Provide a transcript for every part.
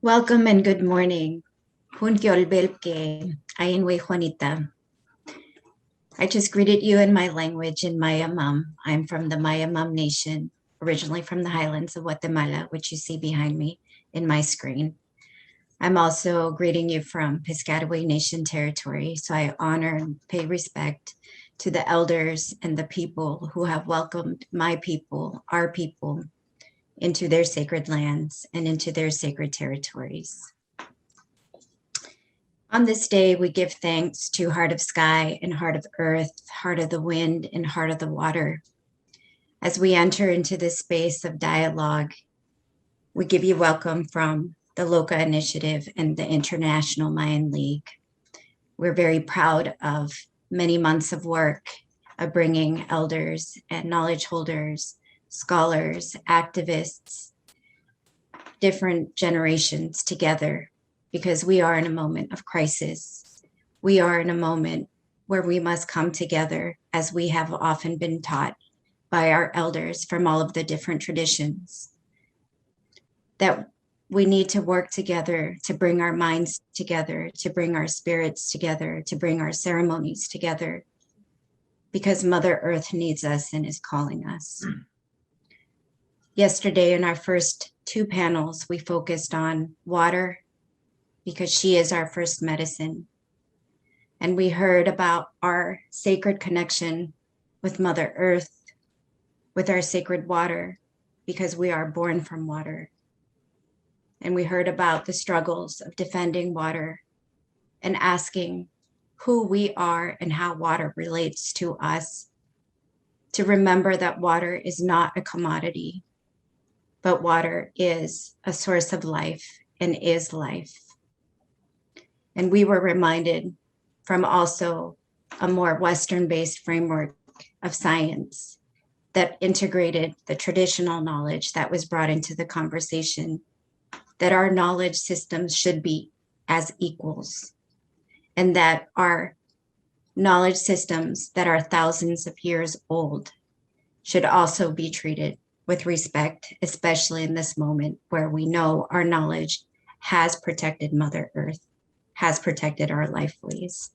Welcome and good morning. Hunkyolbelke, Ayenwe Juanita. I just greeted you in my language in Maya Mum. I'm from the Maya Mum Nation, originally from the highlands of Guatemala, which you see behind me in my screen. I'm also greeting you from Piscataway Nation territory, so I honor and pay respect to the elders and the people who have welcomed my people, our people, into their sacred lands and into their sacred territories. On this day, we give thanks to Heart of Sky and Heart of Earth, Heart of the Wind and Heart of the Water. As we enter into this space of dialogue, we give you welcome from the Loka Initiative and the International Mayan League. We're very proud of many months of work of bringing elders and knowledge holders, scholars, activists, different generations together, because we are in a moment of crisis. We are in a moment where we must come together, as we have often been taught by our elders from all of the different traditions, that we need to work together to bring our minds together, to bring our spirits together, to bring our ceremonies together, because Mother Earth needs us and is calling us. Yesterday, in our first two panels, we focused on water, because she is our first medicine. And we heard about our sacred connection with Mother Earth, with our sacred water, because we are born from water. And we heard about the struggles of defending water and asking who we are and how water relates to us, to remember that water is not a commodity, but water is a source of life and is life. And we were reminded from also a more Western-based framework of science that integrated the traditional knowledge that was brought into the conversation, that our knowledge systems should be as equals, and that our knowledge systems that are thousands of years old should also be treated with respect, especially in this moment where we know our knowledge has protected Mother Earth, has protected our lifeways.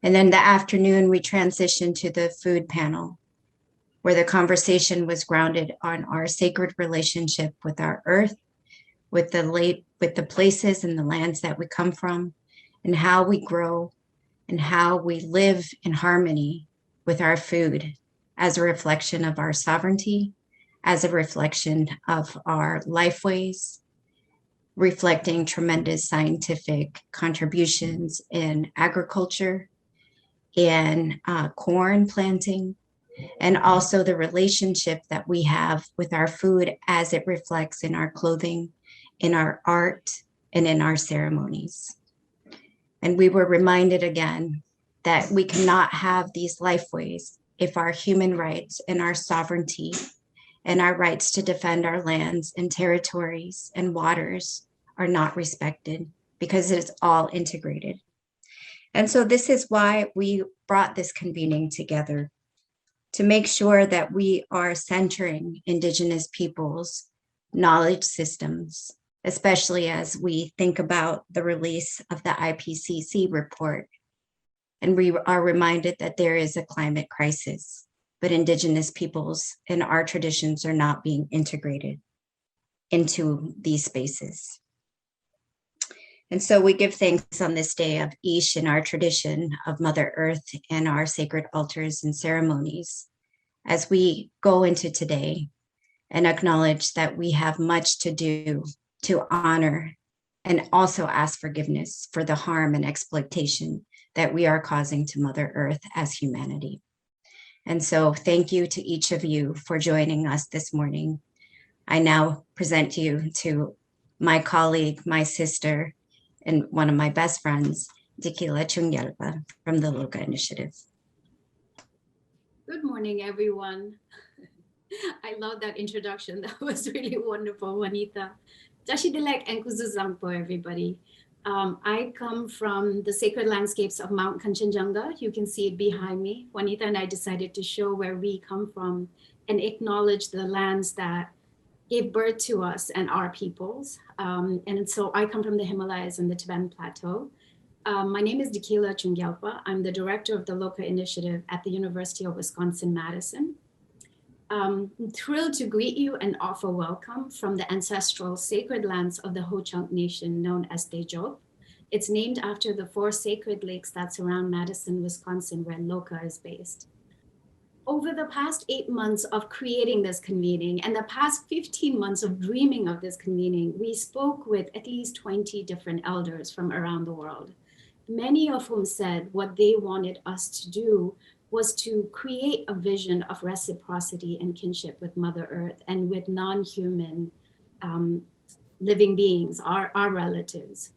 And then the afternoon, we transitioned to the food panel, where the conversation was grounded on our sacred relationship with our earth, with the places and the lands that we come from, and how we grow and how we live in harmony with our food as a reflection of our sovereignty, as a reflection of our lifeways, reflecting tremendous scientific contributions in agriculture and corn planting, and also the relationship that we have with our food as it reflects in our clothing, in our art, and in our ceremonies. And we were reminded again that we cannot have these lifeways if our human rights and our sovereignty and our rights to defend our lands and territories and waters are not respected, because it's all integrated. And so this is why we brought this convening together, to make sure that we are centering Indigenous peoples' knowledge systems, especially as we think about the release of the IPCC report. And we are reminded that there is a climate crisis, but Indigenous peoples and our traditions are not being integrated into these spaces. And so we give thanks on this day of Ish in our tradition of Mother Earth and our sacred altars and ceremonies, as we go into today and acknowledge that we have much to do to honor and also ask forgiveness for the harm and exploitation that we are causing to Mother Earth as humanity. And so thank you to each of you for joining us this morning. I now present you to my colleague, my sister, and one of my best friends, Dikila Chungyalpa from the Loka Initiative. Good morning, everyone. I love that introduction. That was really wonderful, Juanita. Tashidilek and Kuzuzangpo, everybody. I come from the sacred landscapes of Mount Kanchenjunga. You can see it behind me. Juanita and I decided to show where we come from and acknowledge the lands that gave birth to us and our peoples. And so I come from the Himalayas and the Tibetan Plateau. My name is Dikila Chungyalpa. I'm the director of the Loka Initiative at the University of Wisconsin-Madison. I'm thrilled to greet you and offer welcome from the ancestral sacred lands of the Ho-Chunk Nation known as Tejop. It's named after the 4 sacred lakes that surround Madison, Wisconsin, where Loka is based. Over the past 8 months of creating this convening and the past 15 months of dreaming of this convening, we spoke with at least 20 different elders from around the world, many of whom said what they wanted us to do was to create a vision of reciprocity and kinship with Mother Earth and with non-human living beings, our relatives.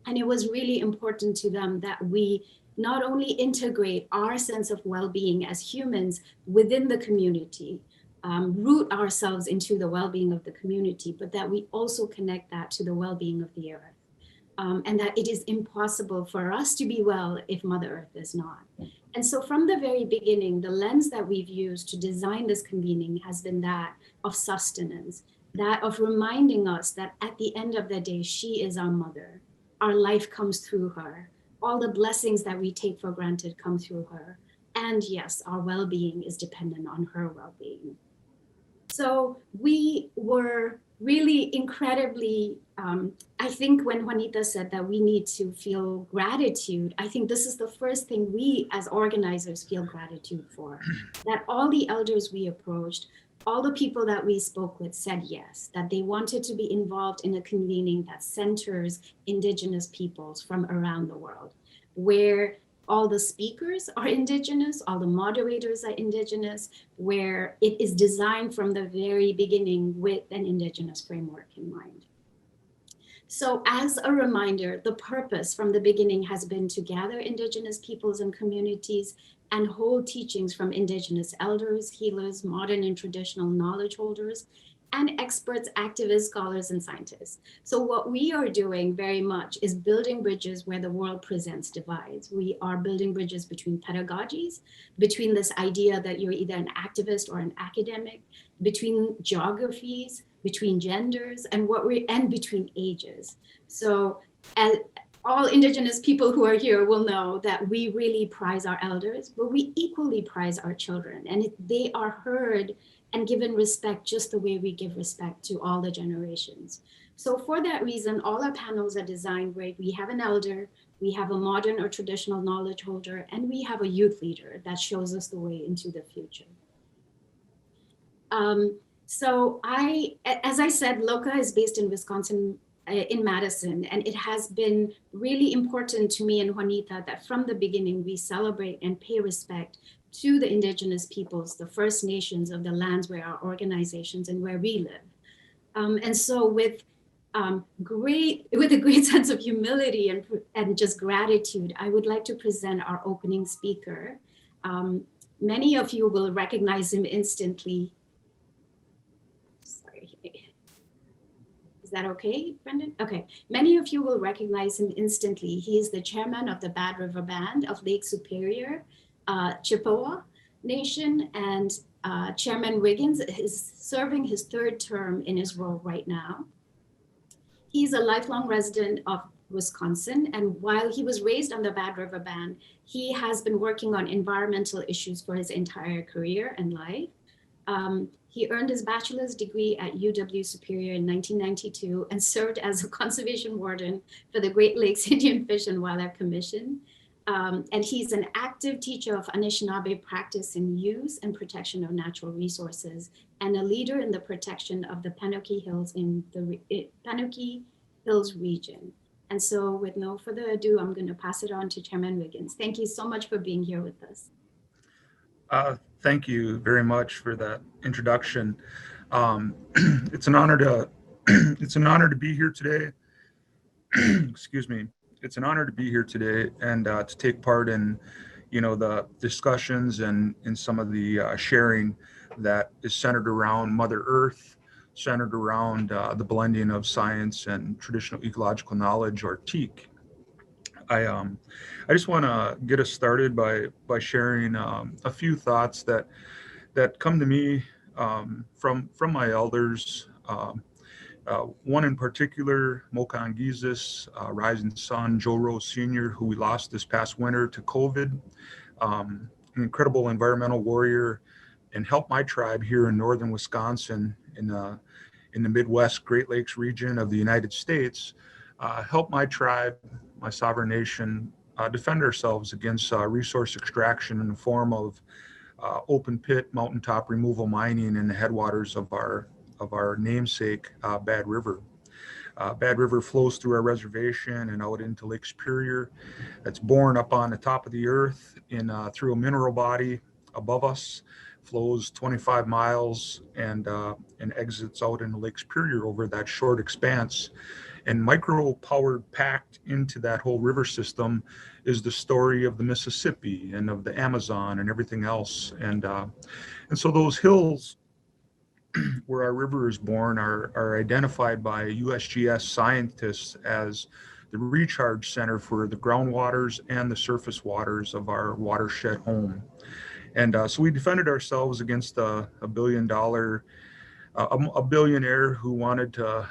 And it was really important to them that we not only integrate our sense of well-being as humans within the community, root ourselves into the well-being of the community, but that we also connect that to the well-being of the earth. And that it is impossible for us to be well if Mother Earth is not. And so from the very beginning, the lens that we've used to design this convening has been that of sustenance, that of reminding us that at the end of the day, she is our mother. Our life comes through her. All the blessings that we take for granted come through her. And yes, our well-being is dependent on her well-being. So we were really incredibly, I think when Juanita said that we need to feel gratitude, I think this is the first thing we as organizers feel gratitude for, that all the elders we approached, all the people that we spoke with said yes, that they wanted to be involved in a convening that centers Indigenous peoples from around the world, where all the speakers are Indigenous, all the moderators are Indigenous, where it is designed from the very beginning with an Indigenous framework in mind. So as a reminder, the purpose from the beginning has been to gather Indigenous peoples and communities and hold teachings from Indigenous elders, healers, modern and traditional knowledge holders, and experts, activists, scholars, and scientists. So what we are doing very much is building bridges where the world presents divides. We are building bridges between pedagogies, between this idea that you're either an activist or an academic, between geographies, between genders, and between ages. So as all Indigenous people who are here will know that we really prize our elders, but we equally prize our children, and they are heard and given respect just the way we give respect to all the generations. So for that reason, all our panels are designed where we have an elder, we have a modern or traditional knowledge holder, and we have a youth leader that shows us the way into the future. So as I said, Loka is based in Wisconsin, in Madison, and it has been really important to me and Juanita that from the beginning we celebrate and pay respect to the Indigenous peoples, the First Nations of the lands where our organizations and where we live. And so with a great sense of humility and just gratitude, I would like to present our opening speaker. Many of you will recognize him instantly. Sorry. Is that okay, Brendan? Okay. Many of you will recognize him instantly. He is the chairman of the Bad River Band of Lake Superior, Chippewa Nation, and Chairman Wiggins is serving his 3rd term in his role right now. He's a lifelong resident of Wisconsin, and while he was raised on the Bad River Band, he has been working on environmental issues for his entire career and life. He earned his bachelor's degree at UW Superior in 1992 and served as a conservation warden for the Great Lakes Indian Fish and Wildlife Commission. And he's an active teacher of Anishinaabe practice in use and protection of natural resources, and a leader in the protection of the Pamunkey Hills in the Pamunkey Hills region. And so with no further ado, I'm going to pass it on to Chairman Wiggins. Thank you so much for being here with us. Thank you very much for that introduction. It's an honor to be here today. Excuse me. It's an honor to be here today and to take part in, the discussions and in some of the sharing that is centered around Mother Earth, centered around the blending of science and traditional ecological knowledge, or TEK. I just want to get us started by sharing a few thoughts that come to me from my elders One in particular, Mokangisis, Rising Sun, Joe Rose Sr., who we lost this past winter to COVID, an incredible environmental warrior, and helped my tribe here in northern Wisconsin in the Midwest Great Lakes region of the United States, help my tribe, my sovereign nation, defend ourselves against resource extraction in the form of open pit mountaintop removal mining in the headwaters of our namesake Bad River. Bad River flows through our reservation and out into Lake Superior. It's born up on the top of the earth through a mineral body above us, flows 25 miles and exits out into Lake Superior over that short expanse. And micro-powered packed into that whole river system is the story of the Mississippi and of the Amazon and everything else. And so those hills where our river is born are identified by USGS scientists as the recharge center for the groundwaters and the surface waters of our watershed home. And so we defended ourselves against a billionaire who wanted to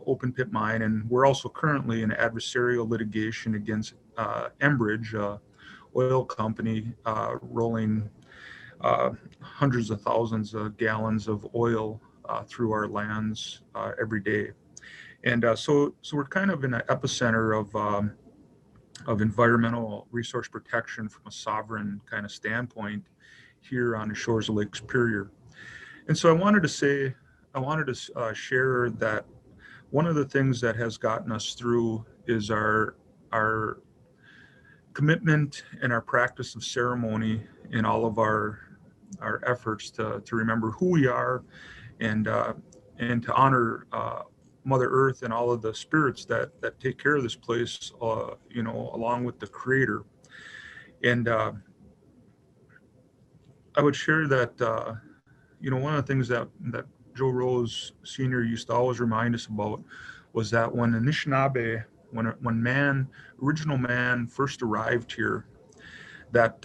open pit mine. And we're also currently in adversarial litigation against Enbridge, oil company, rolling hundreds of thousands of gallons of oil through our lands every day. And so we're kind of in an epicenter of environmental resource protection from a sovereign kind of standpoint here on the shores of Lake Superior. And so I wanted to share that one of the things that has gotten us through is our commitment and our practice of ceremony in all of our efforts to remember who we are and to honor Mother Earth and all of the spirits that take care of this place, along with the Creator. And I would share that, one of the things that Joe Rose Sr. used to always remind us about was that when Anishinaabe, when original man first arrived here, that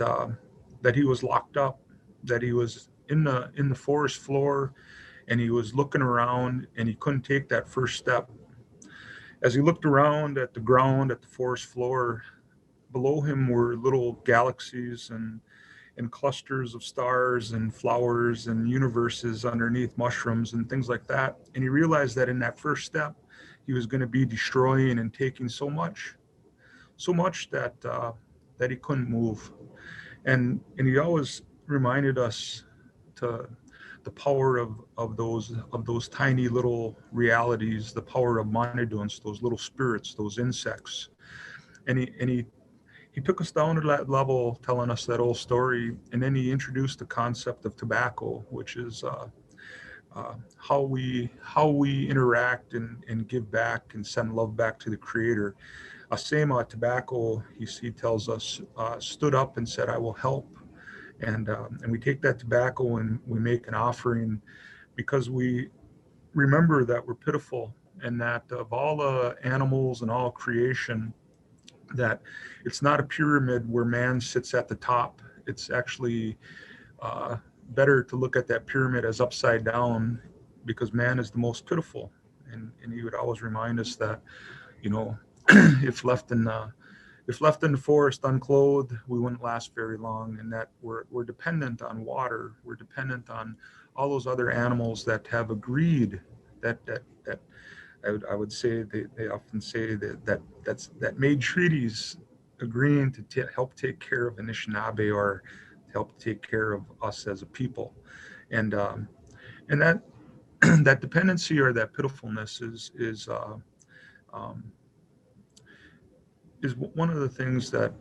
he was locked up, that he was in the forest floor, and he was looking around and he couldn't take that first step. As he looked around at the ground, at the forest floor, below him were little galaxies and clusters of stars and flowers and universes underneath mushrooms and things like that. And he realized that in that first step, he was going to be destroying and taking so much that he couldn't move. And he always reminded us to the power of those tiny little realities, the power of Manidunts, those little spirits, those insects. And he took us down to that level, telling us that old story, and then he introduced the concept of tobacco, which is how we interact and give back and send love back to the Creator. Asema tobacco, he tells us, stood up and said, "I will help." And we take that tobacco and we make an offering because we remember that we're pitiful and that of all the animals and all creation, that it's not a pyramid where man sits at the top. It's actually better to look at that pyramid as upside down because man is the most pitiful. And he would always remind us that, if left in the forest unclothed, we wouldn't last very long, and that we're dependent on water. We're dependent on all those other animals that have agreed that I would say they often say that made treaties agreeing to help take care of Anishinaabe or help take care of us as a people, and that that dependency or that pitifulness is one of the things that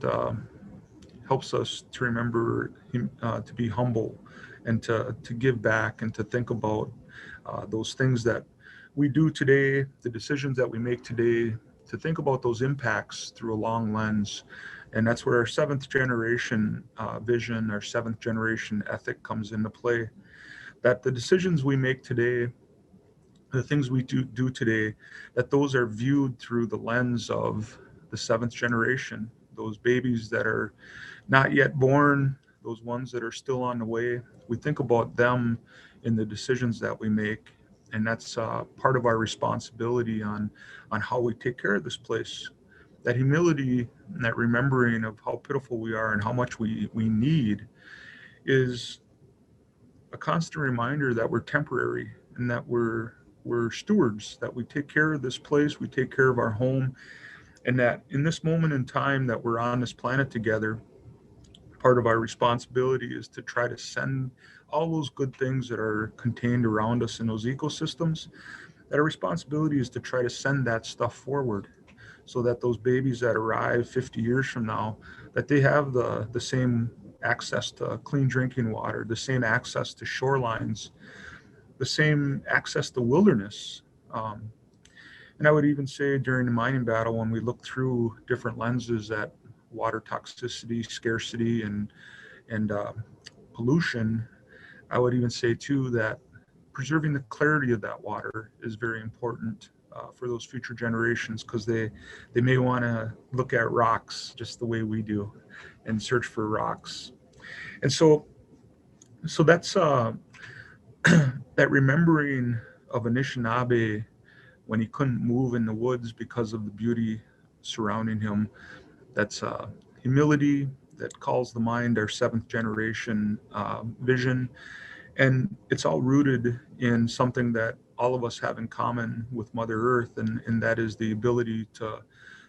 helps us to remember to be humble and to give back and to think about those things that we do today, the decisions that we make today, to think about those impacts through a long lens. And that's where our seventh generation vision, our seventh generation ethic comes into play. That the decisions we make today, the things we do today, that those are viewed through the lens of the seventh generation, those babies that are not yet born, those ones that are still on the way. We think about them in the decisions that we make. And that's part of our responsibility on how we take care of this place. That humility and that remembering of how pitiful we are and how much we need is a constant reminder that we're temporary and that we're stewards, that we take care of this place, we take care of our home, and that in this moment in time that we're on this planet together, part of our responsibility is to try to send all those good things that are contained around us in those ecosystems, that our responsibility is to try to send that stuff forward so that those babies that arrive 50 years from now, that they have the same access to clean drinking water, the same access to shorelines, the same access to wilderness. And I would even say during the mining battle, when we look through different lenses at water toxicity, scarcity, and pollution, I would even say too that preserving the clarity of that water is very important for those future generations, because they may want to look at rocks just the way we do and search for rocks. And so that's that remembering of Anishinaabe when he couldn't move in the woods because of the beauty surrounding him. That's humility that calls the mind our seventh generation vision. And it's all rooted in something that all of us have in common with Mother Earth, and that is the ability to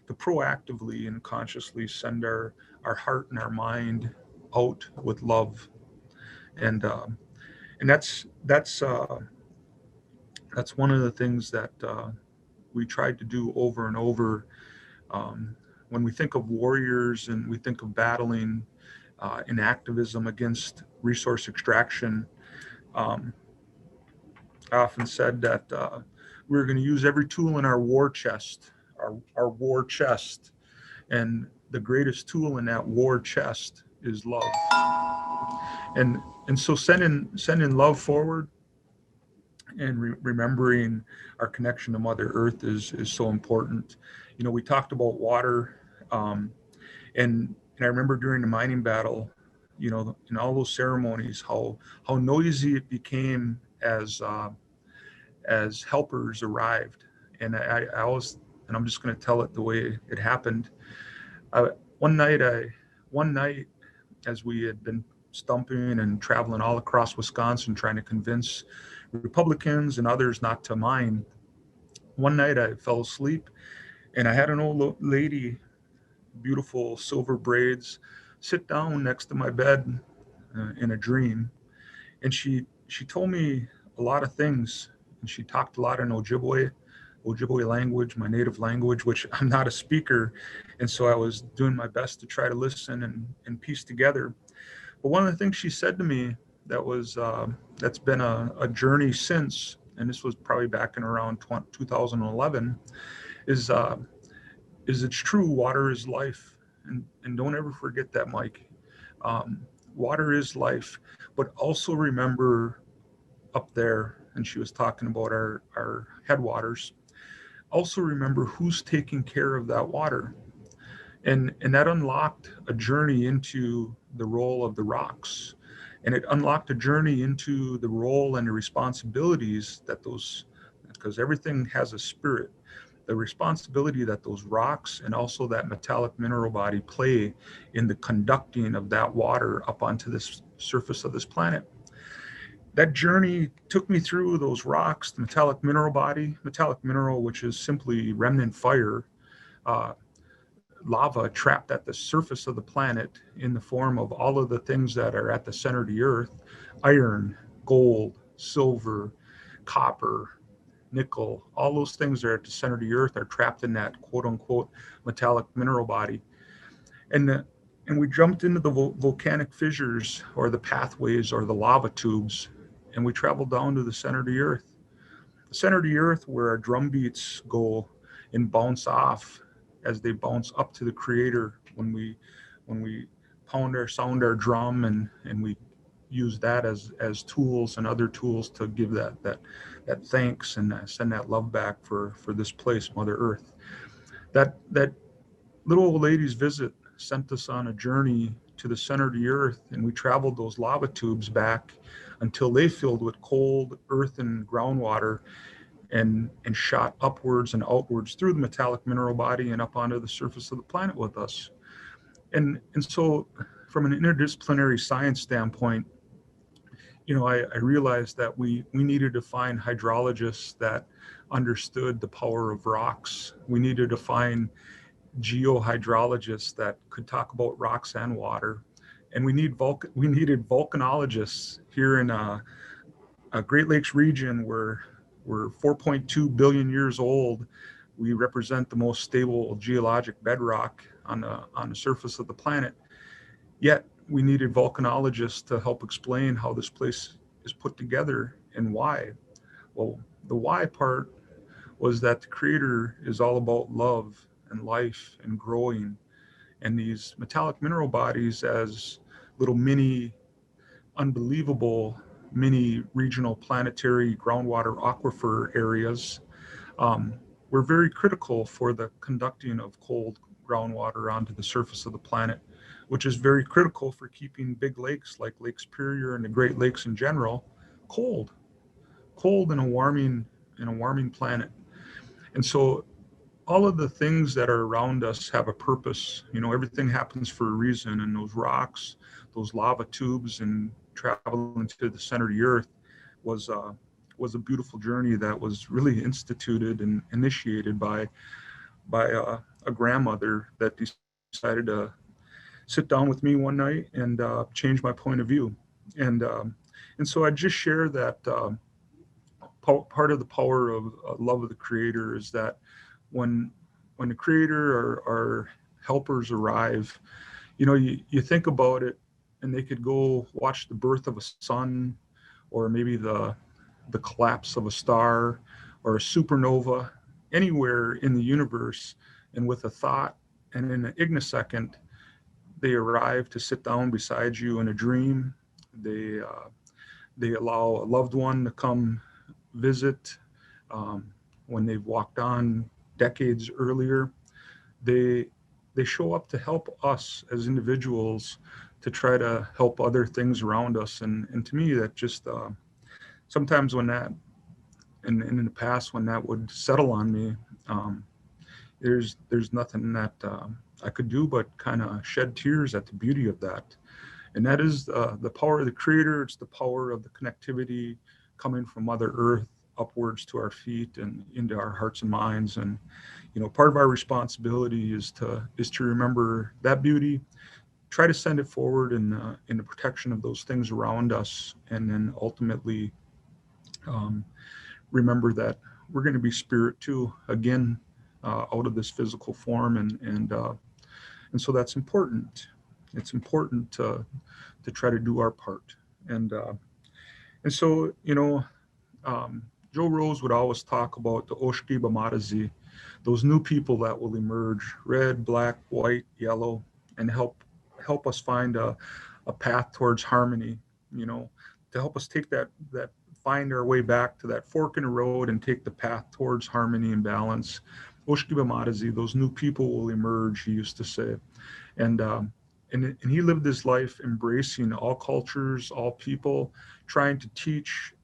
proactively and consciously send our heart and our mind out with love. And that's one of the things that we tried to do over and over. When we think of warriors and we think of battling in activism against resource extraction, I often said that we were going to use every tool in our war chest, our war chest. And the greatest tool in that war chest is love. And so sending love forward and remembering our connection to Mother Earth is so important. You know, we talked about water, and I remember during the mining battle, you know, in all those ceremonies, how noisy it became as helpers arrived. And I always, and I'm just going to tell it the way it happened. One night, as we had been stumping and traveling all across Wisconsin trying to convince Republicans and others not to mine, one night I fell asleep and I had an old lady, beautiful silver braids, sit down next to my bed in a dream. And she told me a lot of things, and she talked a lot in Ojibwe language, my native language, which I'm not a speaker. And so I was doing my best to try to listen and piece together. But one of the things she said to me that was that's been a journey since, and this was probably back in around 2011, is it's true, water is life. And don't ever forget that, Mike. Water is life, but also remember up there, and she was talking about our headwaters, also remember who's taking care of that water. And that unlocked a journey into the role of the rocks. And it unlocked a journey into the role and the responsibilities that those, because everything has a spirit, the responsibility that those rocks and also that metallic mineral body play in the conducting of that water up onto this surface of this planet. That journey took me through those rocks, the metallic mineral body, metallic mineral, which is simply remnant fire, lava trapped at the surface of the planet in the form of all of the things that are at the center of the earth: iron, gold, silver, copper, nickel. All those things that are at the center of the earth are trapped in that quote unquote metallic mineral body. And we jumped into the volcanic fissures or the pathways or the lava tubes, and we traveled down to the center of the earth. The center of the earth, where our drum beats go and bounce off as they bounce up to the creator when we sound our drum, and we use that as tools and other tools to give that thanks and send that love back for this place, Mother Earth. That little old lady's visit sent us on a journey to the center of the earth, and we traveled those lava tubes back until they filled with cold earth and groundwater and shot upwards and outwards through the metallic mineral body and up onto the surface of the planet with us. And so from an interdisciplinary science standpoint, I realized that we needed to find hydrologists that understood the power of rocks. We needed to find geohydrologists that could talk about rocks and water. And we needed volcanologists here in a Great Lakes region where we're 4.2 billion years old. We represent the most stable geologic bedrock on the surface of the planet. Yet we needed volcanologists to help explain how this place is put together and why. Well, the why part was that the creator is all about love and life and growing. And these metallic mineral bodies as little mini, unbelievable mini regional planetary groundwater aquifer areas were very critical for the conducting of cold groundwater onto the surface of the planet, which is very critical for keeping big lakes like Lake Superior and the Great Lakes in general cold in a warming planet. And so all of the things that are around us have a purpose. Everything happens for a reason, and those rocks, those lava tubes, and traveling to the center of the earth was a beautiful journey that was really instituted and initiated by a grandmother that decided to sit down with me one night and change my point of view. And so I just share that part of the power of love of the creator is that when the creator or our helpers arrive, you think about it, and they could go watch the birth of a sun, or maybe the collapse of a star or a supernova anywhere in the universe, and with a thought and in an ignisecond, they arrive to sit down beside you in a dream. They allow a loved one to come visit when they've walked on decades earlier. They show up to help us as individuals to try to help other things around us. And to me, that just sometimes when that, and in the past when that would settle on me, there's nothing that I could do but kind of shed tears at the beauty of that. And that is the power of the creator. It's the power of the connectivity coming from Mother Earth upwards to our feet and into our hearts and minds. And part of our responsibility is to remember that beauty, try to send it forward in the protection of those things around us, and then ultimately remember that we're going to be spirit too, again, out of this physical form, and so that's important. It's important to try to do our part, and so Joe Rose would always talk about the Oshki Bamadazi, those new people that will emerge, red, black, white, yellow, and help us find a path towards harmony, to help us take that find our way back to that fork in the road and take the path towards harmony and balance. Oshki Bamadazi, those new people will emerge, he used to say. And he lived his life embracing all cultures, all people, trying to teach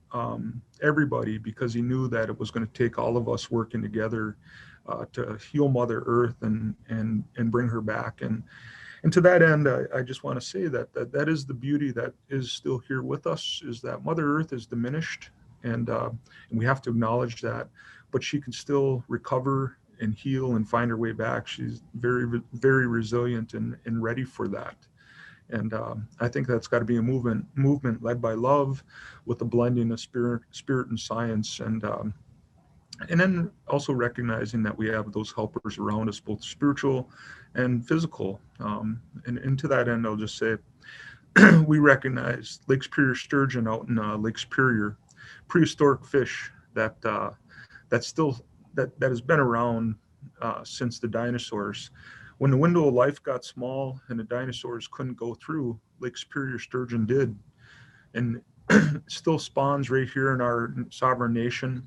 everybody, because he knew that it was going to take all of us working together to heal Mother Earth and bring her back. And to that end, I just want to say that is the beauty that is still here with us, is that Mother Earth is diminished, and we have to acknowledge that, but she can still recover and heal and find her way back. She's very, very resilient and ready for that. And I think that's got to be a movement led by love, with the blending of spirit and science, and then also recognizing that we have those helpers around us, both spiritual and physical. And to that end, I'll just say, we recognize Lake Superior sturgeon out in Lake Superior, prehistoric fish that has been around since the dinosaurs. When the window of life got small and the dinosaurs couldn't go through, Lake Superior sturgeon did, and still spawns right here in our sovereign nation.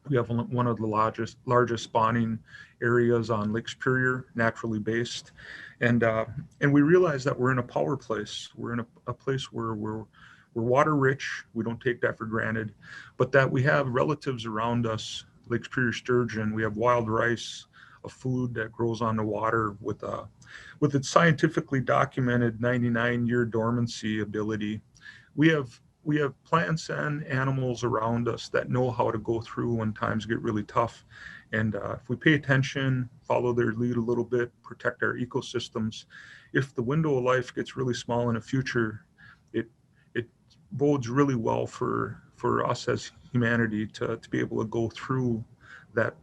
We have one of the largest spawning areas on Lake Superior, naturally based, and we realize that we're in a power place. We're in a place where we're water rich. We don't take that for granted, but that we have relatives around us, Lake Superior sturgeon. We have wild rice, a food that grows on the water with its scientifically documented 99-year dormancy ability. We have plants and animals around us that know how to go through when times get really tough. And if we pay attention, follow their lead a little bit, protect our ecosystems, if the window of life gets really small in the future, it bodes really well for us as humanity to be able to go through that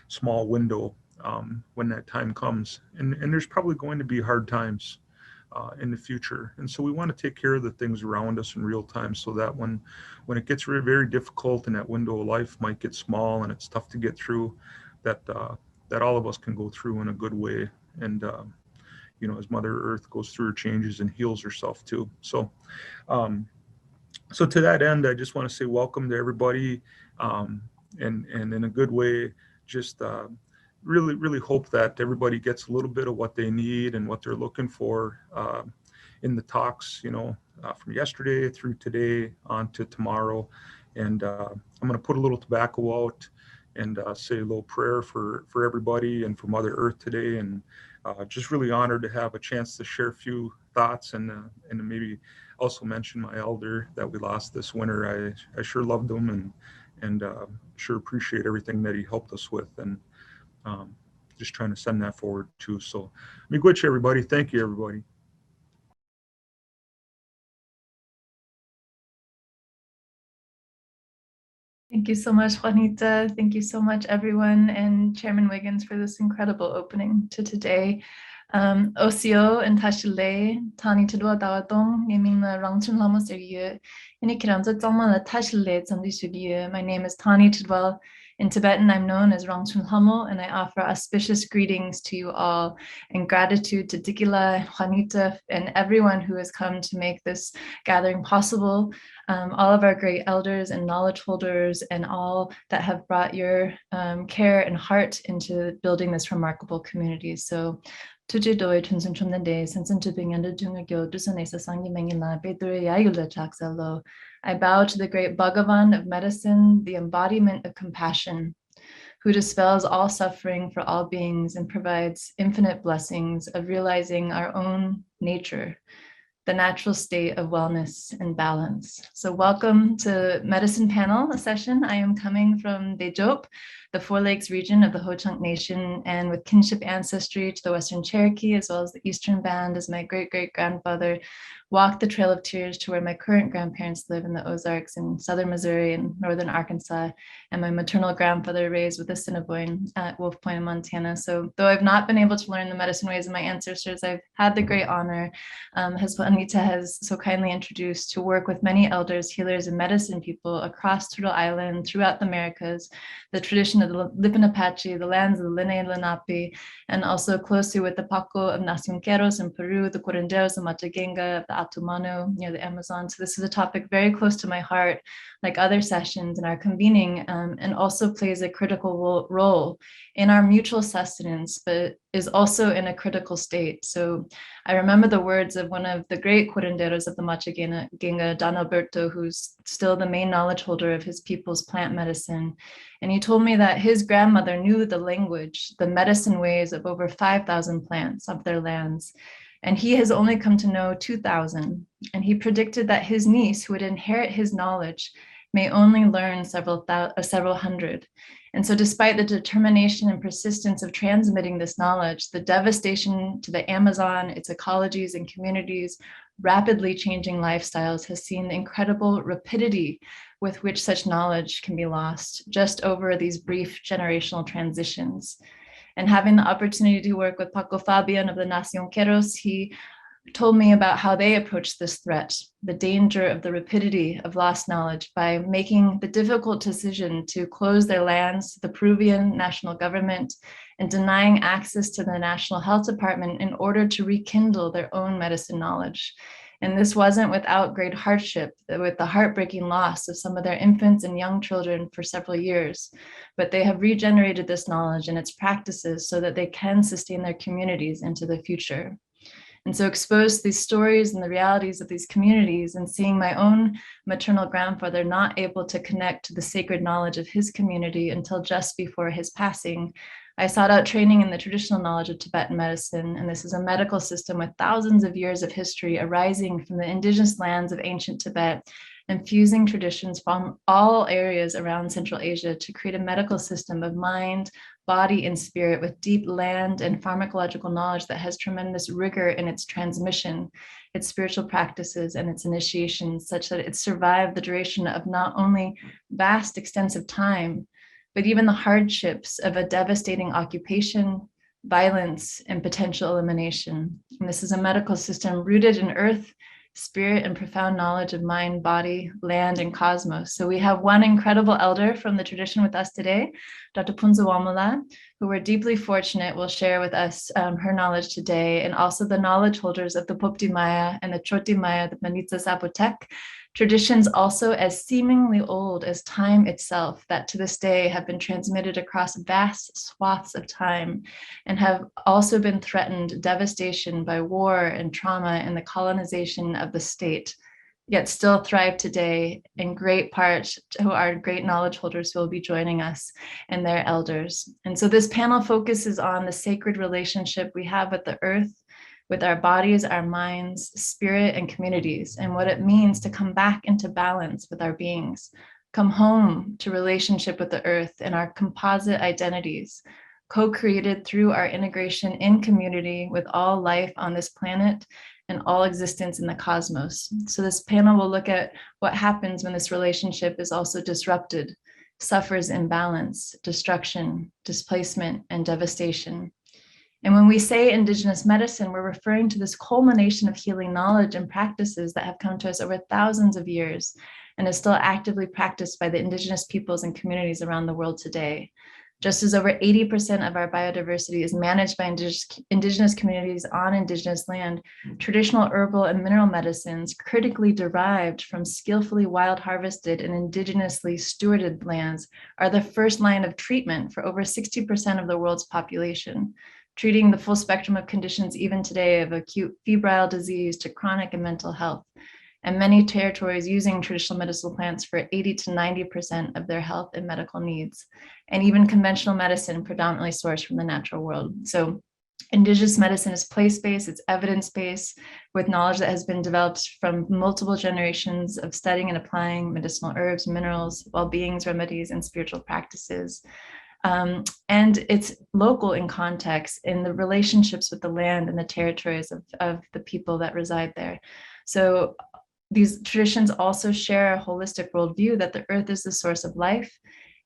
small window when that time comes. And there's probably going to be hard times in the future. And so we want to take care of the things around us in real time, so that when it gets very, very difficult and that window of life might get small and it's tough to get through, that all of us can go through in a good way. And as Mother Earth goes through her changes and heals herself too. So to that end, I just want to say welcome to everybody, and in a good way, just really, really hope that everybody gets a little bit of what they need and what they're looking for in the talks, from yesterday through today on to tomorrow. And I'm going to put a little tobacco out and say a little prayer for everybody and for Mother Earth today. And just really honored to have a chance to share a few thoughts and maybe also mention my elder that we lost this winter. I sure loved him and sure appreciate everything that he helped us with, and just trying to send that forward too. So miigwech, everybody. Thank you, everybody. Thank you so much, Juanita. Thank you so much, everyone, and Chairman Wiggins for this incredible opening to today. Osio and Tashile, Tani Tudwa Dawadong, naming the Rangchun Lama Serye, and Ikiramza Zama la Tashile, Zandi Subiye. My name is Tani Tudwa. In Tibetan, I'm known as Rangchun Hamo, and I offer auspicious greetings to you all and gratitude to Dikila, Juanita, and everyone who has come to make this gathering possible. All of our great elders and knowledge holders and all that have brought your care and heart into building this remarkable community. So I bow to the great Bhagavan of medicine, the embodiment of compassion, who dispels all suffering for all beings and provides infinite blessings of realizing our own nature, the natural state of wellness and balance. So welcome to Medicine Panel, a session. I am coming from Dejop, the Four Lakes region of the Ho-Chunk Nation, and with kinship ancestry to the Western Cherokee, as well as the Eastern Band, as my great-great-grandfather walked the Trail of Tears to where my current grandparents live in the Ozarks in southern Missouri and northern Arkansas, and my maternal grandfather raised with the Assiniboine at Wolf Point, Montana. So though I've not been able to learn the medicine ways of my ancestors, I've had the great honor, as Juanita has so kindly introduced, to work with many elders, healers, and medicine people across Turtle Island, throughout the Americas, the tradition of the Lipan Apache, the lands of the Lene Lenape, and also closely with the Paco of Nacionqueros in Peru, the Curanderos of Matagenga, the Atumano near the Amazon. So this is a topic very close to my heart, like other sessions in our convening, and also plays a critical role in our mutual sustenance, but is also in a critical state. So I remember the words of one of the great curanderos of the Matagenga, Don Alberto, who's still the main knowledge holder of his people's plant medicine. And he told me that his grandmother knew the language, the medicine ways of over 5,000 plants of their lands. And he has only come to know 2,000. And he predicted that his niece, who would inherit his knowledge, may only learn several hundred. And so despite the determination and persistence of transmitting this knowledge, the devastation to the Amazon, its ecologies and communities, rapidly changing lifestyles has seen the incredible rapidity with which such knowledge can be lost just over these brief generational transitions. And having the opportunity to work with Paco Fabian of the Nacionqueros, he told me about how they approached this threat, the danger of the rapidity of lost knowledge, by making the difficult decision to close their lands to the Peruvian national government and denying access to the National Health Department in order to rekindle their own medicine knowledge. And this wasn't without great hardship, with the heartbreaking loss of some of their infants and young children for several years. But they have regenerated this knowledge and its practices so that they can sustain their communities into the future. And so exposed to these stories and the realities of these communities, and seeing my own maternal grandfather not able to connect to the sacred knowledge of his community until just before his passing, I sought out training in the traditional knowledge of Tibetan medicine. And this is a medical system with thousands of years of history arising from the indigenous lands of ancient Tibet and fusing traditions from all areas around Central Asia to create a medical system of mind, body, and spirit with deep land and pharmacological knowledge that has tremendous rigor in its transmission, its spiritual practices, and its initiations, such that it survived the duration of not only vast, extensive time, but even the hardships of a devastating occupation, violence, and potential elimination. And this is a medical system rooted in earth, spirit, and profound knowledge of mind, body, land, and cosmos. So we have one incredible elder from the tradition with us today, Dr. Punza Wamala, who we're deeply fortunate will share with us her knowledge today, and also the knowledge holders of the Popti Maya and the Choti Maya, the Manitsa Zapotek, traditions also as seemingly old as time itself, that to this day have been transmitted across vast swaths of time and have also been threatened devastation by war and trauma and the colonization of the state, yet still thrive today, in great part to our great knowledge holders who will be joining us and their elders. And so this panel focuses on the sacred relationship we have with the earth, with our bodies, our minds, spirit, and communities, and what it means to come back into balance with our beings, come home to relationship with the earth and our composite identities, co-created through our integration in community with all life on this planet and all existence in the cosmos. So this panel will look at what happens when this relationship is also disrupted, suffers imbalance, destruction, displacement, and devastation. And when we say Indigenous medicine, we're referring to this culmination of healing knowledge and practices that have come to us over thousands of years and is still actively practiced by the Indigenous peoples and communities around the world today. Just as over 80% of our biodiversity is managed by Indigenous communities on Indigenous land, traditional herbal and mineral medicines critically derived from skillfully wild harvested and indigenously stewarded lands are the first line of treatment for over 60% of the world's population, treating the full spectrum of conditions even today, of acute febrile disease to chronic and mental health. And many territories using traditional medicinal plants for 80 to 90% of their health and medical needs, and even conventional medicine predominantly sourced from the natural world. So Indigenous medicine is place-based, it's evidence-based, with knowledge that has been developed from multiple generations of studying and applying medicinal herbs, minerals, well-beings, remedies, and spiritual practices. And it's local in context, in the relationships with the land and the territories of the people that reside there. So these traditions also share a holistic worldview that the earth is the source of life,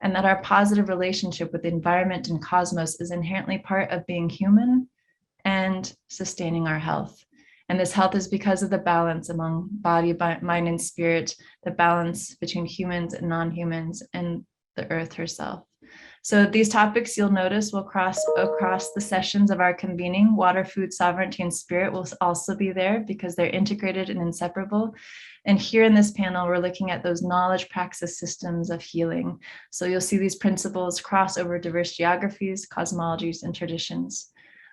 and that our positive relationship with the environment and cosmos is inherently part of being human and sustaining our health. And this health is because of the balance among body, mind, and spirit, the balance between humans and non-humans, and the earth herself. So these topics, you'll notice, will cross across the sessions of our convening. Water, food, sovereignty, and spirit will also be there because they're integrated and inseparable. And here in this panel, we're looking at those knowledge praxis systems of healing. So you'll see these principles cross over diverse geographies, cosmologies, and traditions.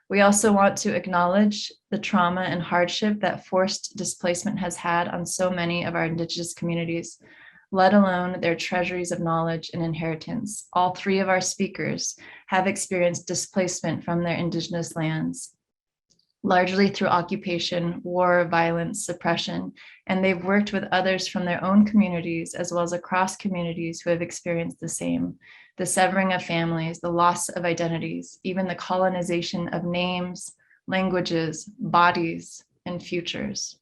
We also want to acknowledge the trauma and hardship that forced displacement has had on so many of our Indigenous communities, let alone their treasuries of knowledge and inheritance. All three of our speakers have experienced displacement from their Indigenous lands, largely through occupation, war, violence, suppression, and they've worked with others from their own communities as well as across communities who have experienced the same: the severing of families, the loss of identities, even the colonization of names, languages, bodies, and futures.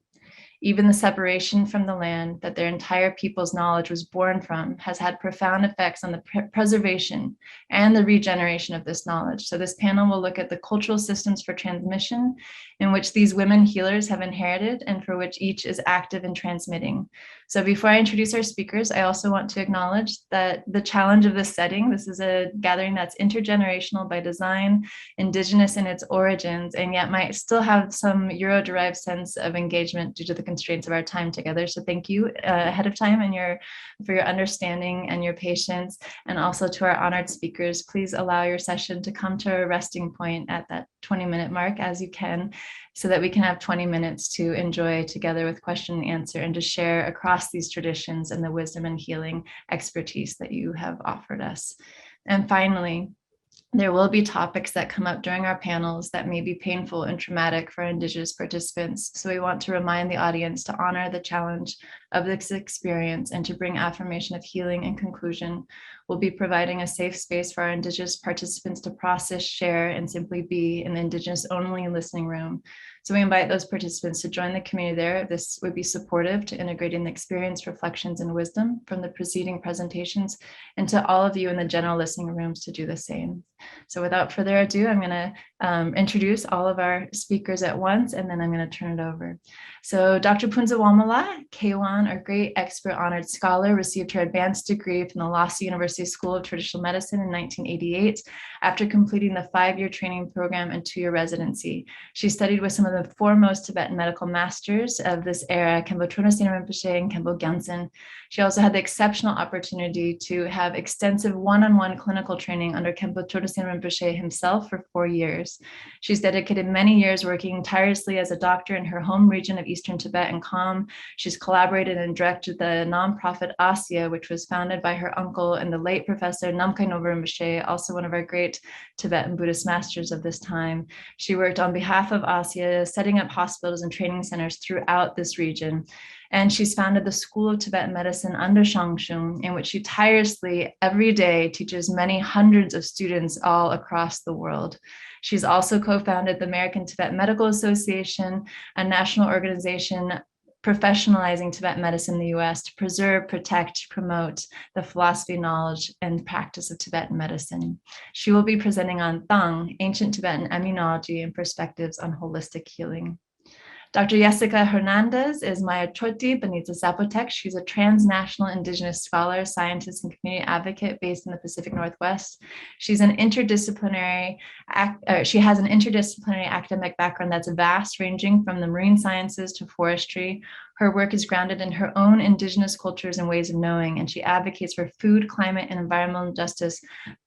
Even the separation from the land that their entire people's knowledge was born from has had profound effects on the preservation and the regeneration of this knowledge. So this panel will look at the cultural systems for transmission in which these women healers have inherited and for which each is active in transmitting. So before I introduce our speakers, I also want to acknowledge that the challenge of this setting, this is a gathering that's intergenerational by design, Indigenous in its origins, and yet might still have some Euro-derived sense of engagement due to the constraints of our time together. So thank you ahead of time and for your understanding and your patience. And also to our honored speakers, please allow your session to come to a resting point at that 20-minute mark as you can, so that we can have 20 minutes to enjoy together with question and answer and to share across these traditions and the wisdom and healing expertise that you have offered us. And finally, there will be topics that come up during our panels that may be painful and traumatic for Indigenous participants. So we want to remind the audience to honor the challenge of this experience and to bring affirmation of healing and conclusion. We'll be providing a safe space for our Indigenous participants to process, share, and simply be in the Indigenous only listening room. So we invite those participants to join the community there. This would be supportive to integrating the experience, reflections, and wisdom from the preceding presentations, and to all of you in the general listening rooms to do the same. So without further ado, I'm going to introduce all of our speakers at once, and then I'm going to turn it over. So Dr. Punza Wamala Kewan, our great expert honored scholar, received her advanced degree from the Lhasa University School of Traditional Medicine in 1988 after completing the 5-year training program and 2-year residency. She studied with some of the foremost Tibetan medical masters of this era, Khenpo Chögyam Rinpoche and Khenpo Gyaltsen. She also had the exceptional opportunity to have extensive one-on-one clinical training under Khenpo Chögyam Rinpoche himself for 4 years. She's dedicated many years working tirelessly as a doctor in her home region of Eastern Tibet and Kham. She's collaborated and directed the nonprofit ASIA, which was founded by her uncle and the late Professor Namkhai Novo Rinpoche, also one of our great Tibetan Buddhist masters of this time. She worked on behalf of ASIA, setting up hospitals and training centers throughout this region. And she's founded the School of Tibetan Medicine under Shangshung, in which she tirelessly every day teaches many hundreds of students all across the world. She's also co-founded the American Tibet Medical Association, a national organization professionalizing Tibetan medicine in the US to preserve, protect, promote the philosophy, knowledge, and practice of Tibetan medicine. She will be presenting on Thang, ancient Tibetan immunology and perspectives on holistic healing. Dr. Jessica Hernandez is Maya Choti Benita Zapotec. She's a transnational Indigenous scholar, scientist, and community advocate based in the Pacific Northwest. She has an interdisciplinary academic background that's vast, ranging from the marine sciences to forestry. Her work is grounded in her own Indigenous cultures and ways of knowing, and she advocates for food, climate, and environmental justice,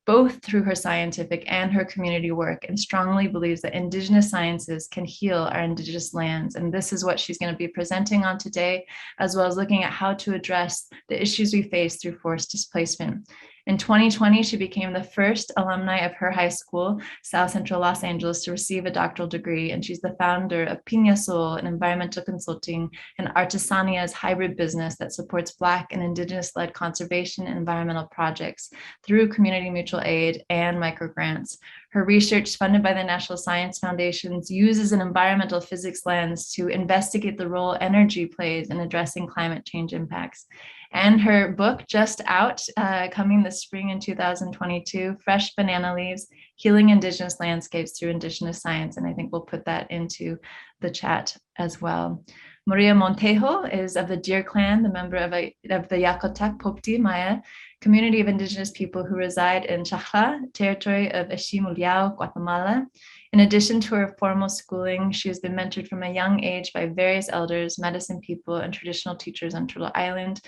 both through her scientific and her community work, and strongly believes that Indigenous sciences can heal our Indigenous lands. And this is what she's going to be presenting on today, as well as looking at how to address the issues we face through forced displacement. In 2020, she became the first alumni of her high school, South Central Los Angeles, to receive a doctoral degree, and she's the founder of Piña Sol, an environmental consulting and Artesania's hybrid business that supports Black and Indigenous-led conservation and environmental projects through community mutual aid and microgrants. Her research, funded by the National Science Foundations, uses an environmental physics lens to investigate the role energy plays in addressing climate change impacts. And her book, just out, coming this spring in 2022, Fresh Banana Leaves, Healing Indigenous Landscapes Through Indigenous Science. And I think we'll put that into the chat as well. Maria Montejo is of the Deer Clan, the member of the Yakotak Popti Maya community of Indigenous people who reside in Chajla, territory of Echimuliao, Guatemala. In addition to her formal schooling, she has been mentored from a young age by various elders, medicine people, and traditional teachers on Turtle Island,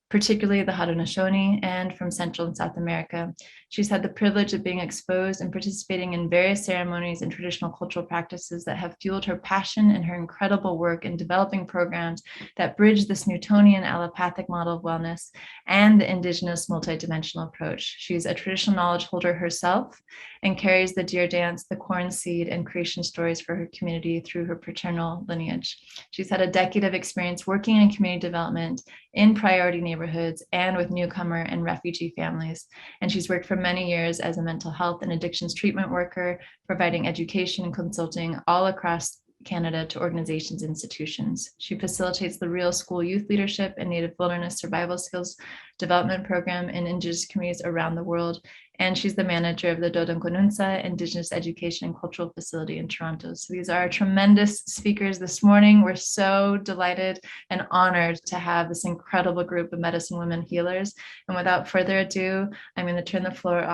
particularly the Haudenosaunee, and from Central and South America. She's had the privilege of being exposed and participating in various ceremonies and traditional cultural practices that have fueled her passion and her incredible work in developing programs that bridge this Newtonian allopathic model of wellness and the Indigenous multidimensional approach. She's a traditional knowledge holder herself and carries the deer dance, the corn seed, and creation stories for her community through her paternal lineage. She's had a decade of experience working in community development in priority neighborhoods and with newcomer and refugee families. And she's worked for many years as a mental health and addictions treatment worker, providing education and consulting all across Canada to organizations and institutions. She facilitates the Real School Youth Leadership and Native Wilderness Survival Skills Development Program in Indigenous communities around the world. And she's the manager of the Dodonkonunsa Indigenous Education and Cultural Facility in Toronto. So these are tremendous speakers this morning. We're so delighted and honored to have this incredible group of medicine women healers. And without further ado, I'm going to turn the floor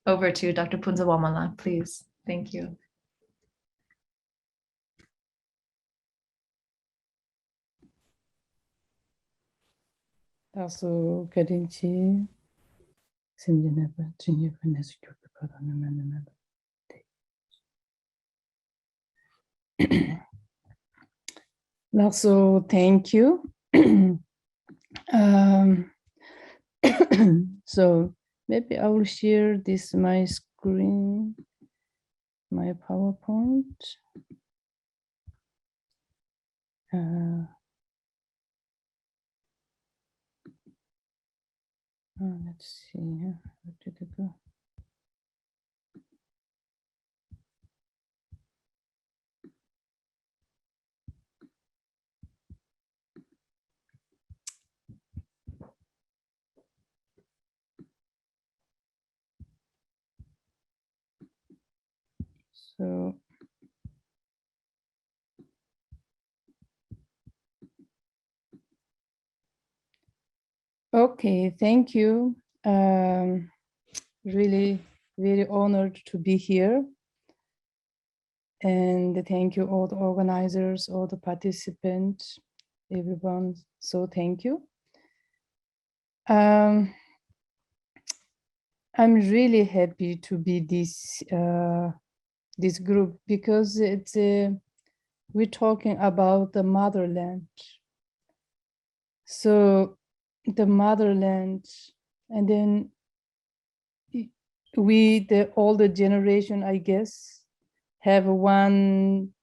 over to Dr. Punza Wamala, please. Thank you. Also, Kadinchi, Simjineva, Junior Vanessa, Also, thank you. um, so maybe I will share this my screen, my PowerPoint. Let's see here. Where did it go? So, okay, thank you. Really very honored to be here. And thank you all the organizers, all the participants, everyone. So thank you. I'm really happy to be this group because it's we're talking about the motherland. So the motherland, and then the older generation, I guess, have one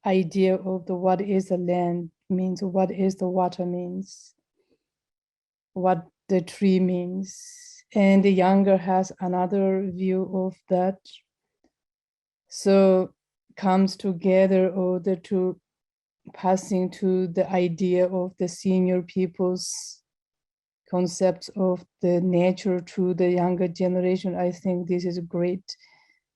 idea of the what is the land means, what is the water means, what the tree means, and the younger has another view of that. So comes together order to passing to the idea of the senior people's concepts of the nature to the younger generation. I think this is great.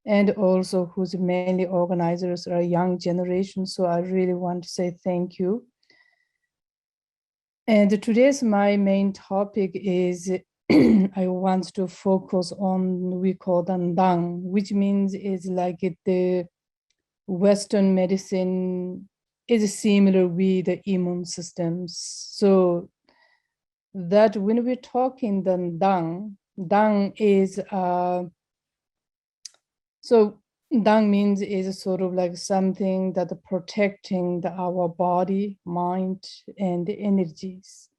And also whose mainly organizers are young generation. So I really want to say thank you. And today's my main topic is I want to focus on, we call them Dang, which means is like the Western medicine is similar with the immune systems. So that when we're talking the Dang is, so Dang means is sort of like something that protecting our body, mind, and the energies.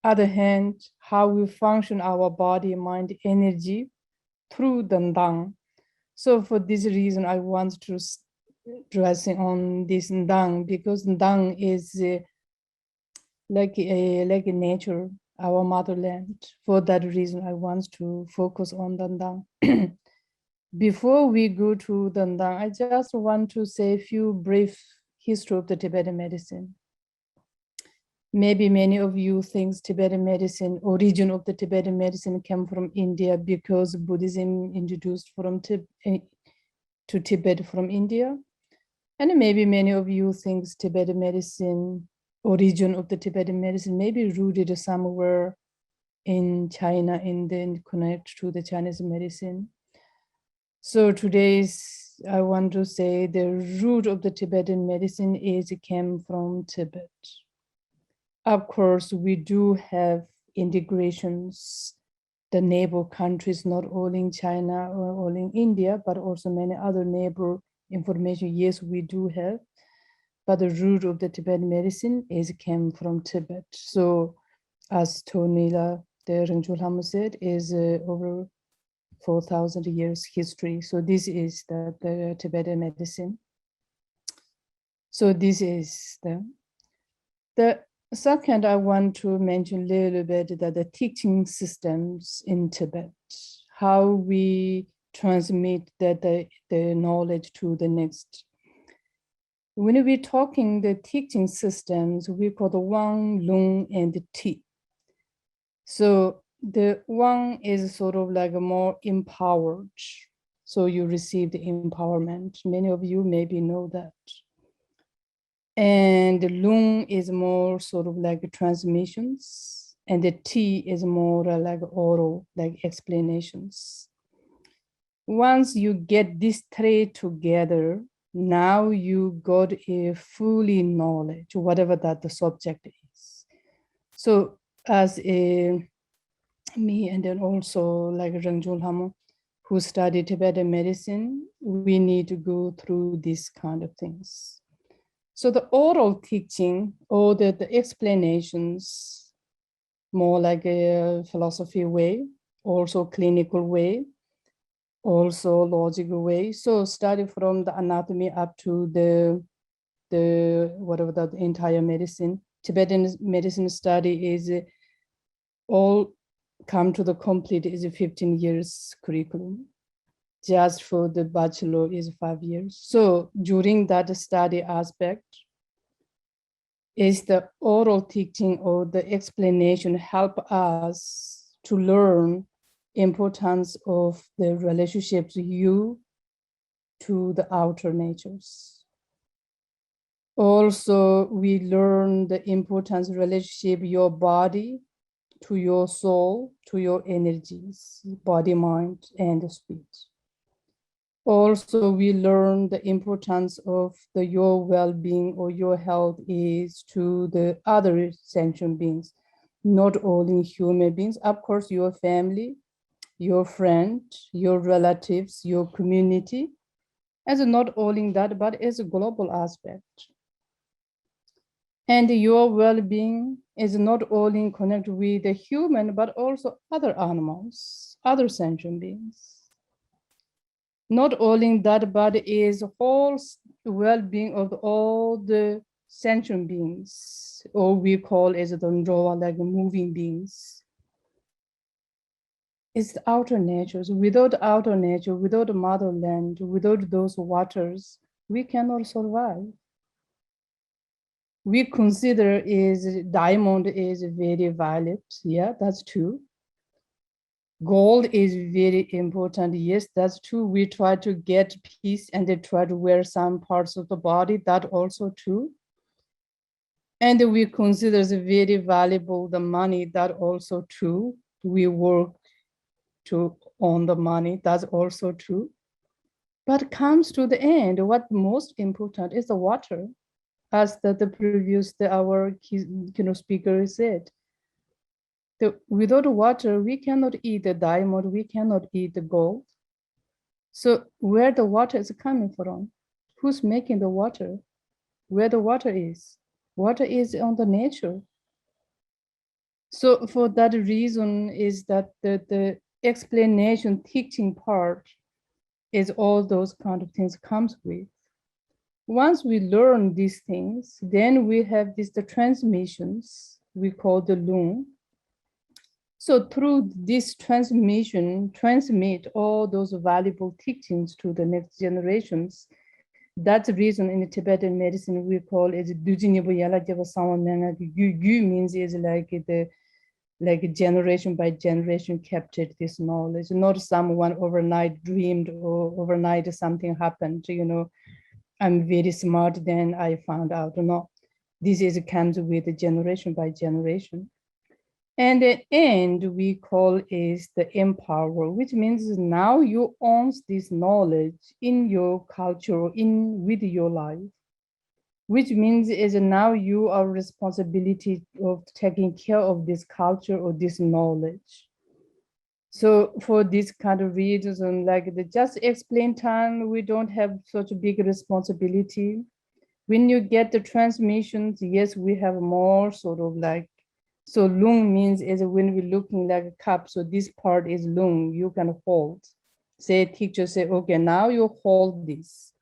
Other hand, how we function our body, mind, energy through the Dang. So for this reason, I want to stressing on this Dang because Dang is like a nature, our motherland. For that reason, I want to focus on the Dang. Before we go to the Dang, I just want to say a few brief history of the Tibetan medicine. Maybe many of you think Tibetan medicine, origin of the Tibetan medicine came from India because Buddhism introduced to Tibet from India. And maybe many of you think Tibetan medicine, origin of the Tibetan medicine may be rooted somewhere in China and then connect to the Chinese medicine. So I want to say the root of the Tibetan medicine came from Tibet. Of course, we do have integrations, the neighbor countries, not only in China or only in India, but also many other neighbor information. Yes, we do have, but the root of the Tibetan medicine came from Tibet. So as Tonila the Rinpoche Lama said, is over 4,000 years history. So this is the Tibetan medicine. So this is the second, I want to mention a little bit that the teaching systems in Tibet, how we transmit the knowledge to the next. When we're talking the teaching systems, we call the Wang, Lung, and the Ti. So the Wang is sort of like a more empowered. So you receive the empowerment. Many of you maybe know that. And the Lung is more sort of like transmissions, and the T is more like oral, like explanations. Once you get these three together, now you got a fully knowledge, whatever that the subject is. So as a me and then also like Rangjul Hamo, who studied Tibetan medicine, we need to go through these kind of things. So the oral teaching or the explanations, more like a philosophy way, also clinical way, also logical way. So starting from the anatomy up to the whatever the entire medicine, Tibetan medicine study is all come to the complete is a 15 years curriculum. Just for the bachelor is 5 years. So during that study aspect, is the oral teaching or the explanation help us to learn importance of the relationships you to the outer natures. Also, we learn the importance relationship your body to your soul, to your energies, body, mind, and spirit. Also, we learn the importance of your well-being or your health is to the other sentient beings, not only human beings, of course, your family, your friend, your relatives, your community, as not only that, but as a global aspect. And your well-being is not only connected with the human, but also other animals, other sentient beings. Not only that, but is whole well-being of all the sentient beings, or we call as the Ndrowa, like moving beings. It's the outer natures. Without outer nature, without the motherland, without those waters, we cannot survive. We consider is diamond is very violet. Yeah, that's true. Gold is very important. Yes, that's true. We try to get peace and they try to wear some parts of the body. That also true. And we consider it very valuable, the money. That also true. We work to own the money. That's also true. But comes to the end, what most important is the water, as the previous our speaker said. Without water, we cannot eat the diamond, we cannot eat the gold. So where the water is coming from? Who's making the water? Where the water is? Water is on the nature. So for that reason is that the explanation, teaching part is all those kind of things comes with. Once we learn these things, then we have the transmissions we call the loom. So through this transmission, transmit all those valuable teachings to the next generations. That's the reason in the Tibetan medicine we call it Dujinyibu Yala Java Samamanga. Gu means is like generation by generation captured this knowledge. Not someone overnight dreamed or overnight something happened, I'm very smart, then I found out. No, this is comes with generation by generation. And the end we call is the empower, which means now you own this knowledge in your culture, with your life, which means is now you are responsibility of taking care of this culture or this knowledge. So for this kind of reason, like the just explain time, we don't have such a big responsibility. When you get the transmissions, yes, we have more sort of like, so lung means is when we're looking like a cup. So this part is lung, you can hold. Say teacher say, okay, now you hold this.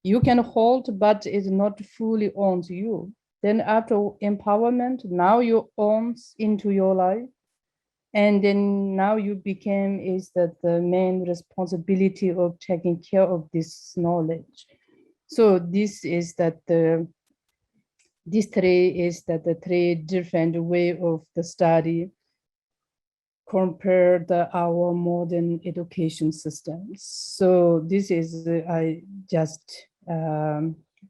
You can hold, but it's not fully owns you. Then after empowerment, now you owns into your life. And then now you became is that the main responsibility of taking care of this knowledge. So this is that these three is that the three different way of the study compared to our modern education systems. So this is I just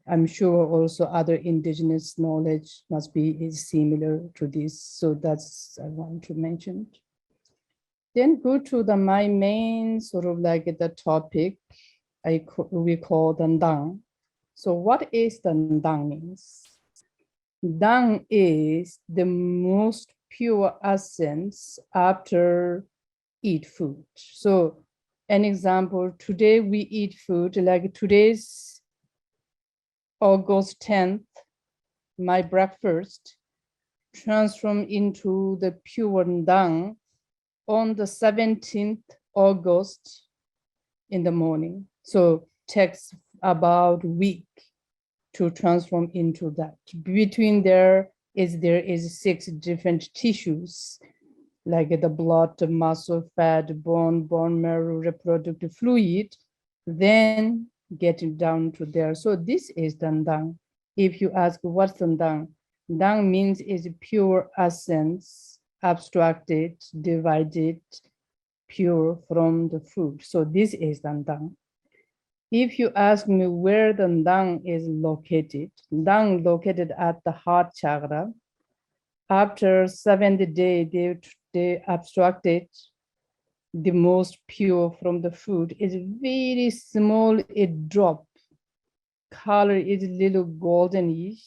I'm sure also other indigenous knowledge must be similar to this. So that's I want to mention. Then go to my main sort of like the topic we call the Ndang. So what is the Ndang means? Ndang is the most pure essence after eat food. So an example, today we eat food, like today's August 10th, my breakfast transformed into the pure Ndang on the 17th August in the morning. So takes about a week to transform into that. Between there is 6 different tissues, like the blood, the muscle, fat, bone marrow, reproductive fluid, then getting down to there. So this is the Ndang. If you ask what's the Ndang, Ndang means is pure essence, abstracted, divided, pure from the food. So this is the Ndang. If you ask me where the Ndang is located located at the heart chakra. After 70 days, they abstracted the most pure from the food. It's very small, it drop. Color is little goldenish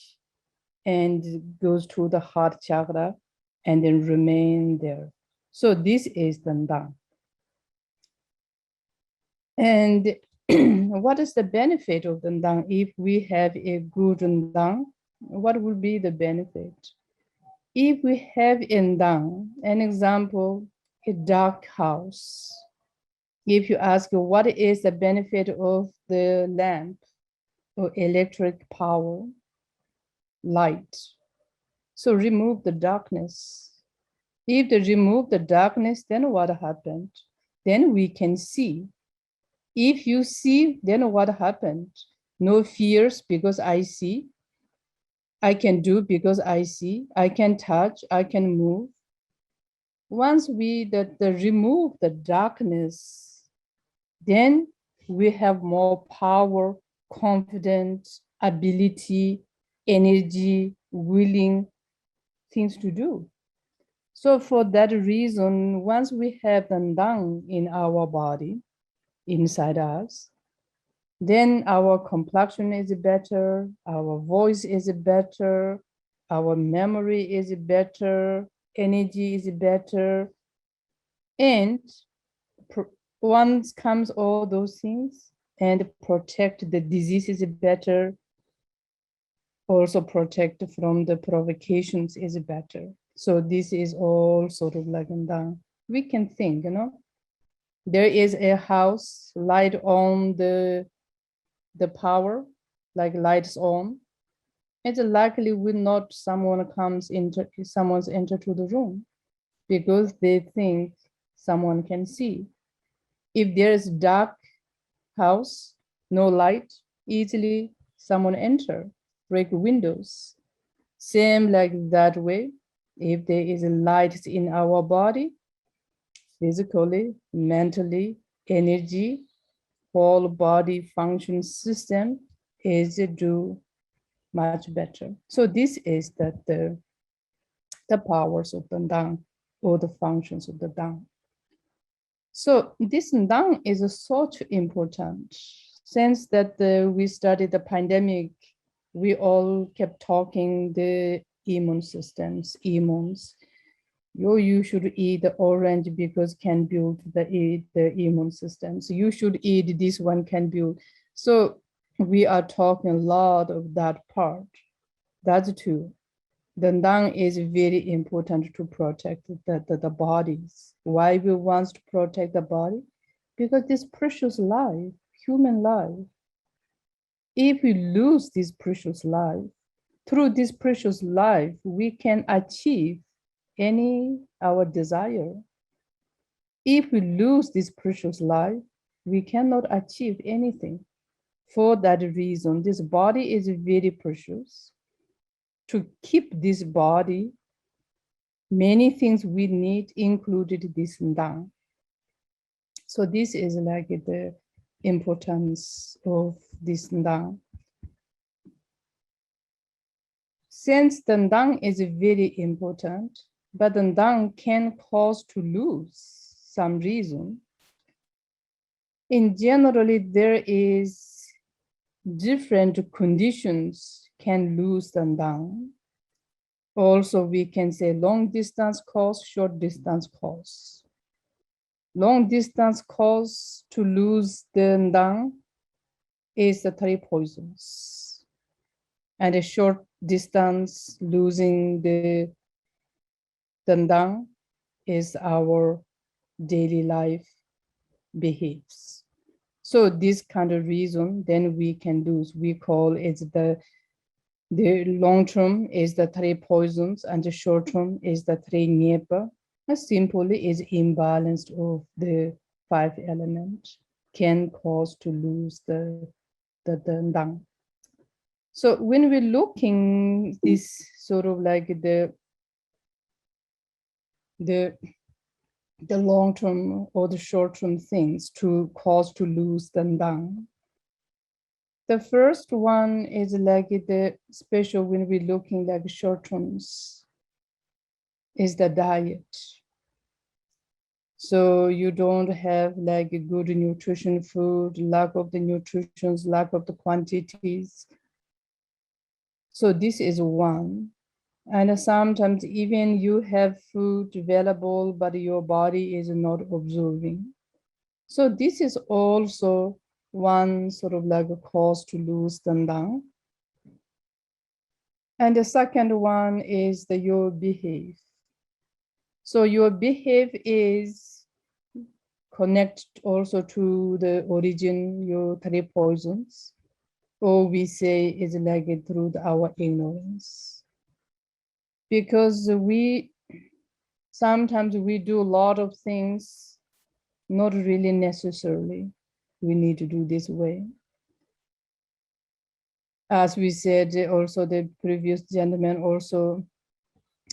and goes to the heart chakra and then remain there. So this is the Ndang. And what is the benefit of the Ndang? If we have a good Ndang, what will be the benefit? If we have a Ndang, an example, a dark house. If you ask what is the benefit of the lamp or electric power, light. So remove the darkness. If they remove the darkness, then what happened? Then we can see. If you see, then what happened? No fears because I see. I can do because I see. I can touch, I can move. Once we remove the darkness, then we have more power, confidence, ability, energy, willing things to do. So for that reason, once we have the Ndang in our body, inside us, then our complexion is better, our voice is better, our memory is better, energy is better, and once comes all those things and protect the diseases better, also protect from the provocations is better. So this is all sort of like Ndang. We can think, there is a house, light on the power, like lights on. It's likely will not someone's enter to the room because they think someone can see. If there's dark house, no light, easily someone enter, break windows. Same like that way, if there is light in our body, physically, mentally, energy, whole body function system is do much better. So this is the powers of the Ndang or the functions of the Ndang. So this Ndang is so important. Since that we studied the pandemic, we all kept talking the immune systems, immunes. You should eat the orange because can build the immune system. So you should eat this one can build. So we are talking a lot of that part. That's true. The Ndang is very important to protect the bodies. Why we want to protect the body? Because this precious life, human life, if we lose this precious life, through this precious life, we can achieve our desire. If we lose this precious life, we cannot achieve anything. For that reason, this body is very precious. To keep this body, many things we need included this Ndang. So this is like the importance of this Ndang. Since the Ndang is very important, but the Ndang can cause to lose some reason. In generally, there is different conditions can lose the Ndang. Also, we can say long distance calls, short distance calls. Long distance calls to lose the ndang is the three poisons. And a short distance losing the ndang is our daily life behaves. So this kind of reason, then we can lose. We call it the long term is the three poisons and the short term is the three nyepa. Simply is imbalance of the 5 elements can cause to lose the ndang. So when we're looking this sort of like the long-term or the short-term things to cause to lose the ndang. The first one is like the special when we're looking like short terms is the diet. So you don't have like a good nutrition food, lack of the nutrition, lack of the quantities. So this is one. And sometimes even you have food available, but your body is not absorbing. So this is also one sort of like a cause to lose the ndang. And the second one is the your behave. So your behave is connected also to the origin, your three poisons, or we say is like through our ignorance. Because sometimes we do a lot of things, not really necessarily we need to do this way. As we said, also the previous gentleman also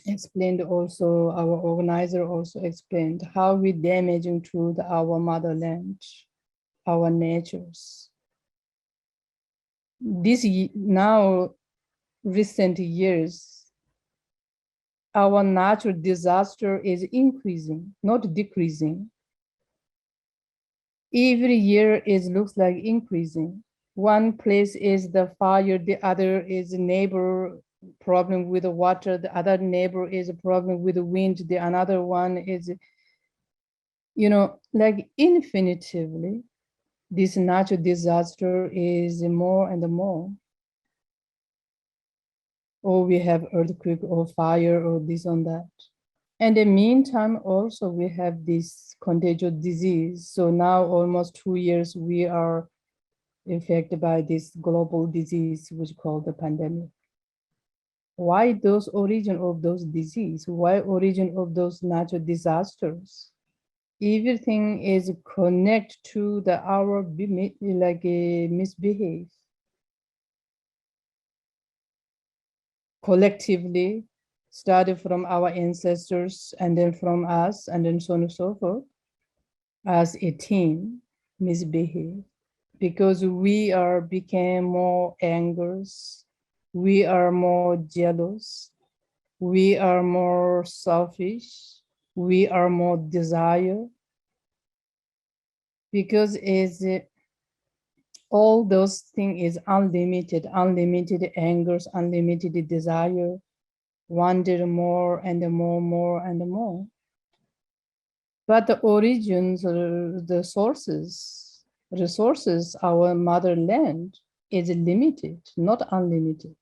explained, also our organizer also explained how we damaging to our motherland, our natures. This now recent years, our natural disaster is increasing, not decreasing. Every year it looks like increasing. One place is the fire, the other is a neighbor problem with the water, the other neighbor is a problem with the wind, the another one is, like infinitively, this natural disaster is more and more. Or we have earthquake or fire or this and that. And in the meantime, also we have this contagious disease. So now almost 2 years we are affected by this global disease, which called the pandemic. Why those origin of those disease? Why origin of those natural disasters? Everything is connected to our misbehave. Collectively, started from our ancestors and then from us and then so on and so forth, as a team misbehave. Because we became more angers, we are more jealous, we are more selfish, we are more desire. Because all those things is unlimited angers, unlimited desire, wanted more and more and more. But the origins, the resources, our motherland is limited, not unlimited.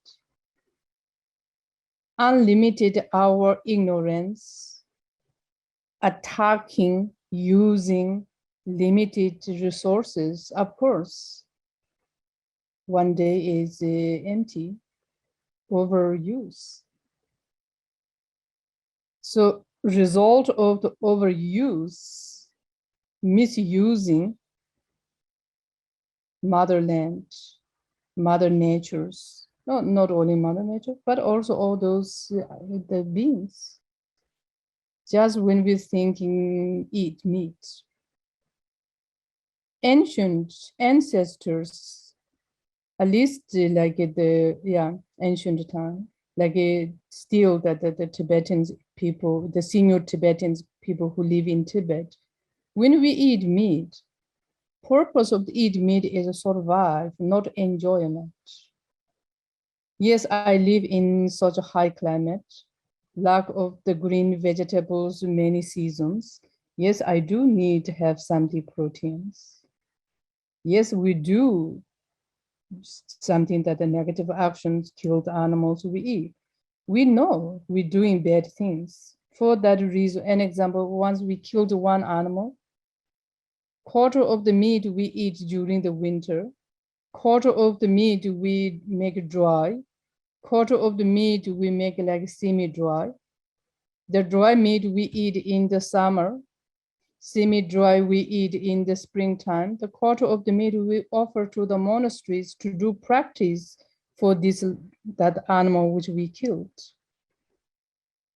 Unlimited our ignorance, attacking, using limited resources, of course, one day is empty, overuse. So result of the overuse, misusing motherland, mother natures, not only mother nature, but also all those the beings. Just when we're thinking eat meat, ancient ancestors, at least like ancient time, like still that the Tibetans people, the senior Tibetans people who live in Tibet, when we eat meat, purpose of eat meat is to survive, not enjoyment. Yes, I live in such a high climate. lack of the green vegetables, many seasons. Yes, I do need to have some deep proteins. Yes, we do something that the negative actions kill the animals we eat. We know we're doing bad things. For that reason, an example, once we killed one animal, quarter of the meat we eat during the winter, quarter of the meat we make dry, quarter of the meat we make like semi-dry. The dry meat we eat in the summer, semi-dry we eat in the springtime. The quarter of the meat we offer to the monasteries to do practice for that animal which we killed.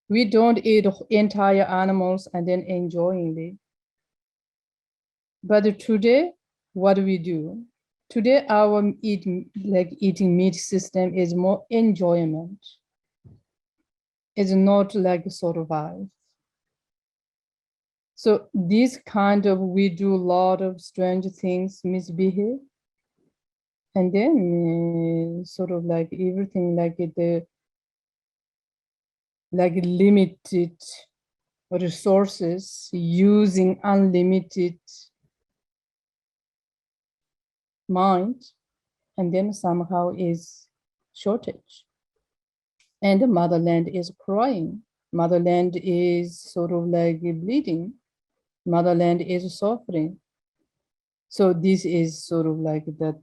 We don't eat entire animals and then enjoying it. But today, what do we do? Today, our eating meat system is more enjoyment. It's not like survive. So this kind of, we do a lot of strange things, misbehave. And then sort of like everything like limited resources using unlimited mind, and then somehow is shortage. And the motherland is crying. Motherland is sort of like bleeding. Motherland is suffering. So this is sort of like that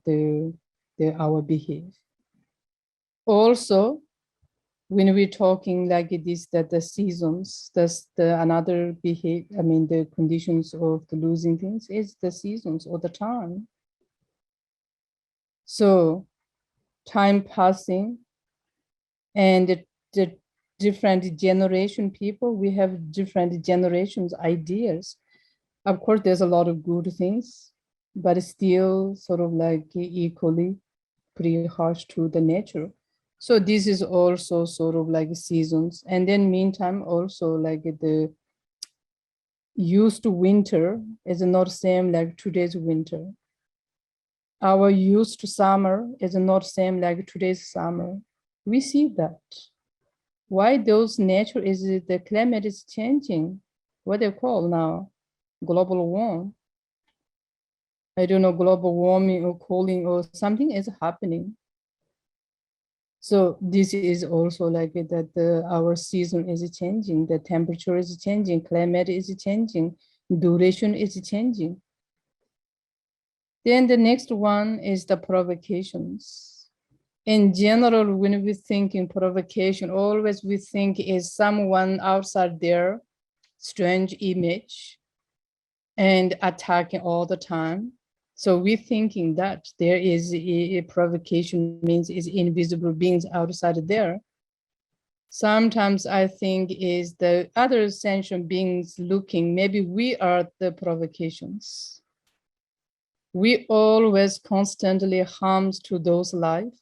our behavior. Also, when we're talking like this, that the seasons, that's another behavior, I mean, the conditions of the losing things is the seasons or the time. So time passing and the different generation people, we have different generations, ideas. Of course, there's a lot of good things, but still sort of like equally pretty harsh to the nature. So this is also sort of like seasons. And then meantime, also like the used to winter is not same like today's winter. Our used to summer is not same like today's summer. We see that. Why those nature is the climate is changing? What they call now global warming. I don't know, global warming or cooling or something is happening. So this is also like that our season is changing, the temperature is changing, climate is changing, duration is changing. Then the next one is the provocations. In general, when we think in provocation, always we think is someone outside there, strange image and attacking all the time. So we're thinking that there is a provocation means is invisible beings outside there. Sometimes I think is the other sentient beings looking, maybe we are the provocations. We always constantly harms to those life.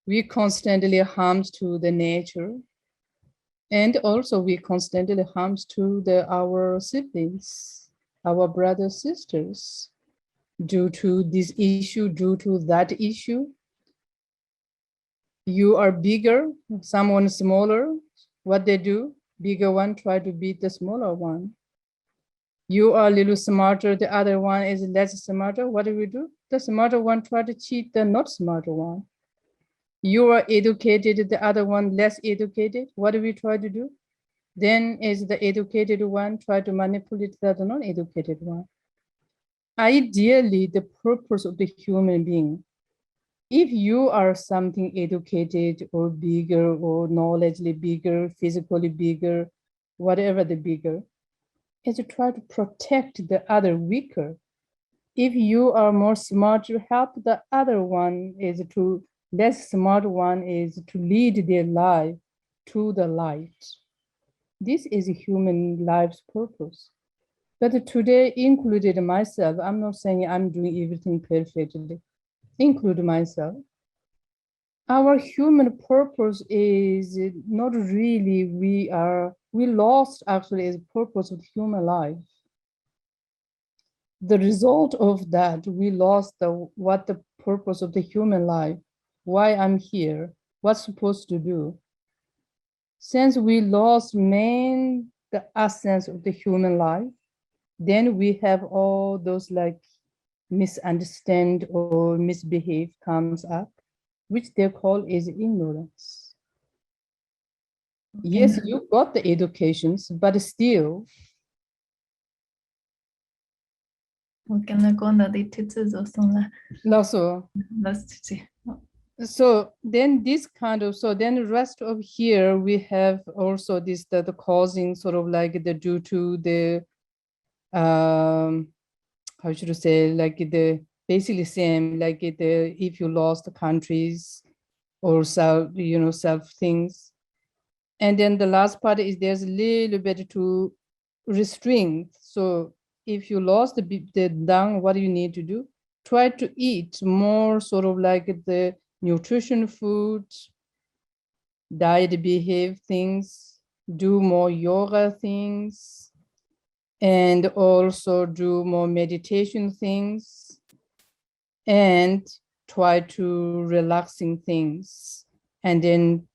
We constantly harms to the nature. And also we constantly harms to our siblings, our brothers, sisters, due to this issue, due to that issue. You are bigger, someone smaller, what they do, bigger one try to beat the smaller one. You are a little smarter, the other one is less smarter, what do we do? The smarter one try to cheat the not smarter one. You are educated, the other one less educated, what do we try to do? Then is the educated one try to manipulate the non-educated one. Ideally, the purpose of the human being, if you are something educated or bigger or knowledgeably bigger, physically bigger, whatever the bigger, is to try to protect the other weaker. If you are more smart, you help the other one is to, less smart one is to lead their life to the light. This is human life's purpose. But today, included myself, I'm not saying I'm doing everything perfectly, include myself. Our human purpose is not really, we lost actually the purpose of human life. The result of that, we lost what the purpose of the human life, why I'm here, what's supposed to do. since we lost the essence of the human life, then we have all those like misunderstand or misbehave comes up, which they call is ignorance. Yes, you got the educations, but still. Also, so then this kind of, so then the rest of here we have also this the causing sort of like the due to the how should I say, like the basically same like the if you lost the countries or self self things. And then the last part is there's a little bit to restrain. So if you lost the dung, what do you need to do? Try to eat more sort of like the nutrition food, diet behave things, do more yoga things, and also do more meditation things, and try to relaxing things, and then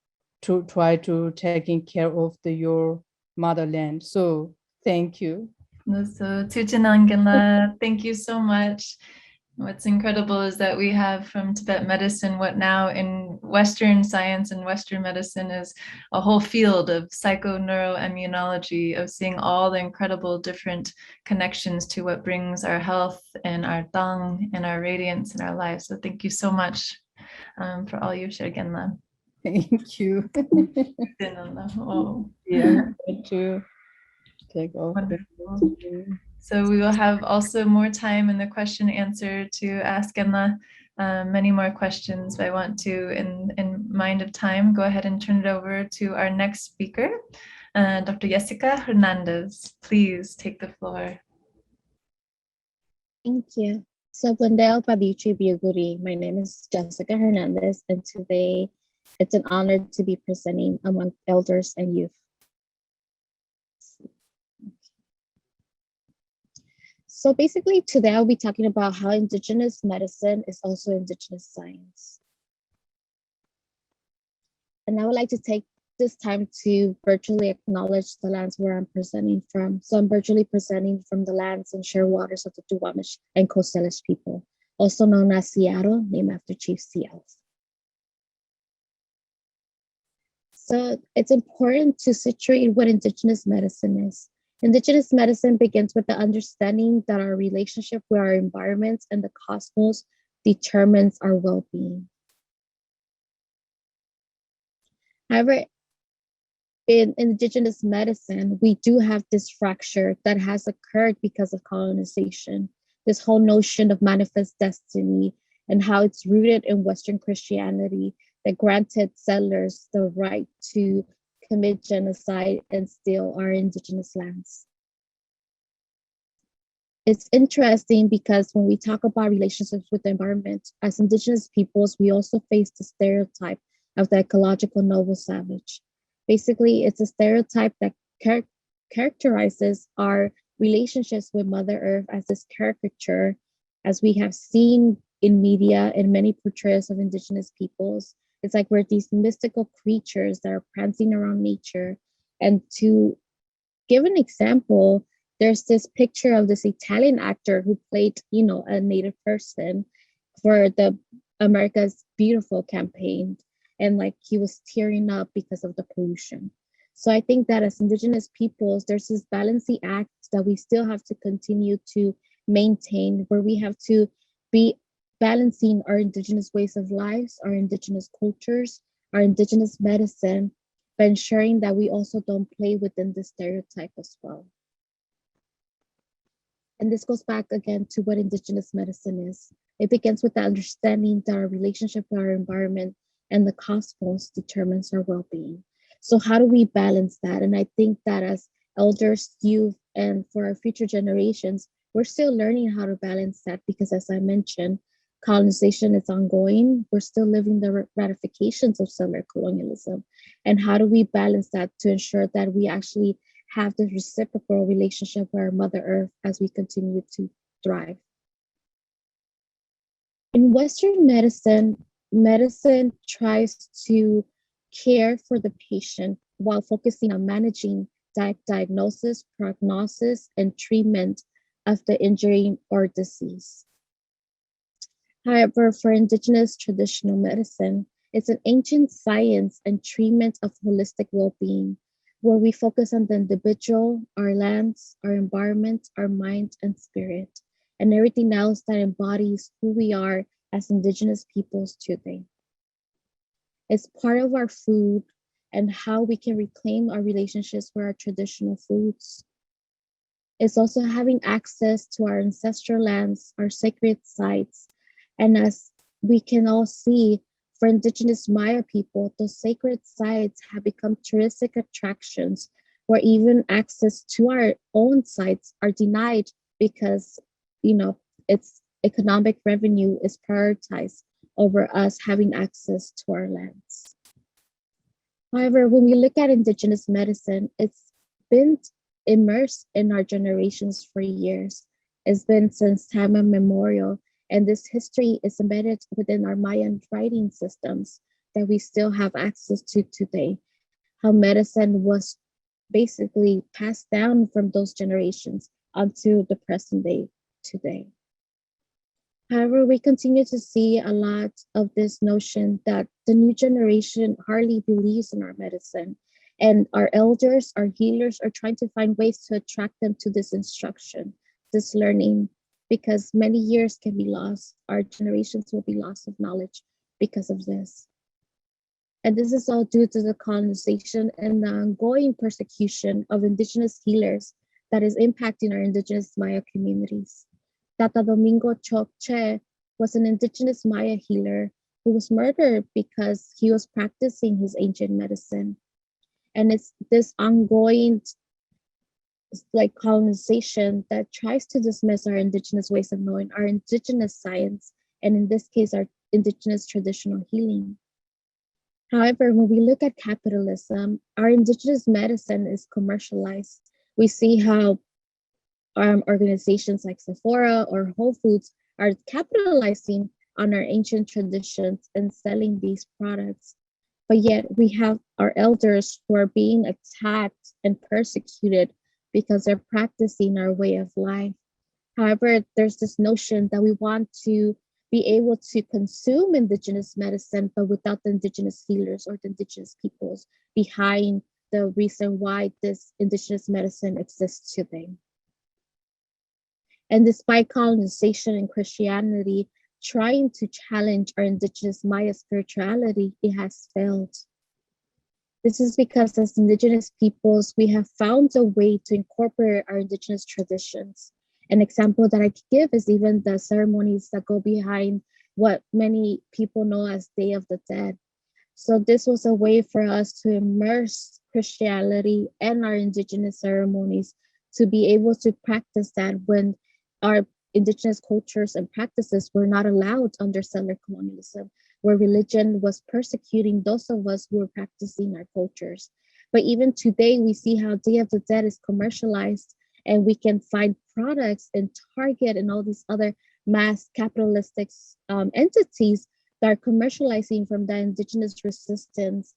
to try to taking care of your motherland. So thank you. So Tuchanangala, thank you so much. What's incredible is that we have from Tibet medicine what now in Western science and Western medicine is a whole field of psychoneuroimmunology, of seeing all the incredible different connections to what brings our health and our dang and our radiance in our lives. So thank you so much for all you shared, Genla. Thank you. Oh. Yeah, I'm going to take off. So we will have also more time in the question answer to ask Emma many more questions, but I want to, in mind of time, go ahead and turn it over to our next speaker, Dr. Jessica Hernandez. Please take the floor. Thank you. So Bundel Padichi Bioguri, my name is Jessica Hernandez, and today it's an honor to be presenting among elders and youth. So basically today I'll be talking about how Indigenous medicine is also Indigenous science. And I would like to take this time to virtually acknowledge the lands where I'm presenting from. So I'm virtually presenting from the lands and share waters of the Duwamish and Coast Salish people, also known as Seattle, named after Chief Seattle. So it's important to situate what Indigenous medicine is. Indigenous medicine begins with the understanding that our relationship with our environment and the cosmos determines our well-being. However, in Indigenous medicine, we do have this fracture that has occurred because of colonization, this whole notion of manifest destiny and how it's rooted in Western Christianity that granted settlers the right to commit genocide and steal our Indigenous lands. It's interesting because when we talk about relationships with the environment, as Indigenous peoples, we also face the stereotype of the ecological noble savage. Basically, it's a stereotype that characterizes our relationships with Mother Earth as this caricature, as we have seen in media and many portrayals of Indigenous peoples. It's like we're these mystical creatures that are prancing around nature. And to give an example, there's this picture of this Italian actor who played, a Native person for the America's Beautiful campaign. And like he was tearing up because of the pollution. So I think that as Indigenous peoples, there's this balancing act that we still have to continue to maintain, where we have to be balancing our Indigenous ways of lives, our Indigenous cultures, our Indigenous medicine, but ensuring that we also don't play within the stereotype as well. And this goes back again to what Indigenous medicine is. It begins with the understanding that our relationship with our environment and the cosmos determines our well-being. So how do we balance that? And I think that as elders, youth, and for our future generations, we're still learning how to balance that because, as I mentioned, colonization is ongoing. We're still living the ratifications of settler colonialism. And how do we balance that to ensure that we actually have this reciprocal relationship with our Mother Earth as we continue to thrive? In Western medicine, medicine tries to care for the patient while focusing on managing diagnosis, prognosis, and treatment of the injury or disease. However, for Indigenous traditional medicine, it's an ancient science and treatment of holistic well-being, where we focus on the individual, our lands, our environment, our mind and spirit, and everything else that embodies who we are as Indigenous peoples today. It's part of our food and how we can reclaim our relationships with our traditional foods. It's also having access to our ancestral lands, our sacred sites. And as we can all see, for Indigenous Maya people, those sacred sites have become touristic attractions where even access to our own sites are denied because, its economic revenue is prioritized over us having access to our lands. However, when we look at Indigenous medicine, it's been immersed in our generations for years. It's been since time immemorial, and this history is embedded within our Mayan writing systems that we still have access to today. How medicine was basically passed down from those generations onto the present day today. However, we continue to see a lot of this notion that the new generation hardly believes in our medicine, and our elders, our healers are trying to find ways to attract them to this instruction, this learning, because many years can be lost. Our generations will be lost of knowledge because of this. And this is all due to the colonization and the ongoing persecution of Indigenous healers that is impacting our Indigenous Maya communities. Tata Domingo Chokche was an Indigenous Maya healer who was murdered because he was practicing his ancient medicine. And it's this ongoing colonization that tries to dismiss our Indigenous ways of knowing, our Indigenous science, and in this case, our Indigenous traditional healing. However, when we look at capitalism, our Indigenous medicine is commercialized. We see how organizations like Sephora or Whole Foods are capitalizing on our ancient traditions and selling these products. But yet we have our elders who are being attacked and persecuted because they're practicing our way of life. However, there's this notion that we want to be able to consume Indigenous medicine, but without the Indigenous healers or the Indigenous peoples behind the reason why this Indigenous medicine exists today. And despite colonization and Christianity trying to challenge our Indigenous Maya spirituality, it has failed. This is because as Indigenous peoples, we have found a way to incorporate our Indigenous traditions. An example that I could give is even the ceremonies that go behind what many people know as Day of the Dead. So this was a way for us to immerse Christianity and our Indigenous ceremonies to be able to practice that when our Indigenous cultures and practices were not allowed under settler colonialism, where religion was persecuting those of us who were practicing our cultures. But even today, we see how Day of the Dead is commercialized, and we can find products in Target and all these other mass capitalistic entities that are commercializing from the Indigenous resistance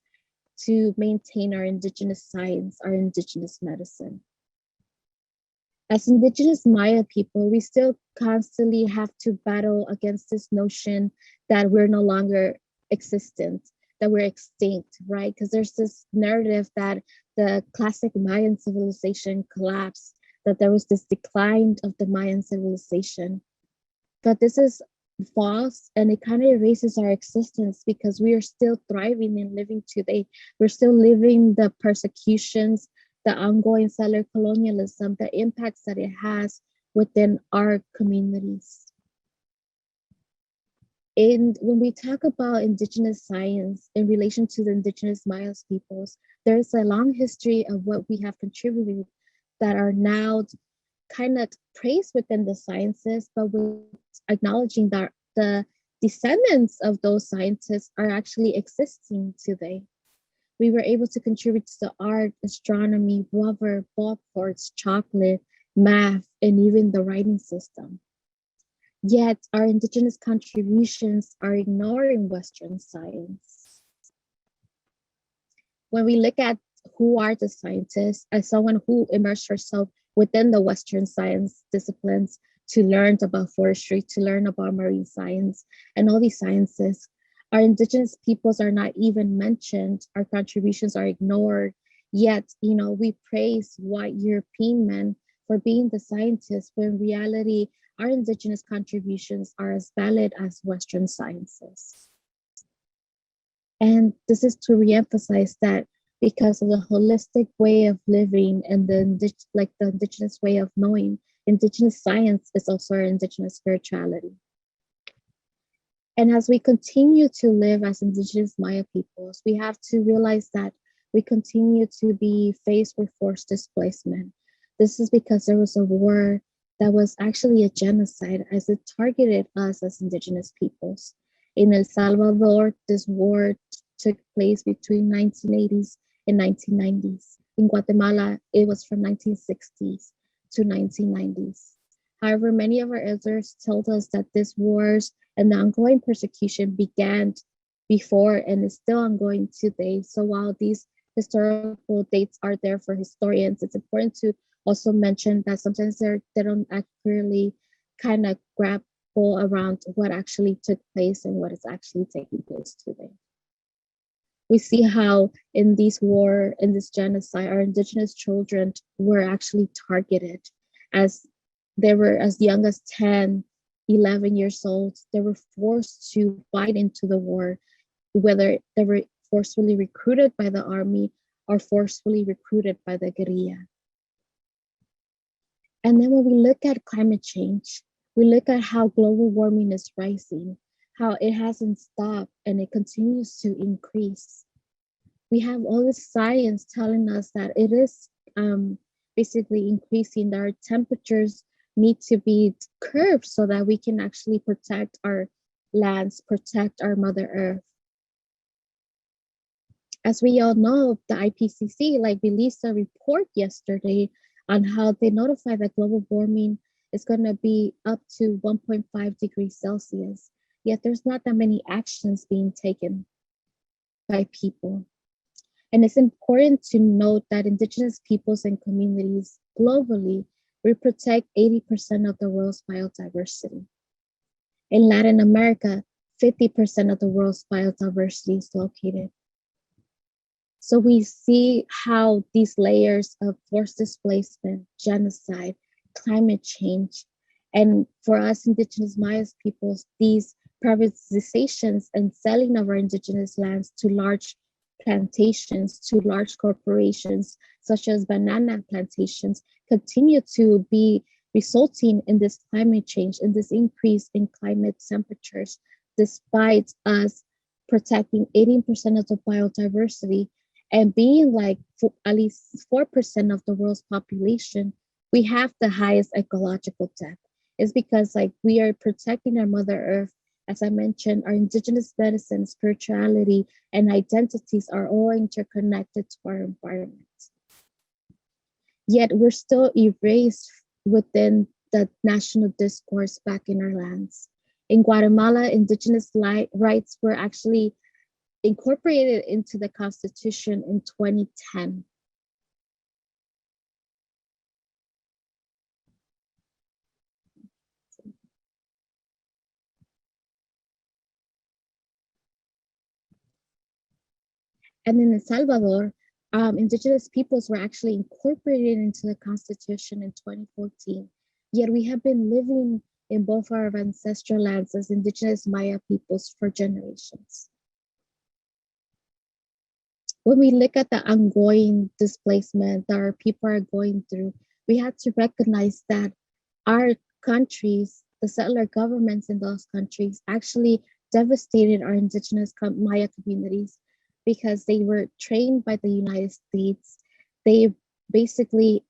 to maintain our Indigenous science, our Indigenous medicine. As Indigenous Maya people, we still constantly have to battle against this notion that we're no longer existent, that we're extinct, right? Because there's this narrative that the classic Mayan civilization collapsed, that there was this decline of the Mayan civilization. But this is false, and it kind of erases our existence because we are still thriving and living today. We're still living the persecutions, the ongoing settler colonialism, the impacts that it has within our communities. And when we talk about Indigenous science in relation to the Indigenous Maya peoples, there's a long history of what we have contributed that are now kind of praised within the sciences, but with acknowledging that the descendants of those scientists are actually existing today. We were able to contribute to the art, astronomy, rubber, ballports, chocolate, math, and even the writing system. Yet our Indigenous contributions are ignoring Western science. When we look at who are the scientists, as someone who immersed herself within the Western science disciplines to learn about forestry, to learn about marine science, and all these sciences. Our Indigenous peoples are not even mentioned. Our contributions are ignored. Yet, we praise white European men for being the scientists, when in reality, our Indigenous contributions are as valid as Western sciences. And this is to reemphasize that because of the holistic way of living and the Indigenous way of knowing, Indigenous science is also our Indigenous spirituality. And as we continue to live as Indigenous Maya peoples, we have to realize that we continue to be faced with forced displacement. This is because there was a war that was actually a genocide, as it targeted us as Indigenous peoples. In El Salvador, this war took place between 1980s and 1990s. In Guatemala, it was from 1960s to 1990s. However, many of our elders told us that these wars and the ongoing persecution began before and is still ongoing today. So while these historical dates are there for historians, it's important to also mention that sometimes they don't accurately kind of grapple around what actually took place and what is actually taking place today. We see how in this war, in this genocide, our Indigenous children were actually targeted, as they were as young as 10, 11 years old. They were forced to fight into the war, whether they were forcefully recruited by the army or forcefully recruited by the guerrilla. And then when we look at climate change, we look at how global warming is rising, how it hasn't stopped and it continues to increase. We have all this science telling us that it is basically increasing, that our temperatures need to be curbed so that we can actually protect our lands, protect our Mother Earth. As we all know, the IPCC released a report yesterday on how they notify that global warming is going to be up to 1.5 degrees Celsius. Yet there's not that many actions being taken by people. And it's important to note that Indigenous peoples and communities globally, we protect 80% of the world's biodiversity. In Latin America, 50% of the world's biodiversity is located. So we see how these layers of forced displacement, genocide, climate change, and for us Indigenous Mayas peoples, these privatizations and selling of our Indigenous lands to large plantations, to large corporations, such as banana plantations, continue to be resulting in this climate change, in this increase in climate temperatures, despite us protecting 18% of the biodiversity and being at least 4% of the world's population. We have the highest ecological debt. It's because we are protecting our Mother Earth. As I mentioned, our Indigenous medicine, spirituality, and identities are all interconnected to our environment. Yet we're still erased within the national discourse back in our lands. In Guatemala, Indigenous rights were actually incorporated into the Constitution in 2010. And in El Salvador, Indigenous peoples were actually incorporated into the Constitution in 2014. Yet we have been living in both our ancestral lands as Indigenous Maya peoples for generations. When we look at the ongoing displacement that our people are going through, we have to recognize that our countries, the settler governments in those countries, actually devastated our Indigenous Maya communities because they were trained by the United States. They basically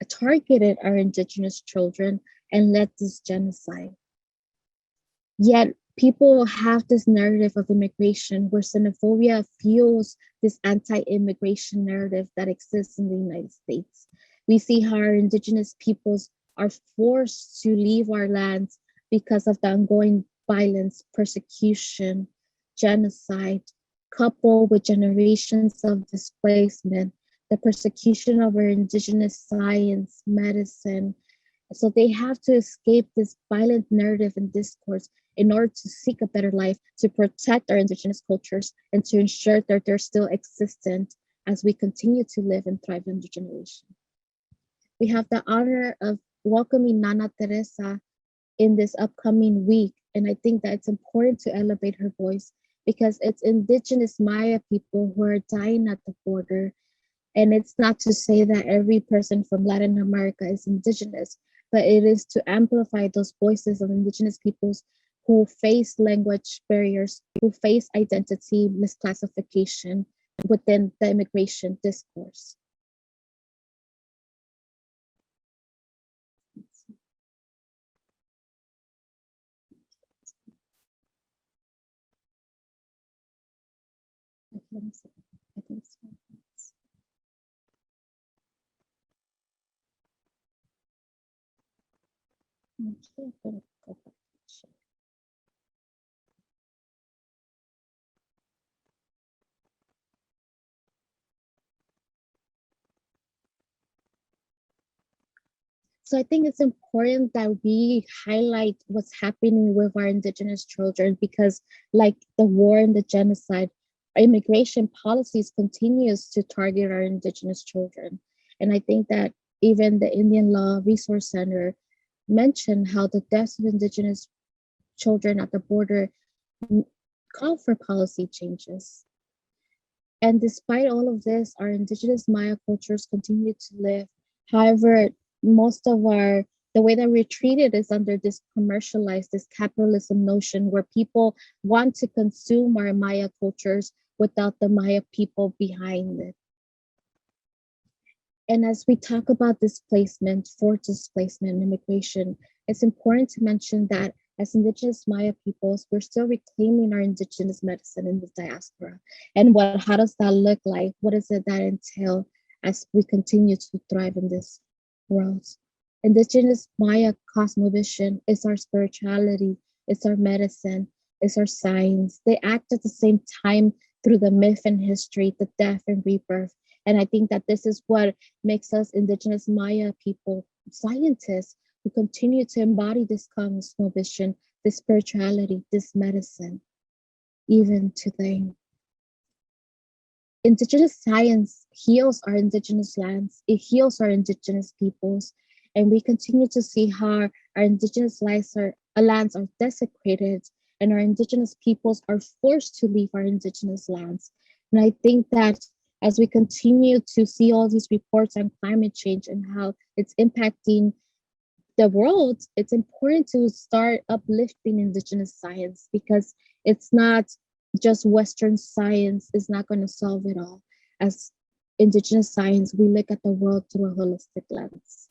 targeted our Indigenous children and led this genocide. Yet people have this narrative of immigration where xenophobia fuels this anti-immigration narrative that exists in the United States. We see how our Indigenous peoples are forced to leave our lands because of the ongoing violence, persecution, genocide, coupled with generations of displacement the persecution of our indigenous science, medicine. So they have to escape this violent narrative and discourse in order to seek a better life, to protect our indigenous cultures, and to ensure that they're still existent as we continue to live and thrive in the generation. We have the honor of welcoming Nana Teresa in this upcoming week. And I think that it's important to elevate her voice because it's indigenous Maya people who are dying at the border. And it's not to say that every person from Latin America is indigenous, but it is to amplify those voices of indigenous peoples who face language barriers, who face identity misclassification within the immigration discourse. I think it's okay, I'm gonna go back and share. So I think it's important that we highlight what's happening with our indigenous children because like the war and the genocide, immigration policies continues to target our indigenous children. And I think that even the Indian Law Resource Center mentioned how the deaths of indigenous children at the border call for policy changes. And despite all of this, our indigenous Maya cultures continue to live. However, most of the way that we're treated is under this commercialized, this capitalism notion where people want to consume our Maya cultures without the Maya people behind it. And as we talk about displacement, forced displacement, and immigration, it's important to mention that as indigenous Maya peoples, we're still reclaiming our indigenous medicine in the diaspora. And how does that look like? What does it that entail as we continue to thrive in this world? Indigenous Maya cosmovision is our spirituality, it's our medicine, it's our science. They act at the same time through the myth and history, the death and rebirth. And I think that this is what makes us indigenous Maya people scientists who continue to embody this cosmovision, this spirituality, this medicine, even today. Indigenous science heals our indigenous lands, it heals our indigenous peoples, and we continue to see how our indigenous lands are desecrated and our indigenous peoples are forced to leave our indigenous lands. And I think that as we continue to see all these reports on climate change and how it's impacting the world, it's important to start uplifting indigenous science because it's not just Western science is not going to solve it all. As indigenous science, we look at the world through a holistic lens.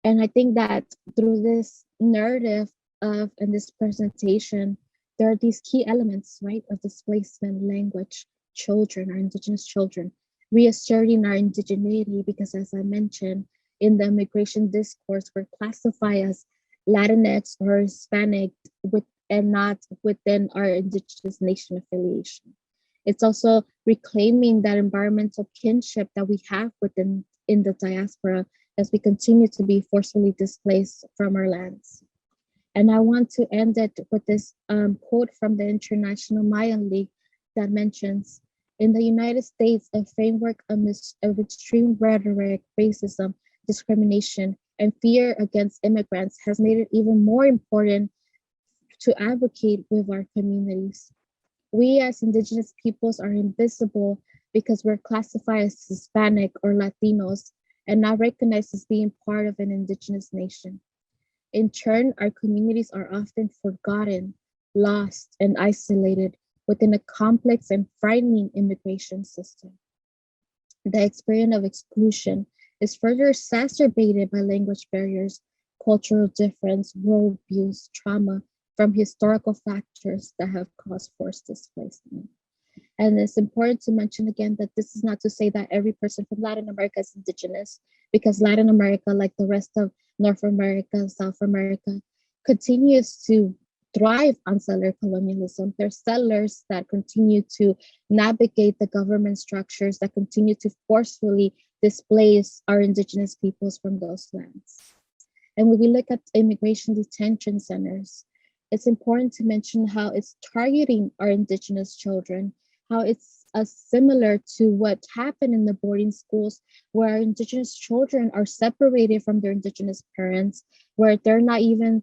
And I think that through this narrative of and this presentation, there are these key elements, right, of displacement, language, children, our indigenous children, reasserting our indigeneity, because as I mentioned, in the immigration discourse, we're classified as Latinx or Hispanic and not within our indigenous nation affiliation. It's also reclaiming that environmental kinship that we have in the diaspora as we continue to be forcefully displaced from our lands. And I want to end it with this quote from the International Mayan League that mentions, in the United States, a framework of extreme rhetoric, racism, discrimination, and fear against immigrants has made it even more important to advocate with our communities. We as indigenous peoples are invisible because we're classified as Hispanic or Latinos and not recognized as being part of an indigenous nation. In turn, our communities are often forgotten, lost, and isolated within a complex and frightening immigration system. The experience of exclusion is further exacerbated by language barriers, cultural difference, worldviews, trauma from historical factors that have caused forced displacement. And it's important to mention again that this is not to say that every person from Latin America is indigenous, because Latin America, like the rest of North America, South America, continues to thrive on settler colonialism. They're settlers that continue to navigate the government structures that continue to forcefully displace our indigenous peoples from those lands. And when we look at immigration detention centers, it's important to mention how it's targeting our indigenous children, how it's similar to what happened in the boarding schools, where our indigenous children are separated from their indigenous parents, where they're not even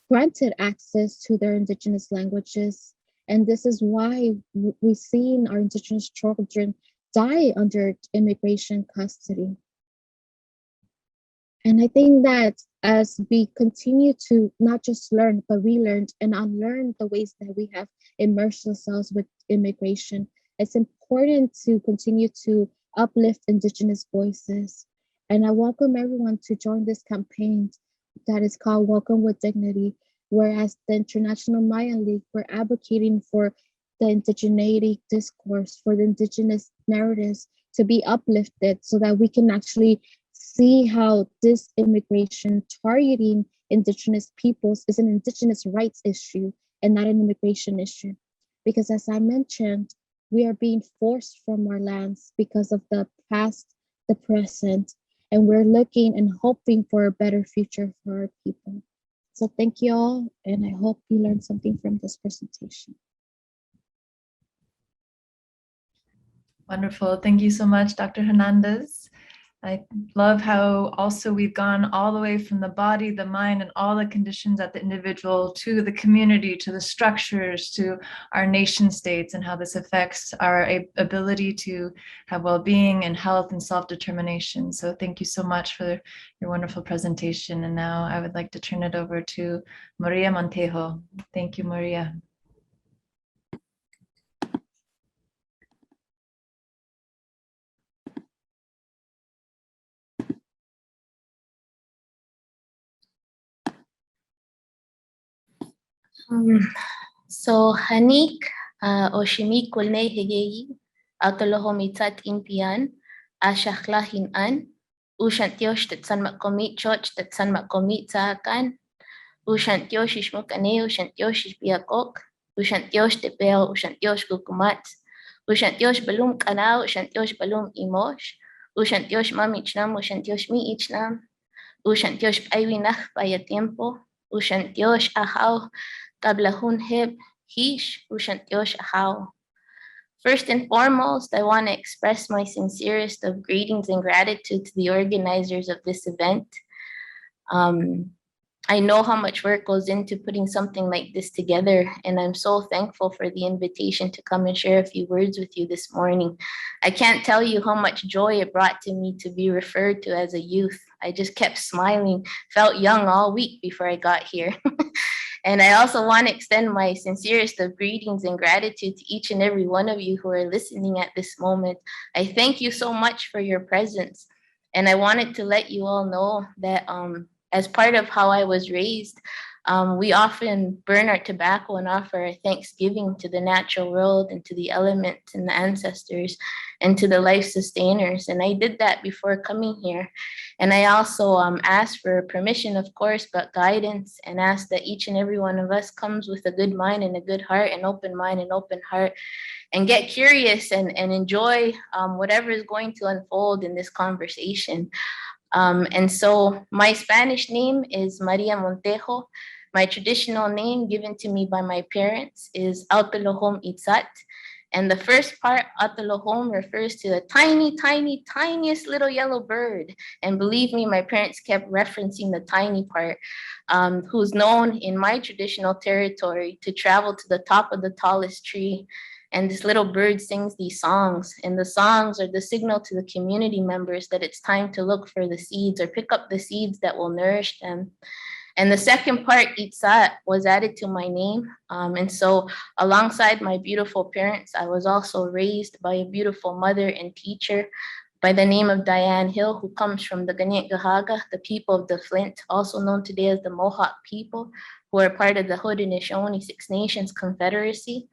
granted access to their indigenous languages. And this is why we've seen our indigenous children die under immigration custody. And I think that as we continue to not just learn, but relearn and unlearn the ways that we have immersed ourselves with immigration, it's important to continue to uplift indigenous voices. And I welcome everyone to join this campaign that is called Welcome with Dignity, whereas the International Mayan League, we're advocating for the indigeneity discourse, for the indigenous narratives to be uplifted so that we can actually see how this immigration targeting indigenous peoples is an indigenous rights issue and not an immigration issue. Because as I mentioned, we are being forced from our lands because of the past, the present, and we're looking and hoping for a better future for our people. So thank you all, and I hope you learned something from this presentation. Wonderful. Thank you so much, Dr. Hernandez. I love how also we've gone all the way from the body, the mind, and all the conditions at the individual to the community, to the structures, to our nation states, and how this affects our ability to have well-being and health and self-determination. So thank you so much for your wonderful presentation. And now I would like to turn it over to Maria Montejo. Thank you, Maria. So Hanik Oshimi Kulne Hegeyi Autolohomitat Impian Ashaklahin An Ushantiosh Tetsan Makomit Choch Tetsan Makomit Sahakan Ushantiosh Ishmukane Ushantiosh Biakok Ushantiosh Tepeo Ushantiosh Kukumat Ushantiosh Balum Kanao Ushantiosh Balum Imosh Ushantiosh Mamichnam Ushantiosh Mi Ichnam Ushantiosh Aiwinach Vaya Tiempo Ushantiosh Ahau Kablahun Heb Hish Ushantiosh Ahau. First and foremost, I want to express my sincerest of greetings and gratitude to the organizers of this event. I know how much work goes into putting something like this together, and I'm so thankful for the invitation to come and share a few words with you this morning. I can't tell you how much joy it brought to me to be referred to as a youth. I just kept smiling, felt young all week before I got here. And I also want to extend my sincerest of greetings and gratitude to each and every one of you who are listening at this moment. I thank you so much for your presence. And I wanted to let you all know that as part of how I was raised, we often burn our tobacco and offer our thanksgiving to the natural world and to the elements and the ancestors and to the life sustainers. And I did that before coming here. And I also asked for permission, of course, but guidance, and asked that each and every one of us comes with a good mind and a good heart, an open mind and open heart, and get curious and enjoy whatever is going to unfold in this conversation. And so my Spanish name is Maria Montejo. My traditional name given to me by my parents is Autolohom Itzat. And the first part, Autolohom, refers to a tiny, tiny, tiniest little yellow bird. And believe me, my parents kept referencing the tiny part, who's known in my traditional territory to travel to the top of the tallest tree. And this little bird sings these songs, and the songs are the signal to the community members that it's time to look for the seeds or pick up the seeds that will nourish them. And the second part, Itzat, was added to my name. And so alongside my beautiful parents, I was also raised by a beautiful mother and teacher by the name of Diane Hill, who comes from the Ganiat Gahaga, the people of the Flint, also known today as the Mohawk people, who are part of the Haudenosaunee Six Nations Confederacy.